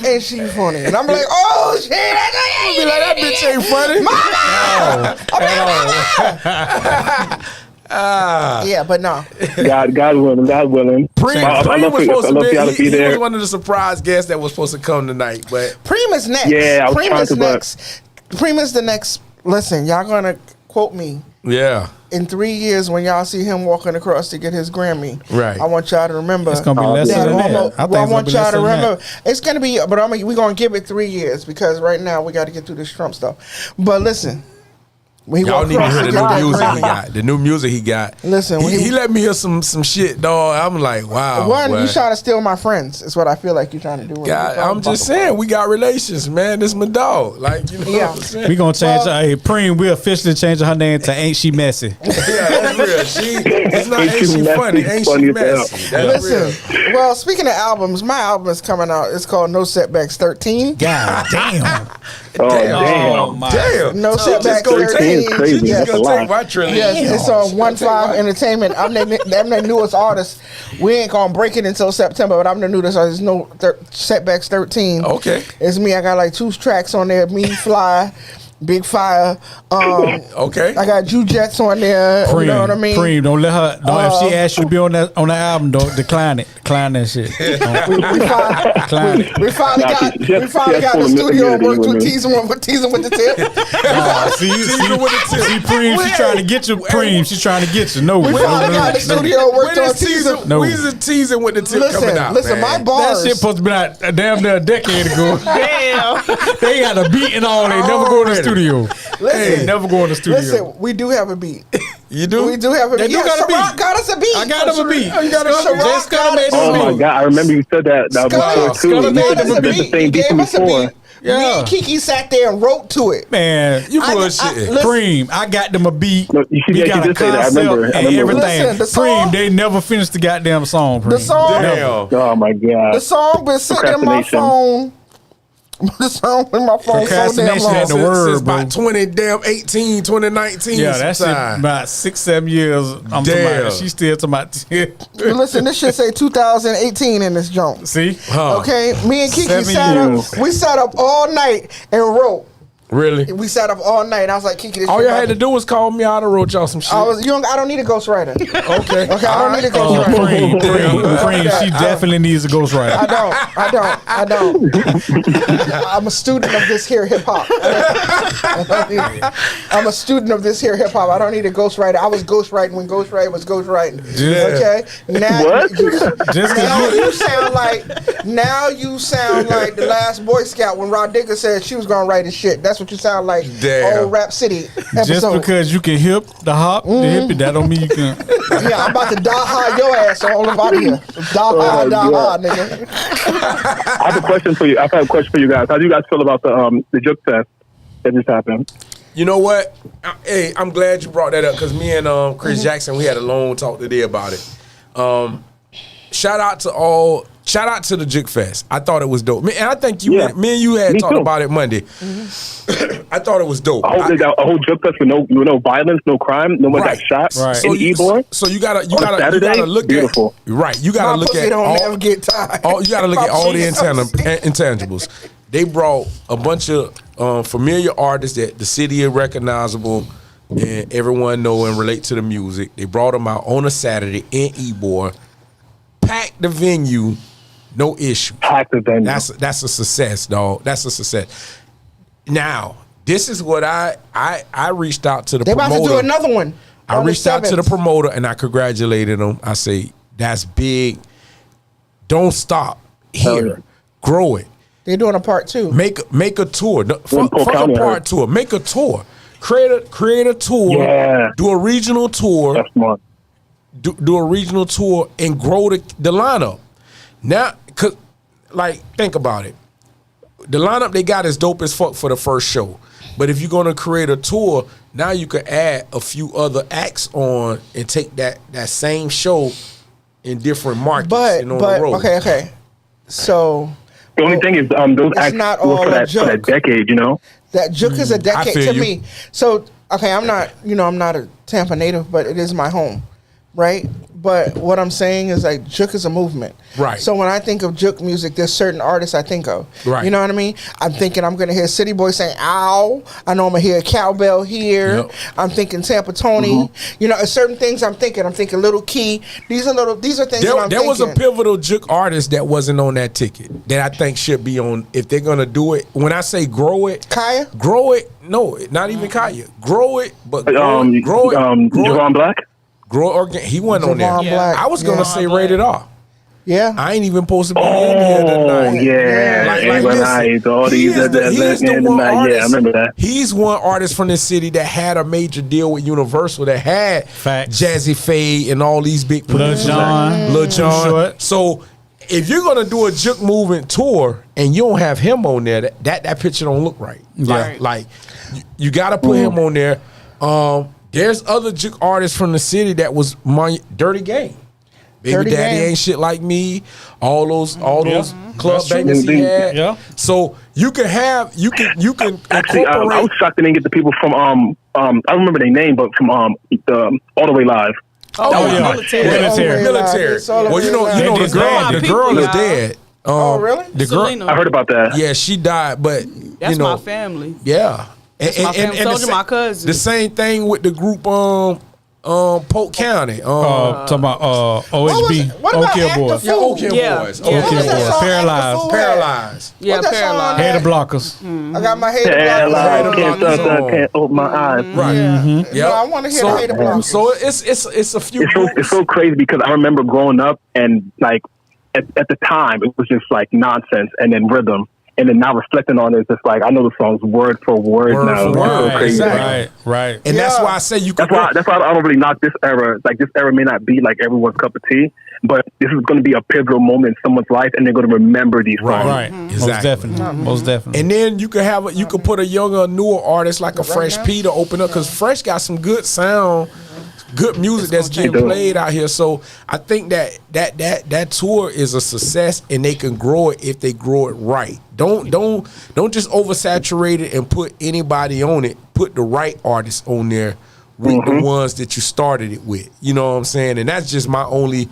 Speaker 2: Ain't she funny? And I'm like, oh shit!
Speaker 1: Be like, that bitch ain't funny.
Speaker 2: Yeah, but no.
Speaker 9: God willing.
Speaker 1: Preem was supposed to
Speaker 9: y'all
Speaker 1: be. He
Speaker 9: there.
Speaker 1: was one of the surprise guests that was supposed to come tonight, but
Speaker 2: Preem is next.
Speaker 9: Yeah, I was
Speaker 2: Preem
Speaker 9: trying
Speaker 2: is
Speaker 9: to, but-
Speaker 2: next. Preem is the next. Listen, y'all gonna quote me.
Speaker 1: yeah.
Speaker 2: In 3 years, when y'all see him walking across to get his Grammy,
Speaker 1: Right.
Speaker 2: I want y'all to remember.
Speaker 3: It's gonna be less
Speaker 2: that
Speaker 3: than that.
Speaker 2: almost-
Speaker 3: I think
Speaker 2: well, I
Speaker 3: it's
Speaker 2: want
Speaker 3: gonna be
Speaker 2: y'all
Speaker 3: less
Speaker 2: to
Speaker 3: than
Speaker 2: remember.
Speaker 3: that.
Speaker 2: It's gonna be, but we're gonna give it 3 years because right now we got to get through this Trump stuff. But listen, when he
Speaker 1: Y'all
Speaker 2: walked
Speaker 1: need to
Speaker 2: across
Speaker 1: hear
Speaker 2: to
Speaker 1: the
Speaker 2: get
Speaker 1: new
Speaker 2: that
Speaker 1: music he
Speaker 2: Grammy,
Speaker 1: got. The new music he got.
Speaker 2: Listen, when
Speaker 1: he
Speaker 2: he-
Speaker 1: let me hear some shit, dog. I'm like, wow.
Speaker 2: one,
Speaker 1: boy.
Speaker 2: you trying to steal my friends. Is what I feel like you're trying to do.
Speaker 1: God, I'm just saying, we got relations, man. This my dog. Like, you know
Speaker 2: Yeah.
Speaker 1: what I'm saying?
Speaker 3: We gonna change.
Speaker 2: Well-
Speaker 3: Hey, Preem, we officially changing her name to Ain't She Messy?
Speaker 1: Yeah, that's real. It's not,
Speaker 9: Ain't
Speaker 1: ain't
Speaker 9: you
Speaker 1: she
Speaker 9: messy?
Speaker 1: funny? Ain't
Speaker 9: Funny
Speaker 1: she
Speaker 9: as hell.
Speaker 1: messy? That's
Speaker 2: Listen,
Speaker 1: real.
Speaker 2: well, speaking of albums, my album is coming out. It's called No Setbacks 13.
Speaker 3: God damn.
Speaker 9: Oh, damn.
Speaker 1: Damn.
Speaker 2: No setbacks.
Speaker 1: Just gonna
Speaker 2: 13.
Speaker 9: take crazy.
Speaker 1: She's
Speaker 9: That's a
Speaker 1: gonna
Speaker 9: lot.
Speaker 1: take my trillion.
Speaker 2: Yes, it's on 1-5 Entertainment. I'm the newest artist. We ain't gonna break it until September, but I'm the newest artist. There's no setbacks 13.
Speaker 1: Okay.
Speaker 2: It's me. I got like 2 tracks on there. Me, Fly, Big Fire.
Speaker 1: Okay.
Speaker 2: I got Jew Jets on there.
Speaker 3: Preem,
Speaker 2: You know what I mean?
Speaker 3: Preem, don't let her. If she asks you to be on the album, don't decline it. Decline that shit.
Speaker 2: We finally got the studio worked with teasing with the tip.
Speaker 3: See, Preem, she's trying to get you. Preem, she's trying to get you. No,
Speaker 2: We finally got the studio worked on teasing.
Speaker 3: No.
Speaker 1: We's teasing with the tip coming out.
Speaker 2: Listen,
Speaker 1: man.
Speaker 2: my bars.
Speaker 3: That shit supposed to be out damn near a decade ago.
Speaker 5: Damn.
Speaker 3: They got a beat and all. They never go in the studio.
Speaker 2: Listen,
Speaker 3: Never go in the studio.
Speaker 2: Listen, we do have a beat.
Speaker 1: You do?
Speaker 2: We do have a
Speaker 3: They
Speaker 2: beat.
Speaker 3: do got a
Speaker 2: Sharrock
Speaker 3: beat.
Speaker 2: got us a beat.
Speaker 3: I got him a beat.
Speaker 2: You got a Sharrock got us
Speaker 9: Oh
Speaker 2: a
Speaker 9: my
Speaker 2: beat.
Speaker 9: God! I remember you said that before too.
Speaker 3: Scudder
Speaker 9: You
Speaker 3: made
Speaker 9: said
Speaker 3: him a
Speaker 9: you did
Speaker 3: beat.
Speaker 9: the same beat
Speaker 2: Gave us a
Speaker 9: before.
Speaker 2: beat. Me and Kiki sat there and wrote to it.
Speaker 3: Man,
Speaker 1: You
Speaker 2: I-
Speaker 1: bullshit.
Speaker 2: listen,
Speaker 3: Preem, I got them a beat.
Speaker 9: No, you
Speaker 3: We
Speaker 9: did
Speaker 3: got a
Speaker 9: say that. I
Speaker 3: concept
Speaker 9: remember.
Speaker 3: and everything.
Speaker 2: Listen, the song-
Speaker 3: Preem, they never finished the goddamn song. Preem.
Speaker 2: The song-
Speaker 3: Never.
Speaker 1: Damn.
Speaker 9: Oh my God!
Speaker 2: The song been sitting in my
Speaker 9: Procrastination.
Speaker 2: phone. The song in my phone so damn
Speaker 3: Procrastination
Speaker 2: long.
Speaker 3: ain't the word,
Speaker 1: Since
Speaker 3: bro.
Speaker 1: about 2019.
Speaker 3: Yeah, that shit
Speaker 1: sometime.
Speaker 3: about 6-7 years. I'm talking
Speaker 1: Damn.
Speaker 3: about. She still talking about.
Speaker 2: Listen, this shit say 2018 in this junk.
Speaker 3: See,
Speaker 2: Okay, me and Kiki
Speaker 3: 7
Speaker 2: sat up. We sat up all night and wrote.
Speaker 1: Really?
Speaker 2: We sat up all night. I was like, Kiki, this
Speaker 1: All
Speaker 2: shit
Speaker 1: y'all had
Speaker 2: about
Speaker 1: to do was call me out and wrote y'all some shit.
Speaker 2: I don't need a ghostwriter.
Speaker 1: okay.
Speaker 2: Okay, I don't need a
Speaker 3: oh,
Speaker 2: ghostwriter.
Speaker 3: Preem, she definitely needs a ghostwriter.
Speaker 2: I don't. I'm a student of this here hip hop. I'm a student of this here hip hop. I don't need a ghostwriter. I was ghostwriting when ghostwriting was ghostwriting.
Speaker 1: Yeah.
Speaker 2: Okay. Now,
Speaker 9: What?
Speaker 3: Just
Speaker 2: now
Speaker 3: because
Speaker 2: you sound like the last Boy Scout when Rod Digger said she was gonna write his shit. That's what you sound like.
Speaker 1: Damn.
Speaker 2: Old Rap City episode.
Speaker 3: just because you can hip the hop, the hippie, that don't mean you can.
Speaker 2: Yeah, I'm about to die hard your ass all about here. Die hard, nigga.
Speaker 9: I have a question for you. I have a question for you guys. How do you guys feel about the Juke Fest that just happened?
Speaker 1: You know what? Hey, I'm glad you brought that up because me and Chris Jackson, we had a long talk today about it. Shout out to the Juke Fest. I thought it was dope. Me and you had
Speaker 9: Me
Speaker 1: talked
Speaker 9: too.
Speaker 1: about it Monday. I thought it was dope.
Speaker 9: A whole Juke Fest with no violence, no crime, no one got shot
Speaker 3: Right.
Speaker 9: in Ybor.
Speaker 1: So you gotta
Speaker 9: Saturday?
Speaker 1: look
Speaker 9: Beautiful.
Speaker 1: at right. You gotta
Speaker 2: My
Speaker 1: look
Speaker 2: pussy
Speaker 1: at
Speaker 2: don't
Speaker 1: all.
Speaker 2: never get tired.
Speaker 1: You gotta look at all the
Speaker 2: Jesus.
Speaker 1: intangibles. They brought a bunch of familiar artists that the city is recognizable and everyone know and relate to the music. They brought them out on a Saturday in Ybor, packed the venue, no issue.
Speaker 9: Packed the venue.
Speaker 1: That's a success, dog. That's a success. Now, this is what I reached out to the
Speaker 2: They about
Speaker 1: promoter.
Speaker 2: to do another one.
Speaker 1: I
Speaker 2: on the
Speaker 1: reached out to the
Speaker 2: 7th.
Speaker 1: promoter and I congratulated him. I say, that's big. Don't stop
Speaker 9: Hell
Speaker 1: here.
Speaker 9: yeah.
Speaker 1: Grow it.
Speaker 2: They're doing a part 2.
Speaker 1: Make a tour. Fuck
Speaker 9: Polk
Speaker 1: a
Speaker 9: County, I
Speaker 1: part
Speaker 9: heard.
Speaker 1: tour. Make a tour. Create a tour.
Speaker 9: Yeah.
Speaker 1: Do a regional tour.
Speaker 9: That's smart.
Speaker 1: Do a regional tour and grow the lineup. Now, cause think about it. The lineup they got is dope as fuck for the first show. But if you're gonna create a tour, now you can add a few other acts on and take that same show in different markets and on the road.
Speaker 2: Okay. So
Speaker 9: The only thing is, those
Speaker 2: It's
Speaker 9: acts
Speaker 2: not
Speaker 9: were
Speaker 2: all
Speaker 9: for
Speaker 2: a
Speaker 9: that
Speaker 2: joke.
Speaker 9: decade, you know?
Speaker 2: that Juke is a decade
Speaker 1: feel
Speaker 2: to
Speaker 1: you.
Speaker 2: me. So okay, I'm not a Tampa native, but it is my home, right? But what I'm saying is like Juke is a movement.
Speaker 1: Right.
Speaker 2: So when I think of Juke music, there's certain artists I think of.
Speaker 1: Right.
Speaker 2: You know what I mean? I'm thinking I'm gonna hear City Boy saying "ow." I know I'm gonna hear cowbell here.
Speaker 1: Yep.
Speaker 2: I'm thinking Tampa Tony. You know, certain things I'm thinking. I'm thinking Little Key. These are things that I'm
Speaker 1: There was a
Speaker 2: thinking.
Speaker 1: pivotal Juke artist that wasn't on that ticket that I think should be on if they're gonna do it. When I say grow it,
Speaker 2: Kaya?
Speaker 1: grow it. No, not even Kaya. Grow it, but grow it.
Speaker 9: Javon Black?
Speaker 1: Grow organ. He wasn't on there.
Speaker 2: Javon Black.
Speaker 1: I was gonna
Speaker 2: Yeah.
Speaker 1: say rated R.
Speaker 2: Yeah.
Speaker 1: I ain't even supposed to be in here
Speaker 9: Oh,
Speaker 1: tonight.
Speaker 9: yeah.
Speaker 1: listen,
Speaker 9: All
Speaker 1: he
Speaker 9: these
Speaker 1: is the one
Speaker 9: Yeah, I
Speaker 1: artist.
Speaker 9: remember that.
Speaker 1: He's one artist from the city that had a major deal with Universal that had
Speaker 3: Facts.
Speaker 1: Jazzy Faye and all these big
Speaker 3: Lil
Speaker 1: producers.
Speaker 3: Jon.
Speaker 1: Lil Jon.
Speaker 3: Short.
Speaker 1: So if you're gonna do a Juke movement tour and you don't have him on there, that picture don't look right. Like you got to put him on there. There's other Juke artists from the city that was Dirty Game. Baby Daddy
Speaker 2: game.
Speaker 1: Ain't Shit Like Me, all those club
Speaker 3: That's true.
Speaker 1: bangers he had.
Speaker 3: Yeah.
Speaker 1: So you can
Speaker 9: Actually, I
Speaker 1: incorporate.
Speaker 9: was shocked they didn't get the people from I don't remember their name, but from the All the Way Live.
Speaker 5: Oh,
Speaker 3: yeah.
Speaker 5: military.
Speaker 3: Military.
Speaker 1: Well, you know
Speaker 3: They
Speaker 1: the girl
Speaker 5: people,
Speaker 1: is
Speaker 5: y'all.
Speaker 1: dead.
Speaker 2: Oh, really?
Speaker 1: The girl,
Speaker 5: Selena.
Speaker 9: I heard about that.
Speaker 1: yeah, she died, but
Speaker 5: That's
Speaker 1: you know,
Speaker 5: my family.
Speaker 1: yeah.
Speaker 5: That's my family. Soldier, my cousin.
Speaker 1: The same thing with the group Polk County.
Speaker 3: Talking about OHB,
Speaker 2: What about
Speaker 3: Oak Hill
Speaker 2: Active
Speaker 3: Boys.
Speaker 1: Yeah, Oak Hill
Speaker 5: Yeah.
Speaker 1: Boys.
Speaker 5: Yeah.
Speaker 1: Oak
Speaker 2: What
Speaker 1: Hill
Speaker 2: was that
Speaker 1: Boys.
Speaker 2: song
Speaker 3: Paralyzed.
Speaker 2: Active Fool had?
Speaker 1: Paralyzed.
Speaker 5: Yeah,
Speaker 2: What's that song
Speaker 5: paralyzed.
Speaker 3: Hater
Speaker 2: had?
Speaker 3: blockers.
Speaker 2: I got my hater
Speaker 9: Yeah,
Speaker 2: blockers
Speaker 9: like,
Speaker 2: on.
Speaker 9: can't open my eyes.
Speaker 1: Right.
Speaker 2: Yeah.
Speaker 1: Yep.
Speaker 2: No, I want to hear the hater blockers.
Speaker 1: So it's a few
Speaker 9: It's
Speaker 1: groups.
Speaker 9: so crazy because I remember growing up and like at the time it was just like nonsense and then rhythm. And then now reflecting on it, it's just like I know the songs word for word
Speaker 1: Word
Speaker 9: now.
Speaker 1: for
Speaker 9: It's
Speaker 1: word,
Speaker 9: so crazy.
Speaker 1: exactly.
Speaker 3: Right.
Speaker 1: And that's
Speaker 2: Yeah.
Speaker 1: why I say you could.
Speaker 9: That's why I don't really knock this era. Like this era may not be like everyone's cup of tea, but this is going to be a pivotal moment in someone's life, and they're going to remember these songs.
Speaker 3: Right.
Speaker 1: Exactly.
Speaker 3: Most definitely. Most definitely.
Speaker 1: And then you could put a younger, newer artist like a Fresh
Speaker 2: now?
Speaker 1: P to open up because Fresh got some good sound, good music that's getting played out here. So I think that tour is a success, and they can grow it if they grow it right. Don't just oversaturate it and put anybody on it. Put the right artists on there with the ones that you started it with. You know what I'm saying? And that's just my only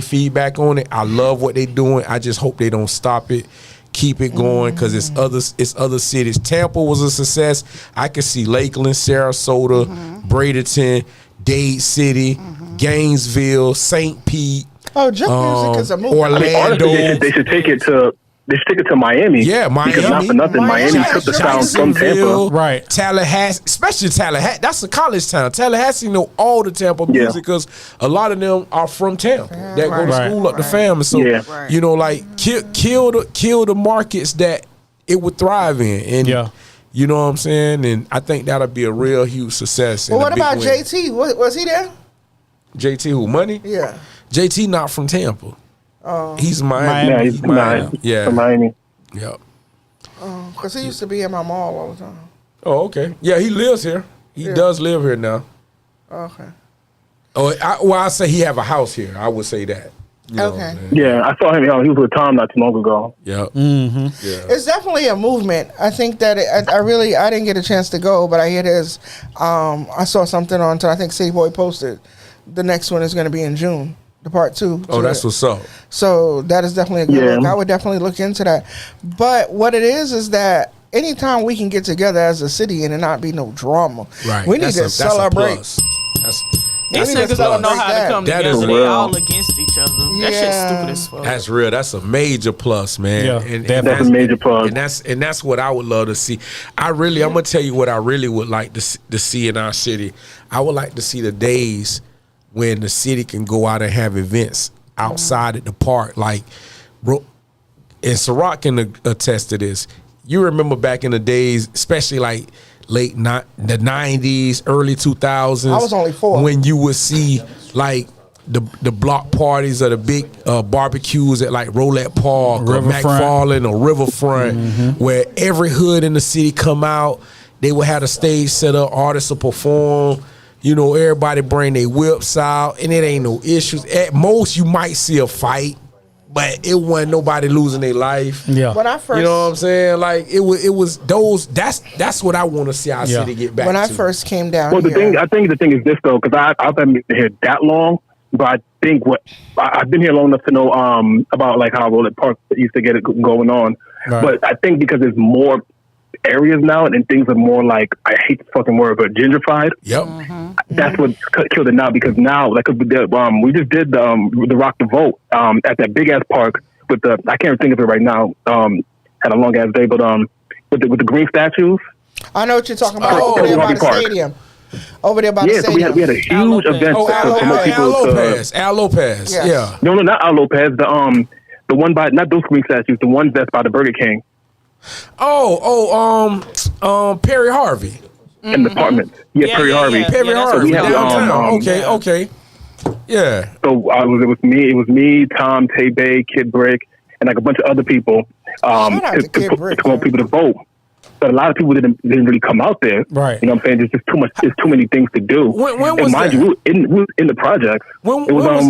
Speaker 1: feedback on it. I love what they're doing. I just hope they don't stop it. Keep it going because it's other cities. Tampa was a success. I could see Lakeland, Sarasota, Bradenton, Dade City, Gainesville, St. Pete,
Speaker 2: Oh, jump music is a movie.
Speaker 9: I mean,
Speaker 1: Orlando.
Speaker 9: honestly, they should take it to Miami.
Speaker 1: Yeah,
Speaker 9: Because not
Speaker 1: Miami.
Speaker 9: for nothing, Miami
Speaker 2: Miami,
Speaker 9: took the sound from
Speaker 1: Jacksonville,
Speaker 9: Tampa.
Speaker 3: Right.
Speaker 1: Tallahassee, especially Tallahassee. That's a college town. Tallahassee know all the Tampa music because a lot of them are from Tampa that go to
Speaker 3: Right.
Speaker 1: school up the family. So
Speaker 9: Yeah.
Speaker 5: Right.
Speaker 1: you know, like kill the markets that it would thrive in. And
Speaker 3: Yeah.
Speaker 1: you know what I'm saying. And I think that'll be a real huge success.
Speaker 2: Well,
Speaker 1: and a
Speaker 2: what
Speaker 1: big
Speaker 2: about
Speaker 1: win.
Speaker 2: JT? Was he there?
Speaker 1: JT who Money?
Speaker 2: Yeah.
Speaker 1: JT not from Tampa. He's Miami.
Speaker 9: Yeah, he's nice.
Speaker 1: Yeah.
Speaker 9: From Miami.
Speaker 1: Yeah.
Speaker 2: Because he used to be in my mall all the time.
Speaker 1: Oh, okay. Yeah, he lives here. He does live here now.
Speaker 2: Okay.
Speaker 1: Oh, I say he have a house here. I would say that. You know what I'm saying?
Speaker 9: Yeah, I saw him. He was with Tom not too long ago.
Speaker 1: Yeah.
Speaker 2: It's definitely a movement. I think that I didn't get a chance to go, but I hear there's, I saw something on, I think City Boy posted, the next one is going to be in June, the part 2.
Speaker 1: Oh, that's what's up.
Speaker 2: So that is definitely a good
Speaker 9: Yeah.
Speaker 2: look. I would definitely look into that. But what it is that anytime we can get together as a city and it not be no drama,
Speaker 1: Right.
Speaker 2: we need
Speaker 1: That's
Speaker 2: to
Speaker 1: a
Speaker 2: celebrate.
Speaker 1: plus.
Speaker 5: These
Speaker 2: I need to
Speaker 5: niggas don't know
Speaker 2: celebrate
Speaker 5: how
Speaker 2: that.
Speaker 5: to come
Speaker 1: That
Speaker 5: together.
Speaker 1: is
Speaker 5: They
Speaker 9: real.
Speaker 5: all against each other. That shit's
Speaker 2: Yeah.
Speaker 5: stupid as fuck.
Speaker 1: That's real. That's a major plus, man.
Speaker 3: Yeah, definitely.
Speaker 9: That's a major plus.
Speaker 1: And that's what I would love to see. I'm gonna tell you what I really would like to see in our city. I would like to see the days when the city can go out and have events outside at the park, like, bro. And Ciroc can attest to this. You remember back in the days, especially like the 90s, early 2000s.
Speaker 2: I was only 4.
Speaker 1: When you would see like the block parties or the big barbecues at like Roulette Park or
Speaker 3: Riverfront.
Speaker 1: McFarland or Riverfront, where every hood in the city come out. They would have a stage set up, artists will perform. You know, everybody bring their whips out, and it ain't no issues. At most, you might see a fight, but it wasn't nobody losing their life.
Speaker 3: Yeah.
Speaker 2: When I first,
Speaker 1: You know what I'm saying? Like it was those. That's what I want to see our
Speaker 3: Yeah.
Speaker 1: city get back
Speaker 2: when
Speaker 1: to.
Speaker 2: I first came down
Speaker 9: Well,
Speaker 2: here,
Speaker 9: I think the thing is this though, because I've been here that long, but I think I've been here long enough to know about like how Roulette Park used to get it going on.
Speaker 3: Right.
Speaker 9: But I think because there's more areas now and things are more like, I hate the fucking word, but gentrified.
Speaker 1: Yep.
Speaker 9: That's what killed it now, because now like we just did the Rock the Vote at that big ass park with the, I can't think of it right now. Had a long ass day, but with the green statues.
Speaker 2: I know what you're talking about.
Speaker 1: Oh,
Speaker 2: Over there by
Speaker 9: Harvey
Speaker 2: the
Speaker 9: Park.
Speaker 2: stadium. Over there by the
Speaker 9: Yeah, so
Speaker 2: stadium.
Speaker 9: we had a huge event
Speaker 1: Oh,
Speaker 9: to promote
Speaker 1: Al
Speaker 9: people
Speaker 1: Lopez. Al Lopez.
Speaker 2: Yes.
Speaker 1: Yeah.
Speaker 9: No, not Al Lopez. The one by, not those green statues, the ones that's by the Burger King
Speaker 1: Perry Harvey.
Speaker 9: and the apartments. Yeah,
Speaker 5: Yeah,
Speaker 9: Perry
Speaker 5: yeah,
Speaker 9: Harvey.
Speaker 5: yeah.
Speaker 1: Perry
Speaker 5: that's
Speaker 1: Harvey.
Speaker 9: what we have,
Speaker 1: Downtown. Okay. Yeah.
Speaker 9: So it was me, Tom, Tay Bay, Kid Brick, and like a bunch of other people
Speaker 2: Shout out to Kid
Speaker 9: to
Speaker 2: Brick,
Speaker 9: promote
Speaker 2: man.
Speaker 9: people to vote. but a lot of people didn't really come out there.
Speaker 3: Right.
Speaker 9: You know what I'm saying? There's just too much. There's too many things to do.
Speaker 1: When was
Speaker 9: and mind
Speaker 1: that?
Speaker 9: you, we were in the projects.
Speaker 1: When
Speaker 9: it was on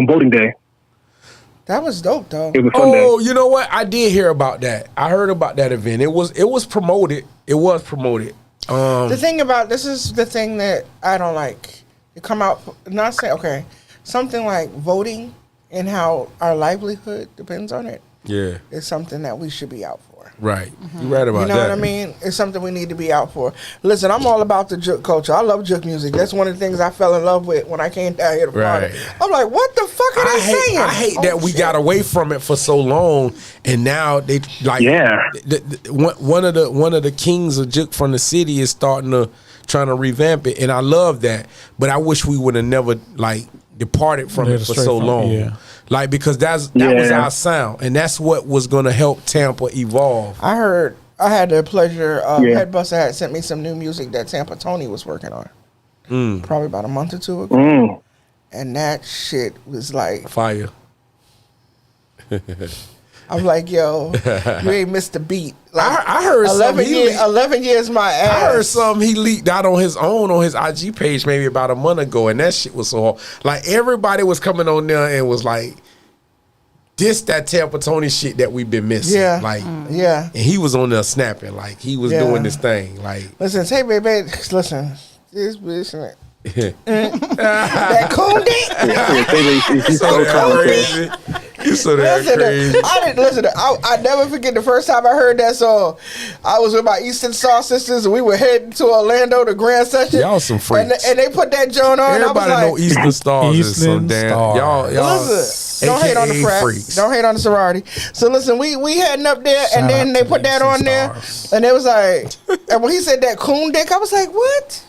Speaker 9: voting day.
Speaker 2: That was dope, though.
Speaker 9: It was Sunday.
Speaker 1: Oh, you know what? I did hear about that. I heard about that event. It was promoted. It was promoted.
Speaker 2: The thing about this is the thing that I don't like. You come out, not say, okay, something like voting and how our livelihood depends on it.
Speaker 1: Yeah.
Speaker 2: Is something that we should be out for.
Speaker 1: Right. You're right about that.
Speaker 2: You know what I mean? It's something we need to be out for. Listen, I'm all about the juke culture. I love juke music. That's one of the things I fell in love with when I came down here to party.
Speaker 1: Right.
Speaker 2: I'm like, what the fuck are they saying?
Speaker 1: I hate that we got away from it for so long, and now they like one of the kings of juke from the city is trying to revamp it, and I love that. But I wish we would have never like departed from it for so long.
Speaker 3: Yeah.
Speaker 1: Like, because that was our sound, and that's what was going to help Tampa evolve.
Speaker 2: I had the pleasure of Headbuster had sent me some new music that Tampa Tony was working on. Probably about a month or two ago. And that shit was like
Speaker 1: fire.
Speaker 2: I'm like, yo, you ain't missed a beat. Like,
Speaker 1: I heard
Speaker 2: 11 years my ass.
Speaker 1: I heard something he leaked out on his IG page maybe about a month ago, and that shit was so hard. Like, everybody was coming on there and was like, this that Tampa Tony shit that we've been missing.
Speaker 2: Yeah.
Speaker 1: Like,
Speaker 2: yeah.
Speaker 1: And he was on there snapping. Like, he was doing this thing. Like,
Speaker 2: listen, hey, baby, listen. This bitch. That cool dick.
Speaker 9: He's so
Speaker 1: crazy. You so that crazy.
Speaker 2: I never forget the first time I heard that song. I was with my Eastern Star sisters, and we were heading to Orlando to Grand Session.
Speaker 1: Y'all some freaks.
Speaker 2: And they put that joint on.
Speaker 1: Everybody
Speaker 2: I was
Speaker 1: know Eastern Stars is so damn. Y'all.
Speaker 2: Listen, don't hate on the frat.
Speaker 1: Freaks.
Speaker 2: Don't hate on the sorority. So listen, we heading up there, and then they put that on there, and it was like, and when he said that coon dick, I was like, what?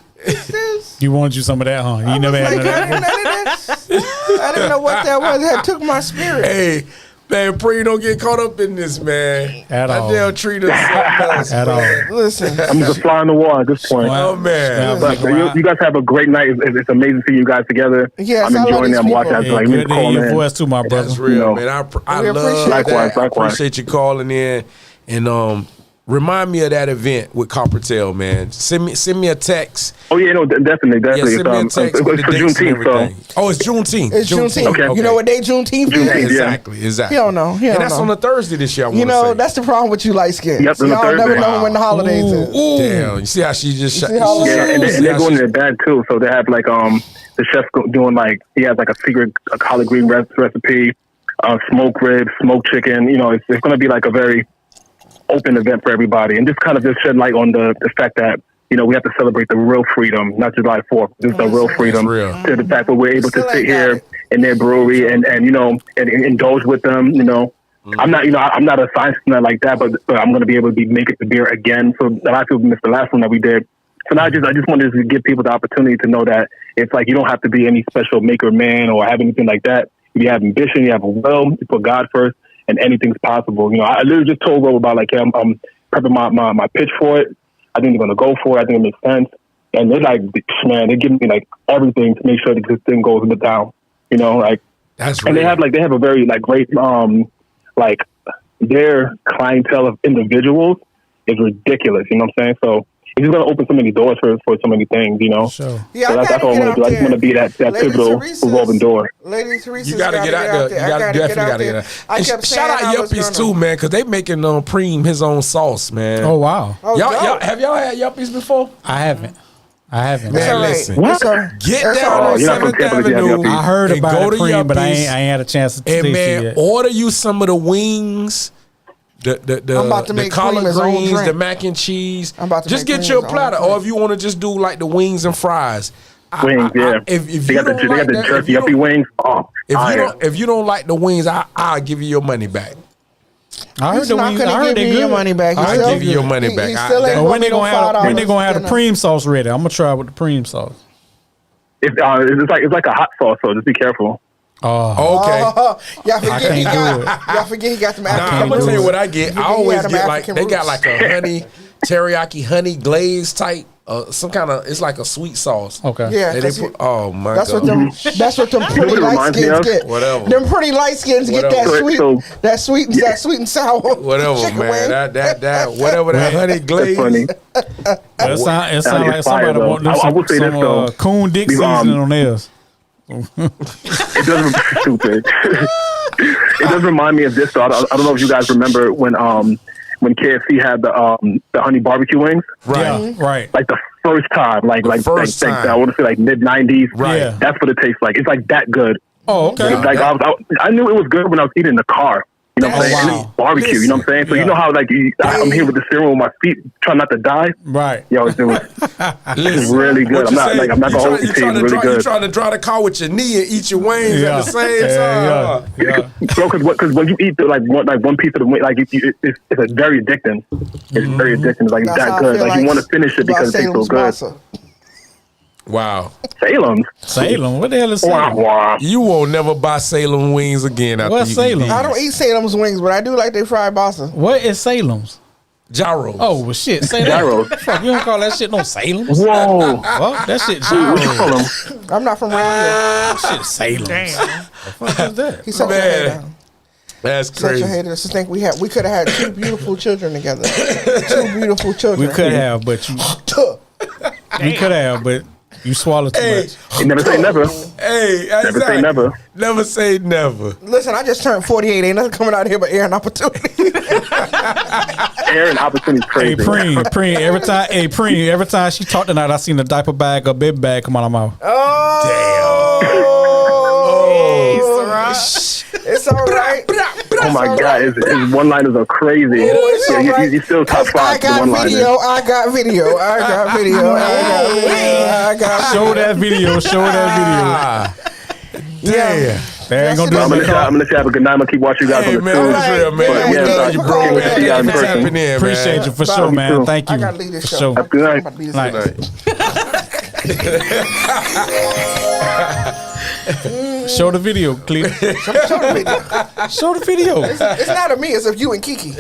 Speaker 3: You wanted you some of that, huh? You never had that.
Speaker 2: I didn't know what that was. That took my spirit.
Speaker 1: Hey, man, pray don't get caught up in this, man.
Speaker 3: At all.
Speaker 1: That damn Trina.
Speaker 3: At all.
Speaker 2: Listen,
Speaker 9: I'm just a fly on the wall at this point.
Speaker 1: Oh man,
Speaker 9: but you guys have a great night. It's amazing to see you guys together.
Speaker 2: Yes,
Speaker 9: I'm enjoying it. I'm watching.
Speaker 3: Hey,
Speaker 9: Like,
Speaker 3: good to hear your voice too, my brother.
Speaker 1: that's real, man. I love
Speaker 2: appreciate
Speaker 1: that.
Speaker 9: Likewise.
Speaker 1: I appreciate you calling in, and remind me of that event with Coppertail, man. Send me a text.
Speaker 9: Oh yeah, no, definitely.
Speaker 1: Yeah, send me a text
Speaker 9: It's
Speaker 1: with the
Speaker 9: for
Speaker 1: dates and
Speaker 9: Juneteenth, so
Speaker 1: everything. Oh, it's Juneteenth.
Speaker 2: it's Juneteenth.
Speaker 9: Okay.
Speaker 2: You know what day Juneteenth is?
Speaker 1: Exactly.
Speaker 2: He don't know. He
Speaker 1: And
Speaker 2: don't
Speaker 1: that's
Speaker 2: know.
Speaker 1: on a Thursday this year.
Speaker 2: You know, that's the problem with you light skin.
Speaker 9: Yep,
Speaker 2: See,
Speaker 9: on a
Speaker 2: y'all
Speaker 9: Thursday.
Speaker 2: never know when the holidays is.
Speaker 1: Damn, you see how she just shot?
Speaker 2: see how-
Speaker 9: Yeah, and they're going in their bag too. So they have like the chef doing like he has like a secret collard green recipe, smoked ribs, smoked chicken. You know, it's going to be like a very open event for everybody, and just kind of just shed light on the fact that, you know, we have to celebrate the real freedom, not July 4th. This is the real freedom.
Speaker 1: real.
Speaker 9: To the fact that we're able to
Speaker 2: Still
Speaker 9: sit
Speaker 2: ain't got
Speaker 9: here
Speaker 2: it.
Speaker 9: in their brewery and you know, and indulge with them. You know, I'm not a science nut like that, but I'm going to be able to be making the beer again. So a lot of people missed the last one that we did. So now I just wanted to give people the opportunity to know that it's like you don't have to be any special maker man or have anything like that. If you have ambition, you have a will, you put God first, and anything's possible. You know, I literally just told Rob about like, hey, I'm prepping my pitch for it. I think they're going to go for it. I think it makes sense. And they're like, man, they're giving me like everything to make sure that this thing goes down. You know, like,
Speaker 1: That's
Speaker 9: and
Speaker 1: real.
Speaker 9: they have a very like great like their clientele of individuals is ridiculous. You know what I'm saying? So it's just going to open so many doors for so many things. You know.
Speaker 3: Sure.
Speaker 2: Yeah,
Speaker 9: So that's all I want to do. I just want to be that
Speaker 2: Lady
Speaker 9: pivotal
Speaker 2: Teresa's-
Speaker 9: revolving door.
Speaker 2: Lady Teresa's
Speaker 1: You gotta get out there. You gotta definitely get out there.
Speaker 2: I
Speaker 1: And
Speaker 2: kept
Speaker 1: shout
Speaker 2: saying
Speaker 1: out
Speaker 2: I was
Speaker 1: Yuppies
Speaker 2: gonna-
Speaker 1: too, man, because they making Preem his own sauce, man.
Speaker 3: Oh wow.
Speaker 2: Oh,
Speaker 1: y'all
Speaker 2: dope.
Speaker 1: have y'all had Yuppies before?
Speaker 3: I haven't.
Speaker 2: It's
Speaker 1: Man,
Speaker 2: all right.
Speaker 1: listen.
Speaker 2: It's all right.
Speaker 1: Get
Speaker 2: It's
Speaker 1: down
Speaker 2: all
Speaker 1: on
Speaker 2: right.
Speaker 9: you're not from
Speaker 1: 7th
Speaker 9: Tampa, but you have
Speaker 1: Avenue.
Speaker 9: Yuppies.
Speaker 3: I heard
Speaker 1: and
Speaker 3: about
Speaker 1: go
Speaker 3: it,
Speaker 1: to
Speaker 3: Preem, but I
Speaker 1: Yuppies.
Speaker 3: ain't had a chance to
Speaker 1: And
Speaker 3: taste it
Speaker 1: man,
Speaker 3: yet.
Speaker 1: order you some of the wings, the
Speaker 2: I'm about to make
Speaker 1: collard
Speaker 2: Preem his own
Speaker 1: greens,
Speaker 2: drink.
Speaker 1: the mac and cheese.
Speaker 2: I'm about to
Speaker 1: just
Speaker 2: make
Speaker 1: get
Speaker 2: Preem
Speaker 1: you a
Speaker 2: his own
Speaker 1: platter,
Speaker 2: drink.
Speaker 1: or if you want to just do like the wings and fries.
Speaker 9: Wings, yeah.
Speaker 1: If
Speaker 9: They
Speaker 1: you
Speaker 9: got the
Speaker 1: don't like that, if
Speaker 9: jerky
Speaker 1: you
Speaker 9: yuppie
Speaker 1: don't-
Speaker 9: wings. Oh, fire.
Speaker 1: if you don't like the wings, I'll give you your money back.
Speaker 3: I heard
Speaker 2: He's
Speaker 3: the
Speaker 2: not
Speaker 3: wings.
Speaker 2: gonna
Speaker 3: I heard
Speaker 2: give
Speaker 3: they
Speaker 2: you
Speaker 3: good.
Speaker 2: your money back.
Speaker 1: I'll
Speaker 2: He's still-
Speaker 1: give you your money back.
Speaker 2: He still ain't
Speaker 3: When
Speaker 2: gonna
Speaker 3: they
Speaker 2: be no
Speaker 3: when they gonna have the
Speaker 2: $5
Speaker 3: cream sauce ready? I'm gonna try with the cream sauce.
Speaker 9: It's like a hot sauce, so just be careful.
Speaker 3: Oh,
Speaker 1: Okay.
Speaker 2: Oh, y'all forget
Speaker 3: can't
Speaker 2: he
Speaker 3: do
Speaker 2: got. Y'all forget he got them
Speaker 1: Nah,
Speaker 2: African
Speaker 1: I'm gonna
Speaker 2: roots.
Speaker 1: tell you what I get. I
Speaker 2: He
Speaker 1: always
Speaker 2: had them
Speaker 1: get like
Speaker 2: African
Speaker 1: they got
Speaker 2: roots.
Speaker 1: like a honey teriyaki honey glaze type
Speaker 10: some kind of, it's like a sweet sauce.
Speaker 3: Okay.
Speaker 2: Yeah,
Speaker 10: And they put, oh my
Speaker 2: that's
Speaker 10: god.
Speaker 2: what them pretty
Speaker 9: what it
Speaker 2: light
Speaker 9: reminds me
Speaker 2: skins
Speaker 9: of?
Speaker 2: get.
Speaker 10: Whatever.
Speaker 2: Them pretty light skins get that
Speaker 9: Whatever.
Speaker 2: sweet and sour.
Speaker 10: Whatever,
Speaker 2: chicken
Speaker 10: man.
Speaker 2: wing.
Speaker 10: That whatever that honey
Speaker 9: That's
Speaker 10: glaze.
Speaker 9: funny.
Speaker 3: It sound like
Speaker 9: It's fire,
Speaker 3: somebody
Speaker 9: though.
Speaker 3: want them
Speaker 9: I will say this, though.
Speaker 3: coon dick
Speaker 9: We've,
Speaker 3: seasoning on theirs.
Speaker 9: It doesn't stupid. It does remind me of this though. I don't know if you guys remember when KFC had the honey barbecue wings.
Speaker 3: Right. Yeah, right.
Speaker 9: Like the first time, like I want to say like mid-90s.
Speaker 3: Right. Yeah.
Speaker 9: That's what it tastes like. It's like that good.
Speaker 3: Oh, okay.
Speaker 9: Like I knew it was good when I was eating in the car. You know what I'm saying?
Speaker 3: Wow.
Speaker 9: And it's barbecue, you know what I'm saying? So you know how like I'm here with the cereal with my feet, trying not to die.
Speaker 3: Right.
Speaker 9: Yo, it was really good. I'm not gonna hold you to it. It's really good.
Speaker 10: You trying to drive the car with your knee and eat your wings at the same time.
Speaker 9: Bro, because when you eat one piece of the wing, like it's very addicting. It's very addicting. It's like
Speaker 2: That's
Speaker 9: that
Speaker 2: how I
Speaker 9: good.
Speaker 2: feel
Speaker 9: Like you want to finish it because it tastes so good.
Speaker 2: Salem.
Speaker 10: Wow.
Speaker 3: Salem? What the hell is Salem?
Speaker 10: You won't never buy Salem wings again. After
Speaker 3: What's Salem?
Speaker 2: I don't eat Salem's wings, but I do like they fried Boston.
Speaker 3: What is Salem's?
Speaker 10: Gyros.
Speaker 3: Oh, well, shit. Say
Speaker 9: Gyros.
Speaker 3: that. Fuck, you don't call that shit no Salem's.
Speaker 9: Whoa.
Speaker 3: What? That shit
Speaker 9: What you call
Speaker 3: gyros.
Speaker 9: them?
Speaker 2: I'm not from around here.
Speaker 3: That shit Salem's.
Speaker 5: Damn.
Speaker 3: What is that?
Speaker 2: He said your head down.
Speaker 10: That's
Speaker 2: Such a
Speaker 10: crazy.
Speaker 2: hater to think we could have had two beautiful children together. Two beautiful children.
Speaker 3: We could have, but you. We could have, but you swallowed too much.
Speaker 9: You never say never.
Speaker 10: Hey,
Speaker 9: Never say never.
Speaker 10: Never say never.
Speaker 2: Listen, I just turned 48. Ain't nothing coming out here but air and opportunity.
Speaker 9: Air and opportunity is
Speaker 3: Hey,
Speaker 9: crazy.
Speaker 3: Preen, every time she talked tonight, I seen a diaper bag or baby bag come out of her mouth.
Speaker 2: It's all right.
Speaker 9: Oh my God, his one-liners are crazy.
Speaker 2: It's all right.
Speaker 9: He's still top 5
Speaker 2: I
Speaker 9: for
Speaker 2: got
Speaker 9: one-liners.
Speaker 2: video. I got video.
Speaker 3: Show that video.
Speaker 10: Damn.
Speaker 3: They ain't gonna do
Speaker 9: I'm
Speaker 3: it.
Speaker 9: gonna let you have a good night. I'm gonna keep watching you guys
Speaker 10: Hey,
Speaker 9: on the
Speaker 10: man,
Speaker 9: tube.
Speaker 10: it was real, man.
Speaker 9: But
Speaker 10: We
Speaker 9: yeah,
Speaker 10: love you, bro.
Speaker 9: can't wait to see you guys in
Speaker 10: Thanks for
Speaker 9: person.
Speaker 10: tapping in,
Speaker 3: Appreciate
Speaker 10: man.
Speaker 3: you for sure, man. Thank you.
Speaker 2: I gotta leave this
Speaker 3: For
Speaker 2: show.
Speaker 3: sure.
Speaker 9: Have a good night.
Speaker 2: I'm about to be this
Speaker 3: Night. Show the video, Cleo.
Speaker 2: Show the video.
Speaker 3: Show the video.
Speaker 2: It's not of me. It's of you and Kiki.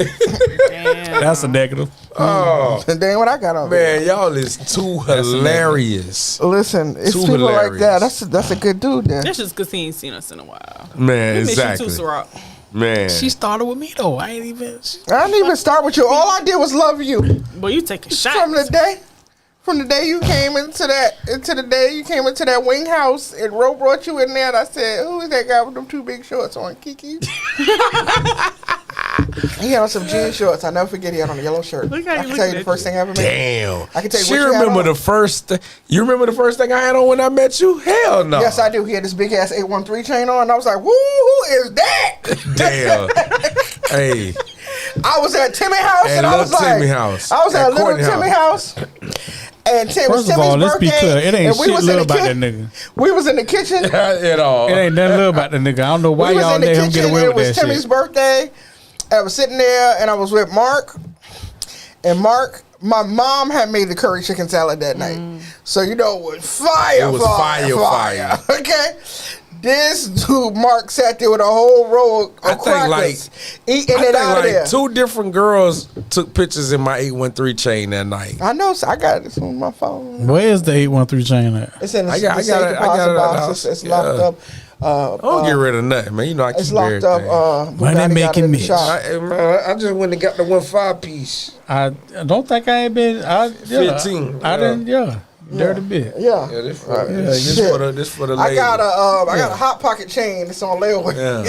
Speaker 5: Damn.
Speaker 3: That's a negative.
Speaker 10: Oh,
Speaker 2: And then what I got on
Speaker 10: man, y'all is too hilarious.
Speaker 2: Listen, it's
Speaker 10: Too
Speaker 2: people
Speaker 10: hilarious.
Speaker 2: like that. That's a good dude there.
Speaker 5: That's just because he ain't seen us in a while.
Speaker 10: Man,
Speaker 5: We miss
Speaker 10: exactly.
Speaker 5: you too, Ciroc.
Speaker 10: Man.
Speaker 3: She started with me though. I ain't even.
Speaker 2: I didn't even start with you. All I did was love you
Speaker 5: Boy, you taking shots.
Speaker 2: from the day you came into that wing house and Ro brought you in there. And I said, "Who is that guy with them two big shorts on, Kiki?" He had on some jean shorts. I never forget. He had on a yellow shirt.
Speaker 5: Look how
Speaker 2: I
Speaker 5: you
Speaker 2: can tell you
Speaker 5: looking
Speaker 2: the
Speaker 5: at
Speaker 2: first thing I ever made.
Speaker 10: Damn.
Speaker 2: I can tell you
Speaker 10: She
Speaker 2: what you had
Speaker 10: remember
Speaker 2: on.
Speaker 10: the first. You remember the first thing I had on when I met you? Hell no.
Speaker 2: Yes, I do. He had this big ass 813 chain on, and I was like, "Woo, who is that?"
Speaker 10: Damn. Hey.
Speaker 2: I was at Timmy house,
Speaker 10: At
Speaker 2: and I
Speaker 10: Little
Speaker 2: was like,
Speaker 10: Timmy house.
Speaker 2: I was at
Speaker 10: At
Speaker 2: Little
Speaker 10: Courtney
Speaker 2: Timmy house. And it was
Speaker 3: First of
Speaker 2: Timmy's
Speaker 3: all, let's be
Speaker 2: birthday,
Speaker 3: clear. It ain't
Speaker 2: and we
Speaker 3: shit
Speaker 2: was in
Speaker 3: little
Speaker 2: the
Speaker 3: about that
Speaker 2: kitchen.
Speaker 3: nigga.
Speaker 2: We was in the kitchen.
Speaker 10: At all.
Speaker 3: It ain't nothing little about that nigga. I don't know why
Speaker 2: We was
Speaker 3: y'all
Speaker 2: in the
Speaker 3: let him
Speaker 2: kitchen,
Speaker 3: get away
Speaker 2: and
Speaker 3: with
Speaker 2: it was
Speaker 3: that
Speaker 2: Timmy's
Speaker 3: shit.
Speaker 2: birthday. And I was sitting there, and I was with Mark. And Mark, my mom had made the curry chicken salad that night. So, you know, it was fire.
Speaker 10: It was fire.
Speaker 2: Okay? This dude, Mark, sat there with a whole roll of
Speaker 10: I think
Speaker 2: crackers, eating
Speaker 10: I
Speaker 2: it
Speaker 10: think
Speaker 2: out of
Speaker 10: like
Speaker 2: there.
Speaker 10: 2 different girls took pictures in my 813 chain that night.
Speaker 2: I know, so I got this on my phone.
Speaker 3: Where is the 813 chain at?
Speaker 2: It's in the
Speaker 10: I got
Speaker 2: safe
Speaker 10: it
Speaker 2: deposit
Speaker 10: at the
Speaker 2: box.
Speaker 10: house.
Speaker 2: It's locked up.
Speaker 10: I don't get rid of nothing, man. You know I keep
Speaker 2: It's locked up.
Speaker 10: everything.
Speaker 3: Why they
Speaker 2: Bugatti got it
Speaker 3: making
Speaker 2: in the
Speaker 3: me?
Speaker 2: shop.
Speaker 10: I just went and got the 1.5 piece.
Speaker 3: I don't think I ain't been.
Speaker 10: 15.
Speaker 3: I didn't. Yeah, dirty bit.
Speaker 2: Yeah.
Speaker 10: Yeah, this for,
Speaker 2: Shit.
Speaker 10: this for the
Speaker 2: I
Speaker 10: lady.
Speaker 2: got a hot pocket chain. It's on layaway.
Speaker 10: Yeah.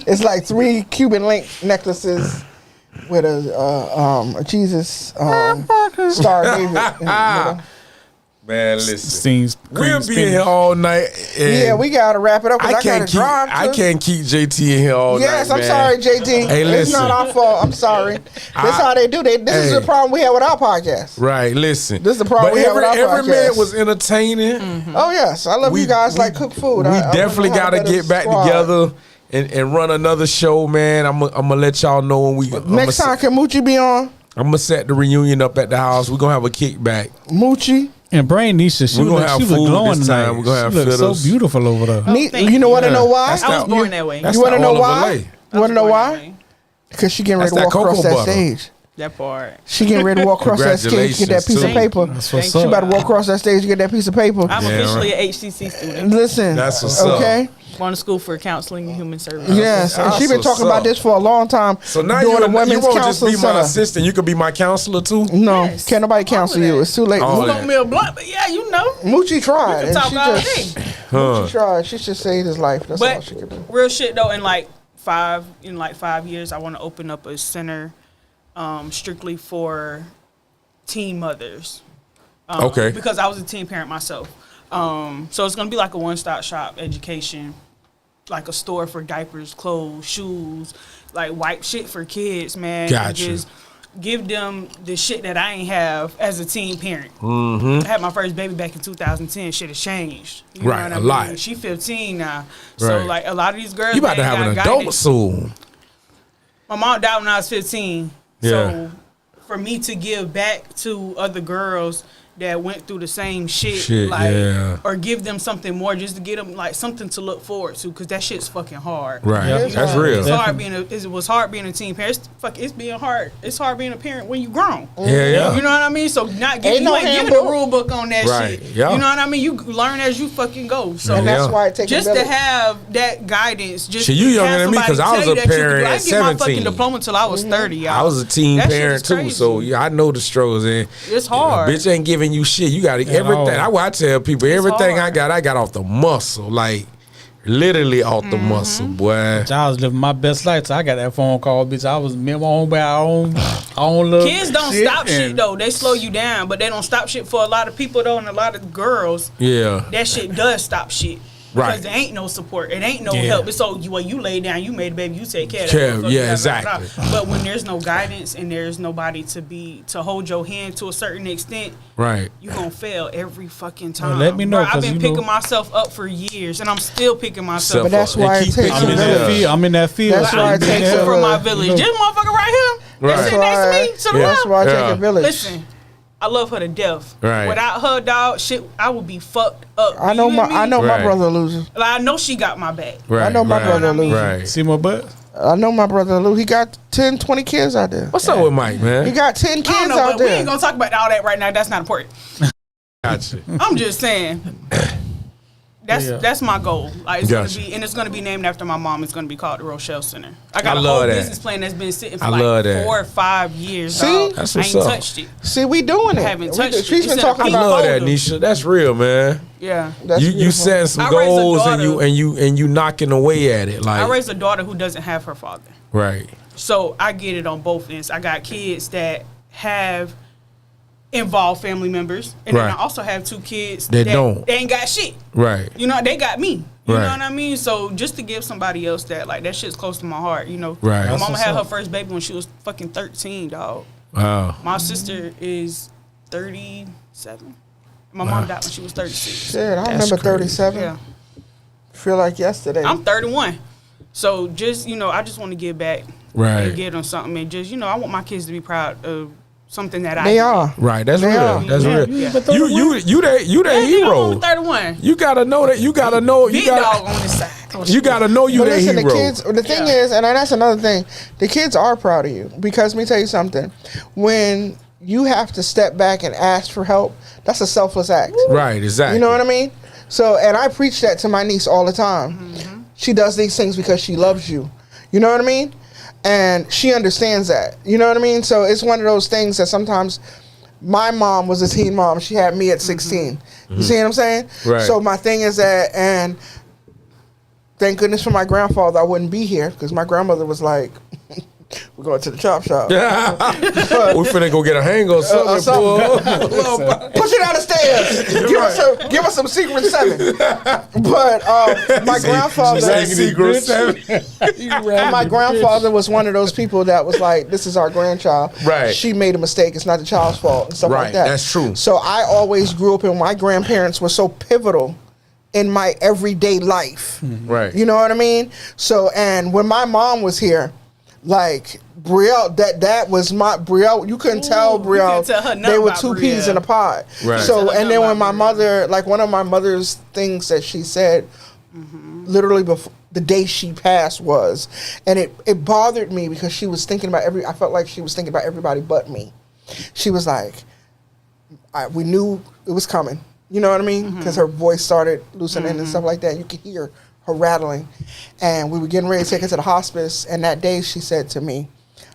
Speaker 2: It's like 3 Cuban link necklaces with a Jesus Star David. You know?
Speaker 10: Man, listen.
Speaker 3: Seems
Speaker 10: We'll be in here all night. And
Speaker 2: Yeah, we gotta wrap it up because I
Speaker 10: can't
Speaker 2: gotta
Speaker 10: keep.
Speaker 2: drive.
Speaker 10: I can't keep JT in here all night.
Speaker 2: Yes, I'm
Speaker 10: man.
Speaker 2: sorry, JT.
Speaker 10: Hey,
Speaker 2: It's
Speaker 10: listen.
Speaker 2: not our fault. I'm sorry. This how they do. This is
Speaker 10: Hey.
Speaker 2: the problem we have with our podcast.
Speaker 10: Right, listen.
Speaker 2: This is the problem
Speaker 10: But
Speaker 2: we have with our
Speaker 10: every
Speaker 2: podcast.
Speaker 10: minute was entertaining.
Speaker 2: Oh yes, I love you guys like cook food.
Speaker 10: We definitely got to get back together and run another show, man. I'm gonna let y'all know when we
Speaker 2: Next time, can Moochie be on?
Speaker 10: I'm gonna set the reunion up at the house. We're gonna have a kickback.
Speaker 2: Moochie.
Speaker 3: And Brain Nisha, she
Speaker 10: We're gonna
Speaker 3: look,
Speaker 10: have
Speaker 3: she look
Speaker 10: food
Speaker 3: glowing
Speaker 10: this time.
Speaker 3: tonight.
Speaker 10: We're gonna have
Speaker 3: she look so
Speaker 10: fiddles.
Speaker 3: beautiful over there.
Speaker 5: thank
Speaker 2: You know what? I know why?
Speaker 10: That's
Speaker 5: I was born that way.
Speaker 10: That's
Speaker 2: You want to
Speaker 10: the
Speaker 2: know
Speaker 10: Olive
Speaker 2: why?
Speaker 10: Olay.
Speaker 2: You want to know why? Because she getting ready
Speaker 10: That's
Speaker 2: to
Speaker 10: that
Speaker 2: walk across
Speaker 10: cocoa
Speaker 2: that
Speaker 10: butter.
Speaker 2: stage.
Speaker 5: That part.
Speaker 2: She getting ready to walk across that stage to get that piece of paper.
Speaker 3: That's what's
Speaker 2: She
Speaker 3: up.
Speaker 2: about to walk across that stage to get that piece of paper.
Speaker 5: I'm officially an HCC student.
Speaker 2: Listen,
Speaker 10: That's what's up.
Speaker 2: okay.
Speaker 5: Going to school for counseling and human services.
Speaker 2: Yes, and she been
Speaker 10: That's
Speaker 2: talking
Speaker 10: what's
Speaker 2: about
Speaker 10: up.
Speaker 2: this for a long time.
Speaker 10: So now
Speaker 2: doing
Speaker 10: you
Speaker 2: a women's
Speaker 10: won't just be
Speaker 2: counseling
Speaker 10: my
Speaker 2: center.
Speaker 10: assistant. You could be my counselor too.
Speaker 2: No,
Speaker 5: Yes.
Speaker 2: can't nobody counsel you. It's too late.
Speaker 10: Oh,
Speaker 5: Smoke me a blunt, but yeah, you know.
Speaker 2: Moochie tried,
Speaker 5: You
Speaker 2: and
Speaker 5: can
Speaker 2: she
Speaker 5: talk all
Speaker 2: just
Speaker 5: day.
Speaker 2: Moochie tried. She just saved his life. That's all
Speaker 5: But
Speaker 2: she could do.
Speaker 5: real shit though, in like 5 years, I want to open up a center strictly for teen mothers.
Speaker 10: Okay.
Speaker 5: Because I was a teen parent myself. So it's gonna be like a one-stop shop education, like a store for diapers, clothes, shoes, like wipe shit for kids, man.
Speaker 10: Gotcha.
Speaker 5: And just give them the shit that I ain't have as a teen parent.
Speaker 10: Mm-hmm.
Speaker 5: I had my first baby back in 2010. Shit has changed. You know
Speaker 10: Right,
Speaker 5: what
Speaker 10: a
Speaker 5: I mean?
Speaker 10: lot.
Speaker 5: She 15 now. So
Speaker 10: Right.
Speaker 5: like a lot of these girls,
Speaker 10: You about to
Speaker 5: they
Speaker 10: have
Speaker 5: got
Speaker 10: an adult
Speaker 5: guidance.
Speaker 10: soon.
Speaker 5: My mom died when I was 15.
Speaker 10: Yeah.
Speaker 5: So for me to give back to other girls that went through the same shit, like,
Speaker 10: yeah.
Speaker 5: or give them something more, just to get them like something to look forward to, because that shit's fucking hard.
Speaker 10: Right.
Speaker 3: Yeah.
Speaker 10: That's real.
Speaker 5: It's hard being it was hard being a teen parent. It's being hard. It's hard being a parent when you grown.
Speaker 10: Yeah.
Speaker 5: You know what I mean? So not giving
Speaker 2: Ain't no
Speaker 5: you ain't giving
Speaker 2: handbook.
Speaker 5: a rule book on that
Speaker 10: Right,
Speaker 5: shit.
Speaker 10: yeah.
Speaker 5: You know what I mean? You learn as you fucking go. So
Speaker 2: And that's
Speaker 10: Yeah.
Speaker 2: why it takes
Speaker 5: just
Speaker 2: a
Speaker 5: to
Speaker 2: village.
Speaker 5: have that guidance, just
Speaker 10: Shit, you
Speaker 5: have
Speaker 10: younger than me,
Speaker 5: somebody
Speaker 10: 'cause I
Speaker 5: tell
Speaker 10: was
Speaker 5: you
Speaker 10: a
Speaker 5: that you can
Speaker 10: parent
Speaker 5: do it. I
Speaker 10: at
Speaker 5: didn't get my
Speaker 10: 17.
Speaker 5: fucking diploma till I was 30, y'all.
Speaker 10: I was a teen
Speaker 5: That shit
Speaker 10: parent
Speaker 5: is
Speaker 10: too,
Speaker 5: crazy.
Speaker 10: so yeah, I know the struggles. And
Speaker 5: It's hard.
Speaker 10: bitch ain't giving you shit. You got everything. I tell people everything
Speaker 5: hard.
Speaker 10: I got off the muscle, like literally off the muscle, boy.
Speaker 3: I was living my best life. So I got that phone call, bitch. I was me, my own by our own little
Speaker 5: Kids don't stop shit
Speaker 3: and-
Speaker 5: though. They slow you down, but they don't stop shit for a lot of people though, and a lot of girls.
Speaker 10: Yeah,
Speaker 5: That shit does stop shit. Because
Speaker 10: Right.
Speaker 5: there ain't no support. It ain't no
Speaker 3: Yeah.
Speaker 5: help. It's so you lay down, you made a baby, you take care of
Speaker 10: Care,
Speaker 5: that. motherfucker,
Speaker 10: yeah,
Speaker 5: blah, blah,
Speaker 10: exactly.
Speaker 5: blah. But when there's no guidance and there's nobody to hold your hand to a certain extent,
Speaker 10: right.
Speaker 5: you gonna fail every fucking time.
Speaker 3: let me know,
Speaker 5: Bro, I've
Speaker 3: 'cause
Speaker 5: been
Speaker 3: you
Speaker 5: picking
Speaker 3: know-
Speaker 5: myself up for years, and I'm still picking myself
Speaker 2: But that's
Speaker 5: up.
Speaker 2: why
Speaker 10: They
Speaker 2: it
Speaker 10: keep
Speaker 2: takes
Speaker 10: picking
Speaker 2: a
Speaker 3: I'm in
Speaker 10: me
Speaker 3: that
Speaker 10: up.
Speaker 2: village.
Speaker 3: field. I'm in that field.
Speaker 2: That's why
Speaker 5: I
Speaker 2: it
Speaker 5: take
Speaker 2: takes
Speaker 5: it
Speaker 2: a
Speaker 5: from my
Speaker 2: village.
Speaker 5: village.
Speaker 3: You know-
Speaker 5: This motherfucker right here,
Speaker 10: Right.
Speaker 5: that's sitting next to me, to the
Speaker 2: That's
Speaker 5: left.
Speaker 2: why I take
Speaker 10: Yeah.
Speaker 2: a village.
Speaker 5: Listen, I love her to death.
Speaker 10: Right.
Speaker 5: Without her, dog, shit, I would be fucked up.
Speaker 2: I know
Speaker 5: You hear me?
Speaker 2: my
Speaker 10: Right.
Speaker 2: brother loses.
Speaker 5: Like, I know she got my back.
Speaker 10: Right.
Speaker 2: I know my
Speaker 10: right,
Speaker 2: brother loses.
Speaker 10: Right.
Speaker 3: See my butt?
Speaker 2: I know my brother Lou. He got 10, 20 kids out there.
Speaker 10: What's up with Mike, man?
Speaker 2: He got 10
Speaker 5: I
Speaker 2: kids
Speaker 5: don't know,
Speaker 2: out
Speaker 5: but we
Speaker 2: there.
Speaker 5: ain't gonna talk about all that right now. That's not important.
Speaker 10: Gotcha.
Speaker 5: I'm just saying. That's my goal. Like, it's
Speaker 10: Gotcha.
Speaker 5: gonna be, and it's gonna be named after my mom. It's gonna be called the Rochelle Center. I got
Speaker 10: I
Speaker 5: a
Speaker 10: love
Speaker 5: whole
Speaker 10: that.
Speaker 5: business plan that's been sitting for
Speaker 10: I love
Speaker 5: like
Speaker 10: that.
Speaker 5: 4 or 5 years.
Speaker 2: See?
Speaker 5: Dog.
Speaker 10: That's
Speaker 5: I
Speaker 10: what's
Speaker 5: ain't
Speaker 10: up.
Speaker 5: touched it.
Speaker 2: See, we doing it.
Speaker 5: haven't touched it.
Speaker 2: She's been
Speaker 5: It's
Speaker 2: talking
Speaker 10: I
Speaker 5: in a
Speaker 2: about
Speaker 10: love that,
Speaker 5: folder.
Speaker 10: Nisha. That's real, man.
Speaker 5: Yeah.
Speaker 2: That's
Speaker 10: You
Speaker 2: beautiful.
Speaker 10: setting some
Speaker 5: I raised a
Speaker 10: goals and
Speaker 5: daughter.
Speaker 10: you knocking away at it, like
Speaker 5: I raised a daughter who doesn't have her father.
Speaker 10: right.
Speaker 5: So I get it on both ends. I got kids that have involved family members, and then
Speaker 10: Right.
Speaker 5: I also have 2 kids
Speaker 10: That don't.
Speaker 5: They ain't got shit.
Speaker 10: Right.
Speaker 5: You know, they got me. You
Speaker 10: Right.
Speaker 5: know what I mean? So just to give somebody else that, like, that shit's close to my heart, you know.
Speaker 10: Right.
Speaker 5: My
Speaker 10: That's
Speaker 5: mama
Speaker 3: what's
Speaker 5: had her
Speaker 3: up.
Speaker 5: first baby when she was fucking 13, dog.
Speaker 10: Wow.
Speaker 5: My sister is 37. My mom died when she was 36.
Speaker 2: Shit, I remember 37.
Speaker 5: Yeah.
Speaker 2: Feel like yesterday.
Speaker 5: I'm 31. So just, you know, I just want to give back
Speaker 10: Right.
Speaker 5: and give them something. And just, you know, I want my kids to be proud of something that I
Speaker 2: They
Speaker 5: did.
Speaker 2: are.
Speaker 10: Right. That's
Speaker 2: They
Speaker 10: real.
Speaker 2: are.
Speaker 10: That's
Speaker 5: Yeah.
Speaker 10: real.
Speaker 5: Yeah.
Speaker 10: You that
Speaker 5: Yeah, I'm
Speaker 10: hero.
Speaker 5: only 31.
Speaker 10: You gotta know that. You gotta know. You
Speaker 5: Big dog
Speaker 10: gotta.
Speaker 5: on this side.
Speaker 10: You gotta know you
Speaker 2: But
Speaker 10: that
Speaker 2: listen,
Speaker 10: hero.
Speaker 2: the kids. The thing
Speaker 5: Yeah.
Speaker 2: is, and that's another thing. The kids are proud of you because let me tell you something. When you have to step back and ask for help, that's a selfless act.
Speaker 10: Right. Exactly.
Speaker 2: You know what I mean? So, and I preach that to my niece all the time. She does these things because she loves you. You know what I mean? And she understands that. You know what I mean? So it's one of those things that sometimes my mom was a teen mom. She had me at 16. You see what I'm saying?
Speaker 10: Right.
Speaker 2: So my thing is that, and thank goodness for my grandfather, I wouldn't be here because my grandmother was like, we're going to the chop shop.
Speaker 10: We finna go get a hanger or something.
Speaker 2: Push it down the stairs. Give us some Secret 7. But my grandfather, my grandfather was one of those people that was like, "This is our grandchild.
Speaker 10: Right.
Speaker 2: She made a mistake. It's not the child's fault and stuff
Speaker 10: Right,
Speaker 2: like that."
Speaker 10: that's true.
Speaker 2: So I always grew up, and my grandparents were so pivotal in my everyday life.
Speaker 10: Right.
Speaker 2: You know what I mean? So, and when my mom was here, like Brielle, that was my Brielle. You couldn't tell Brielle.
Speaker 5: couldn't tell her nothing
Speaker 2: They were
Speaker 5: about
Speaker 2: 2 peas in a
Speaker 5: Brielle.
Speaker 2: pod.
Speaker 10: Right.
Speaker 2: So,
Speaker 5: Tell her
Speaker 2: and then
Speaker 5: nothing
Speaker 2: when my
Speaker 5: about Brielle.
Speaker 2: mother, like one of my mother's things that she said, literally the day she passed was. And it bothered me because she was thinking about I felt like she was thinking about everybody but me. She was like, we knew it was coming. You know what I mean? Because her voice started loosening and stuff like that. You could hear her rattling. And we were getting ready to take her to the hospice. And that day she said to me,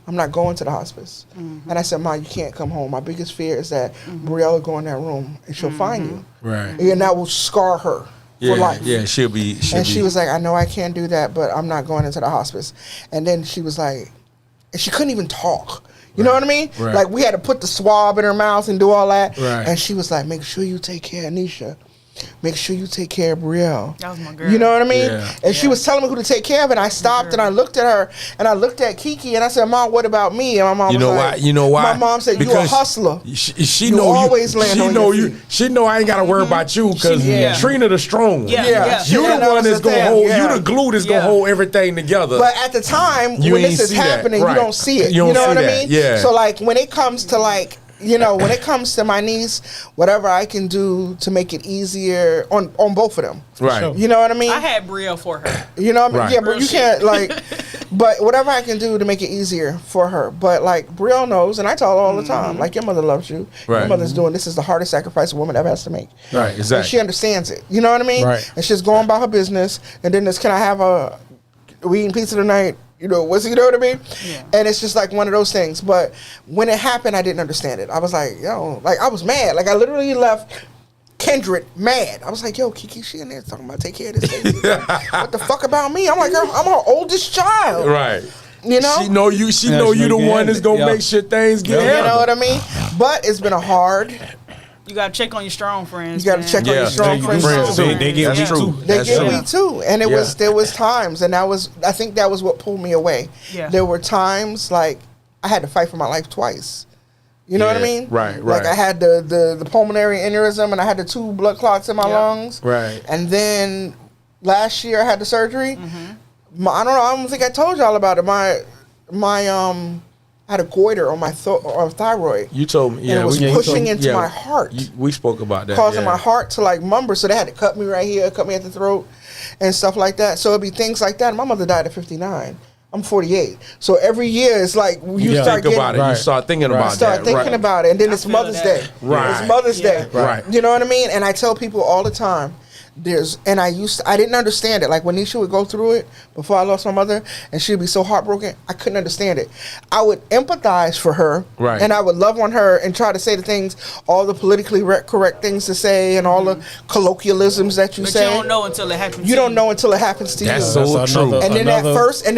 Speaker 2: I'm not going to the hospice. And I said, Ma, you can't come home. My biggest fear is that Brielle will go in that room and she'll find you.
Speaker 10: Right.
Speaker 2: And that will scar her for life.
Speaker 10: Yeah, she'll be.
Speaker 2: She was like, I know I can't do that, but I'm not going into the hospice. And then she was like, and she couldn't even talk. You know what I mean?
Speaker 10: Right.
Speaker 2: Like, we had to put the swab in her mouth and do all that.
Speaker 10: Right.
Speaker 2: And she was like, make sure you take care of Anisha. Make sure you take care of Brielle.
Speaker 5: That was my girl.
Speaker 2: You know what I mean?
Speaker 10: Yeah.
Speaker 2: And she was telling me who to take care of, and I stopped and I looked at her and I looked at Kiki and I said, Mom, what about me? And my mom
Speaker 10: You know
Speaker 2: was
Speaker 10: why?
Speaker 2: like,
Speaker 10: You know why?
Speaker 2: My mom said, you a hustler.
Speaker 10: She
Speaker 2: You
Speaker 10: know
Speaker 2: always
Speaker 10: you.
Speaker 2: land
Speaker 10: She
Speaker 2: on
Speaker 10: know
Speaker 2: your
Speaker 10: you.
Speaker 2: feet.
Speaker 10: She know I ain't gotta worry about you because Trina the strong one.
Speaker 5: Yeah.
Speaker 10: You
Speaker 2: Yeah,
Speaker 10: the
Speaker 2: that
Speaker 10: one
Speaker 2: was
Speaker 10: that's
Speaker 2: the
Speaker 10: gonna
Speaker 2: thing.
Speaker 10: hold.
Speaker 2: Yeah.
Speaker 10: You the glue that's gonna hold everything together.
Speaker 2: But at the time,
Speaker 10: You
Speaker 2: when
Speaker 10: ain't
Speaker 2: this is
Speaker 10: see that.
Speaker 2: happening,
Speaker 10: Right.
Speaker 2: you don't see it.
Speaker 10: You
Speaker 2: You,
Speaker 10: don't
Speaker 2: know
Speaker 10: see
Speaker 2: what I
Speaker 10: that.
Speaker 2: mean?
Speaker 10: Yeah.
Speaker 2: So, like, when it comes to, like, when it comes to my niece, whatever I can do to make it easier on both of them.
Speaker 10: Right.
Speaker 2: You know what I mean?
Speaker 5: I had Brielle for her.
Speaker 2: You know what I mean?
Speaker 10: Right.
Speaker 2: Yeah, but
Speaker 5: Real
Speaker 2: you
Speaker 5: shit.
Speaker 2: can't, like, but whatever I can do to make it easier for her. But, like, Brielle knows, and I tell her all the time, like, your mother loves you.
Speaker 10: Right.
Speaker 2: Your mother's doing this is the hardest sacrifice a woman ever has to make.
Speaker 10: Right.
Speaker 2: And
Speaker 10: Exactly.
Speaker 2: she understands it. You know what I mean?
Speaker 3: Right.
Speaker 2: And she's going about her business. And then this, can I have we eating pizza tonight? You know what I mean?
Speaker 5: Yeah.
Speaker 2: And it's just like one of those things. But when it happened, I didn't understand it. I was like, like, I was mad. Like, I literally left Kendrick mad. I was like, yo, Kiki, she in there talking about take care of this baby. What the fuck about me? I'm like, I'm her oldest child.
Speaker 10: Right.
Speaker 2: You know?
Speaker 10: She know you. She know you the one that's gonna make sure things get.
Speaker 2: You know what I mean? But it's been a hard.
Speaker 5: You gotta check on your strong friends.
Speaker 2: You gotta check on your strong friends.
Speaker 3: They get
Speaker 10: That's
Speaker 3: weak
Speaker 10: true.
Speaker 3: too.
Speaker 2: They get me too, and
Speaker 10: Yeah.
Speaker 2: there was times, and I think that was what pulled me away.
Speaker 5: Yeah.
Speaker 2: There were times like I had to fight for my life twice. You know what I
Speaker 10: Yeah.
Speaker 2: mean?
Speaker 10: Right,
Speaker 2: Like,
Speaker 10: right.
Speaker 2: I had the pulmonary aneurysm, and I had the 2 blood clots in my lungs.
Speaker 10: Right.
Speaker 2: And then last year I had the surgery. I don't think I told y'all about it. I had a goiter on my thyroid.
Speaker 10: You told me. Yeah.
Speaker 2: And it was
Speaker 10: we-
Speaker 2: pushing
Speaker 10: yeah,
Speaker 2: into my heart.
Speaker 10: We spoke about that.
Speaker 2: Causing
Speaker 10: yeah.
Speaker 2: my heart to like mumber, so they had to cut me right here, cut me at the throat, and stuff like that. So it'd be things like that. My mother died at 59. I'm 48. So every year it's like you start
Speaker 10: think
Speaker 2: getting
Speaker 10: about it. You start thinking about
Speaker 2: start
Speaker 10: that.
Speaker 2: thinking
Speaker 10: right.
Speaker 2: about it, and then it's
Speaker 5: feel
Speaker 2: Mother's
Speaker 5: that.
Speaker 2: Day.
Speaker 10: Right.
Speaker 2: It's Mother's Day.
Speaker 10: Right.
Speaker 2: You know what I mean? And I tell people all the time. I didn't understand it. Like when Nisha would go through it before I lost my mother, and she'd be so heartbroken, I couldn't understand it. I would empathize for her,
Speaker 10: Right.
Speaker 2: and I would love on her and try to say the things, all the politically correct things to say, and all the colloquialisms that you
Speaker 5: But
Speaker 2: say.
Speaker 5: you don't know until it happens.
Speaker 2: You don't know until it happens to
Speaker 10: That's
Speaker 2: you.
Speaker 10: so true.
Speaker 2: And then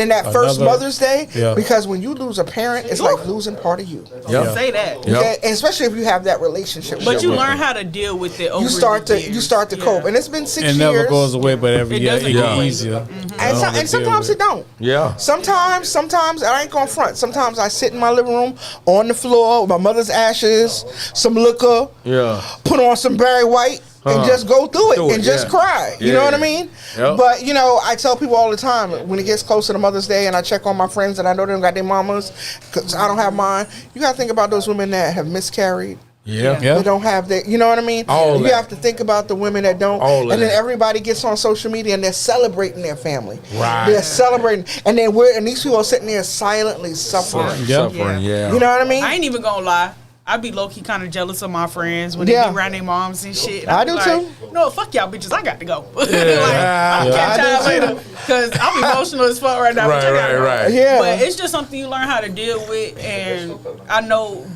Speaker 2: that first Mother's Day,
Speaker 3: Yeah.
Speaker 2: because when you lose a parent, it's like losing part of you.
Speaker 10: Yep.
Speaker 5: Say that.
Speaker 10: Yep.
Speaker 2: Okay? And especially if you have that relationship.
Speaker 5: But
Speaker 2: with
Speaker 5: you
Speaker 2: your
Speaker 5: learn
Speaker 2: mother.
Speaker 5: how to deal with it over
Speaker 2: You start
Speaker 5: the
Speaker 2: to
Speaker 5: years.
Speaker 2: cope, and it's been 6
Speaker 3: It
Speaker 2: years.
Speaker 3: never goes away, but every
Speaker 5: It
Speaker 3: year it
Speaker 5: doesn't
Speaker 3: gets
Speaker 10: go away.
Speaker 3: easier.
Speaker 2: And sometimes it don't.
Speaker 10: Yeah.
Speaker 2: Sometimes I ain't gonna front. Sometimes I sit in my living room on the floor with my mother's ashes, some liquor,
Speaker 10: Yeah.
Speaker 2: put on some Barry White, and just go through it and just
Speaker 10: yeah.
Speaker 2: cry. You know what I mean?
Speaker 10: Yep.
Speaker 2: But I tell people all the time when it gets closer to Mother's Day, and I check on my friends that I know they don't got their mamas because I don't have mine. You gotta think about those women that have miscarried.
Speaker 10: Yeah.
Speaker 2: They don't have that. You know what I mean?
Speaker 10: All
Speaker 2: you
Speaker 10: that.
Speaker 2: have to think about the women that don't.
Speaker 10: All of
Speaker 2: and then
Speaker 10: that.
Speaker 2: everybody gets on social media and they're celebrating their family.
Speaker 10: Right.
Speaker 2: They're celebrating, and then these people are sitting there silently suffering.
Speaker 10: Suffering. Yeah.
Speaker 2: You know what I mean?
Speaker 5: I ain't even gonna lie. I be low key kind of jealous of my friends when they
Speaker 2: Yeah.
Speaker 5: be around their moms and shit.
Speaker 2: I
Speaker 5: be
Speaker 2: do
Speaker 5: like,
Speaker 2: too.
Speaker 5: No, fuck y'all bitches. I got to go. Like, I'll catch
Speaker 2: I
Speaker 5: y'all
Speaker 2: do
Speaker 5: later because I'm emotional as fuck right now.
Speaker 10: Right,
Speaker 5: bitch, I gotta
Speaker 10: right,
Speaker 5: go.
Speaker 10: right.
Speaker 2: Yeah.
Speaker 5: But it's just something you learn how to deal with, and I know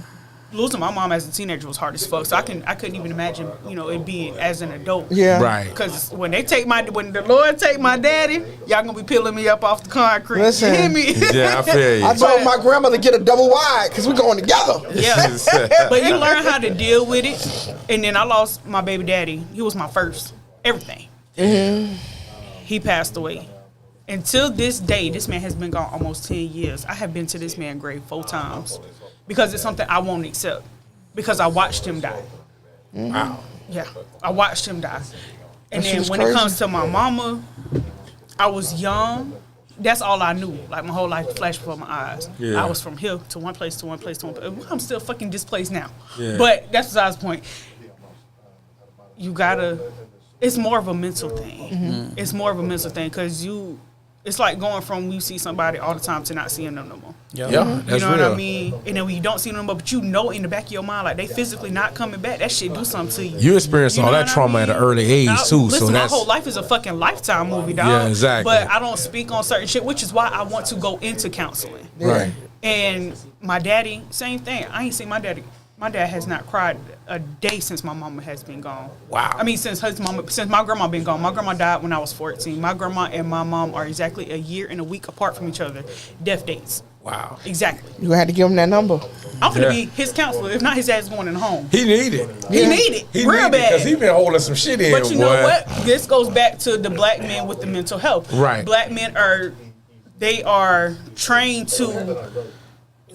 Speaker 5: losing my mom as a teenager was hard as fuck. So I couldn't even imagine it being as an adult.
Speaker 2: Yeah.
Speaker 10: Right.
Speaker 5: Because when the Lord take my daddy, y'all gonna be peeling me up off the concrete.
Speaker 2: Listen.
Speaker 5: You hear me?
Speaker 10: Yeah, I feel you.
Speaker 2: I told my grandmother get a double wide because we're going together.
Speaker 5: Yeah. But you learn how to deal with it. And then I lost my baby daddy. He was my first everything. He passed away. Until this day, this man has been gone almost 10 years. I have been to this man's grave 4 times because it's something I won't accept because I watched him die.
Speaker 10: Wow.
Speaker 5: Yeah, I watched him die. And
Speaker 2: That shit
Speaker 5: then
Speaker 2: was
Speaker 5: when
Speaker 2: crazy.
Speaker 5: it comes to my mama, I was young. That's all I knew. Like my whole life flashed before my eyes.
Speaker 10: Yeah.
Speaker 5: I was from here to one place to one place to one place. I'm still fucking displaced now.
Speaker 10: Yeah.
Speaker 5: But that's besides the point. You gotta. It's more of a mental thing. It's more of a mental thing because It's like going from you see somebody all the time to not seeing them no more.
Speaker 10: Yeah,
Speaker 5: You
Speaker 10: that's
Speaker 5: know
Speaker 10: real.
Speaker 5: what I mean? And then when you don't see them no more, but you know in the back of your mind, like they physically not coming back, that shit do something to you.
Speaker 10: You experience all
Speaker 5: know
Speaker 10: that
Speaker 5: what I
Speaker 10: trauma at
Speaker 5: mean?
Speaker 10: an early age too.
Speaker 5: Listen,
Speaker 10: So
Speaker 5: my
Speaker 10: that's
Speaker 5: whole life is a fucking Lifetime movie, dog.
Speaker 10: Yeah, exactly.
Speaker 5: But I don't speak on certain shit, which is why I want to go into counseling.
Speaker 10: right.
Speaker 5: And my daddy, same thing. I ain't seen my daddy. My dad has not cried a day since my mama has been gone.
Speaker 10: Wow.
Speaker 5: I mean, since my grandma been gone. My grandma died when I was 14. My grandma and my mom are exactly a year and a week apart from each other. Death dates.
Speaker 10: Wow.
Speaker 5: Exactly.
Speaker 2: You had to give him that number.
Speaker 5: I'm gonna be his counselor. If not, his ass going in the home.
Speaker 10: He need it.
Speaker 5: He need it. Real bad.
Speaker 10: Because he been holding some shit in.
Speaker 5: But you know what? This goes back to the black men with the mental health.
Speaker 10: Right.
Speaker 5: Black men are trained to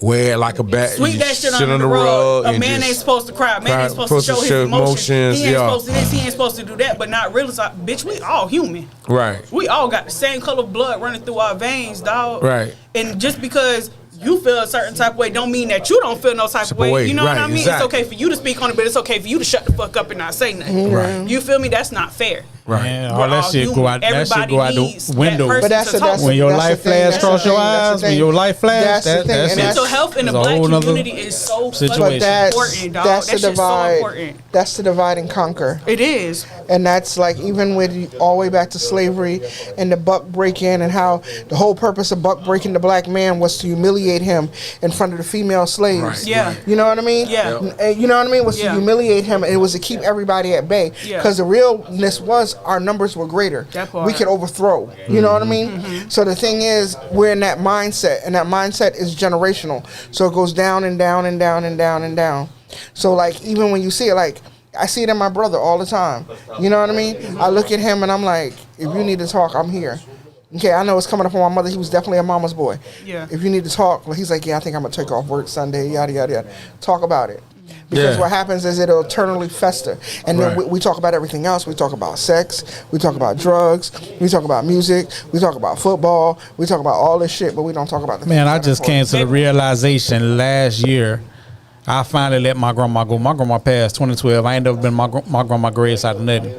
Speaker 10: wear like a bat,
Speaker 5: sweep that shit under the rug. A
Speaker 10: and
Speaker 5: man
Speaker 10: just
Speaker 5: ain't supposed to cry. A man ain't supposed to show his emotions. He ain't supposed to this. He ain't supposed to do that. But not realize, bitch, we all human.
Speaker 10: Right.
Speaker 5: We all got the same color of blood running through our veins, dog.
Speaker 10: Right.
Speaker 5: And just because you feel a certain type of way don't mean that you don't feel no type of way. You know what I mean?
Speaker 10: Exactly.
Speaker 5: It's okay for you to speak on it, but it's okay for you to shut the fuck up and not say nothing.
Speaker 10: Right.
Speaker 5: You feel me? That's not fair.
Speaker 10: Right.
Speaker 3: Man,
Speaker 5: We're
Speaker 3: all that
Speaker 5: all
Speaker 3: shit go out.
Speaker 5: human.
Speaker 3: That shit
Speaker 5: Everybody
Speaker 3: go out
Speaker 5: needs
Speaker 3: the
Speaker 5: that
Speaker 3: window.
Speaker 5: person
Speaker 2: But that's
Speaker 5: to
Speaker 2: the-
Speaker 5: talk
Speaker 2: that's
Speaker 5: with.
Speaker 3: When your
Speaker 2: That's the
Speaker 3: life
Speaker 2: thing,
Speaker 3: flash
Speaker 2: that's
Speaker 3: across
Speaker 2: the
Speaker 3: your
Speaker 2: thing, that's the
Speaker 3: eyes, when
Speaker 2: thing.
Speaker 3: your life flash,
Speaker 2: That's the thing,
Speaker 3: that's
Speaker 2: and
Speaker 5: Mental health in the
Speaker 3: that's a
Speaker 5: black
Speaker 3: whole nother
Speaker 5: community is so
Speaker 3: situation.
Speaker 5: fucking
Speaker 2: But that's
Speaker 5: important, dog.
Speaker 2: that's
Speaker 5: That
Speaker 2: the
Speaker 5: shit's so
Speaker 2: divide.
Speaker 5: important.
Speaker 2: That's the divide and conquer.
Speaker 5: It is.
Speaker 2: And that's like even with all the way back to slavery and the buck breaking and how the whole purpose of buck breaking the black man was to humiliate him in front of the female slaves.
Speaker 10: Right.
Speaker 5: Yeah.
Speaker 2: You know what I mean?
Speaker 5: Yeah.
Speaker 2: And you know what I mean? Was
Speaker 5: Yeah.
Speaker 2: to humiliate him, and it was to keep everybody at bay.
Speaker 5: Yeah.
Speaker 2: Because the realness was our numbers were greater.
Speaker 5: That part.
Speaker 2: We could overthrow. You know what I mean? So the thing is, we're in that mindset, and that mindset is generational. So it goes down and down and down and down and down. So like even when you see it, like I see it in my brother all the time. You know what I mean? I look at him and I'm like, if you need to talk, I'm here. Okay, I know it's coming up on my mother. He was definitely a mama's boy.
Speaker 5: Yeah.
Speaker 2: If you need to talk, well, he's like, yeah, I think I'm gonna take off work Sunday. Yada yada yada. Talk about it. Because
Speaker 10: Yeah.
Speaker 2: what happens is it'll eternally fester. And then
Speaker 10: Right.
Speaker 2: we talk about everything else. We talk about sex. We talk about drugs. We talk about music. We talk about football. We talk about all this shit, but we don't talk about the
Speaker 3: Man,
Speaker 2: things
Speaker 3: I
Speaker 2: that are
Speaker 3: just came to the realization last year. I finally let my grandma go. My grandma passed 2012. I ain't never been my grandma graveside of nothing.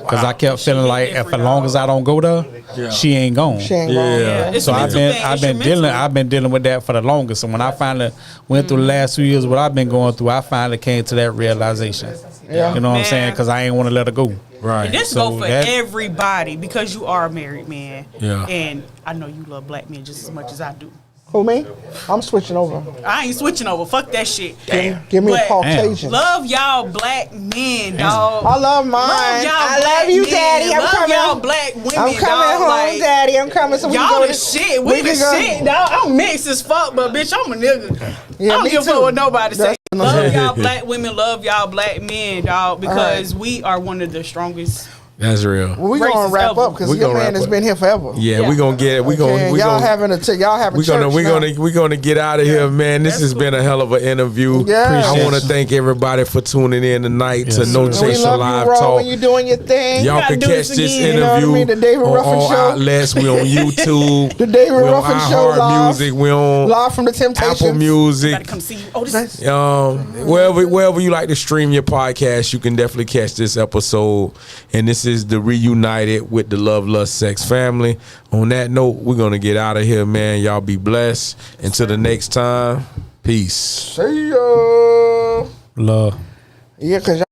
Speaker 3: Because I kept feeling like if as long as I don't go there, she ain't gone.
Speaker 2: She ain't wrong.
Speaker 10: Yeah.
Speaker 5: It's
Speaker 3: So
Speaker 5: a
Speaker 3: I've
Speaker 5: mental thing. It's your mental.
Speaker 3: I've been dealing with that for the longest. And when I finally went through the last 2 years, what I've been going through, I finally came to that realization.
Speaker 2: Yeah.
Speaker 3: You know what I'm
Speaker 5: Man.
Speaker 3: saying? Because I ain't want to let her go.
Speaker 10: Right.
Speaker 5: And this
Speaker 3: So
Speaker 5: go for
Speaker 3: that-
Speaker 5: everybody because you are a married man.
Speaker 10: Yeah.
Speaker 5: And I know you love black men just as much as I do.
Speaker 2: Who, me? I'm switching over.
Speaker 5: I ain't switching over. Fuck that shit.
Speaker 10: Damn.
Speaker 2: Give me
Speaker 5: But
Speaker 2: a Caucasian.
Speaker 5: Love y'all black men, dog.
Speaker 2: I love mine.
Speaker 5: Love y'all
Speaker 2: I
Speaker 5: black
Speaker 2: love you,
Speaker 5: men.
Speaker 2: Daddy. I'm
Speaker 5: love
Speaker 2: coming.
Speaker 5: y'all black women,
Speaker 2: I'm coming
Speaker 5: dog.
Speaker 2: home,
Speaker 5: Like,
Speaker 2: Daddy. I'm coming. So we can
Speaker 5: y'all
Speaker 2: go
Speaker 5: the
Speaker 2: to-
Speaker 5: shit. We the
Speaker 2: can go-
Speaker 5: shit, dog. I'm mixed as fuck, but bitch, I'm a nigga.
Speaker 2: Yeah,
Speaker 5: I don't
Speaker 2: me
Speaker 5: give a fuck
Speaker 2: too.
Speaker 5: what nobody say.
Speaker 2: That's-
Speaker 5: Love y'all black women. Love y'all black men, dog. Because we are one of the strongest.
Speaker 10: That's real.
Speaker 2: Well, we gonna
Speaker 5: Racist
Speaker 2: wrap
Speaker 5: ever.
Speaker 2: up because
Speaker 10: We
Speaker 2: your
Speaker 10: gonna
Speaker 2: man
Speaker 10: wrap
Speaker 2: has
Speaker 10: up.
Speaker 2: been here forever.
Speaker 10: Yeah,
Speaker 5: Yeah.
Speaker 10: we gonna get it. We
Speaker 2: Okay,
Speaker 10: gonna
Speaker 2: y'all
Speaker 10: gonna
Speaker 2: having
Speaker 10: we gonna get out of here, man. This
Speaker 5: That's
Speaker 10: has
Speaker 5: cool.
Speaker 10: been a hell of an interview.
Speaker 2: Yeah.
Speaker 10: I
Speaker 2: Appreciate
Speaker 10: want to
Speaker 3: you.
Speaker 10: thank everybody for tuning in tonight to
Speaker 3: Yes,
Speaker 10: No
Speaker 3: sir.
Speaker 2: We
Speaker 10: Chaser
Speaker 2: love
Speaker 10: Live
Speaker 2: you, Ro,
Speaker 10: Talk.
Speaker 2: when you doing your thing.
Speaker 10: Y'all
Speaker 5: gotta
Speaker 10: can
Speaker 5: do
Speaker 10: catch
Speaker 5: this
Speaker 10: this
Speaker 5: again.
Speaker 2: You know what I
Speaker 10: interview
Speaker 2: mean? The David
Speaker 10: on
Speaker 2: Ruffin
Speaker 10: all
Speaker 2: Show.
Speaker 10: outlets. We on YouTube.
Speaker 2: The David
Speaker 10: we on
Speaker 2: Ruffin Show live.
Speaker 10: Music. We on
Speaker 2: Live from the Temptations.
Speaker 10: Apple Music.
Speaker 5: Gotta come see you. Oh, this is
Speaker 10: Wherever you like to stream your podcast, you can definitely catch this episode. And this is the Reunited with the Love, Lust, Sex family. On that note, we're gonna get out of here, man. Y'all be blessed. Until the next time, peace.
Speaker 2: See ya.
Speaker 3: Love.
Speaker 2: Yeah, because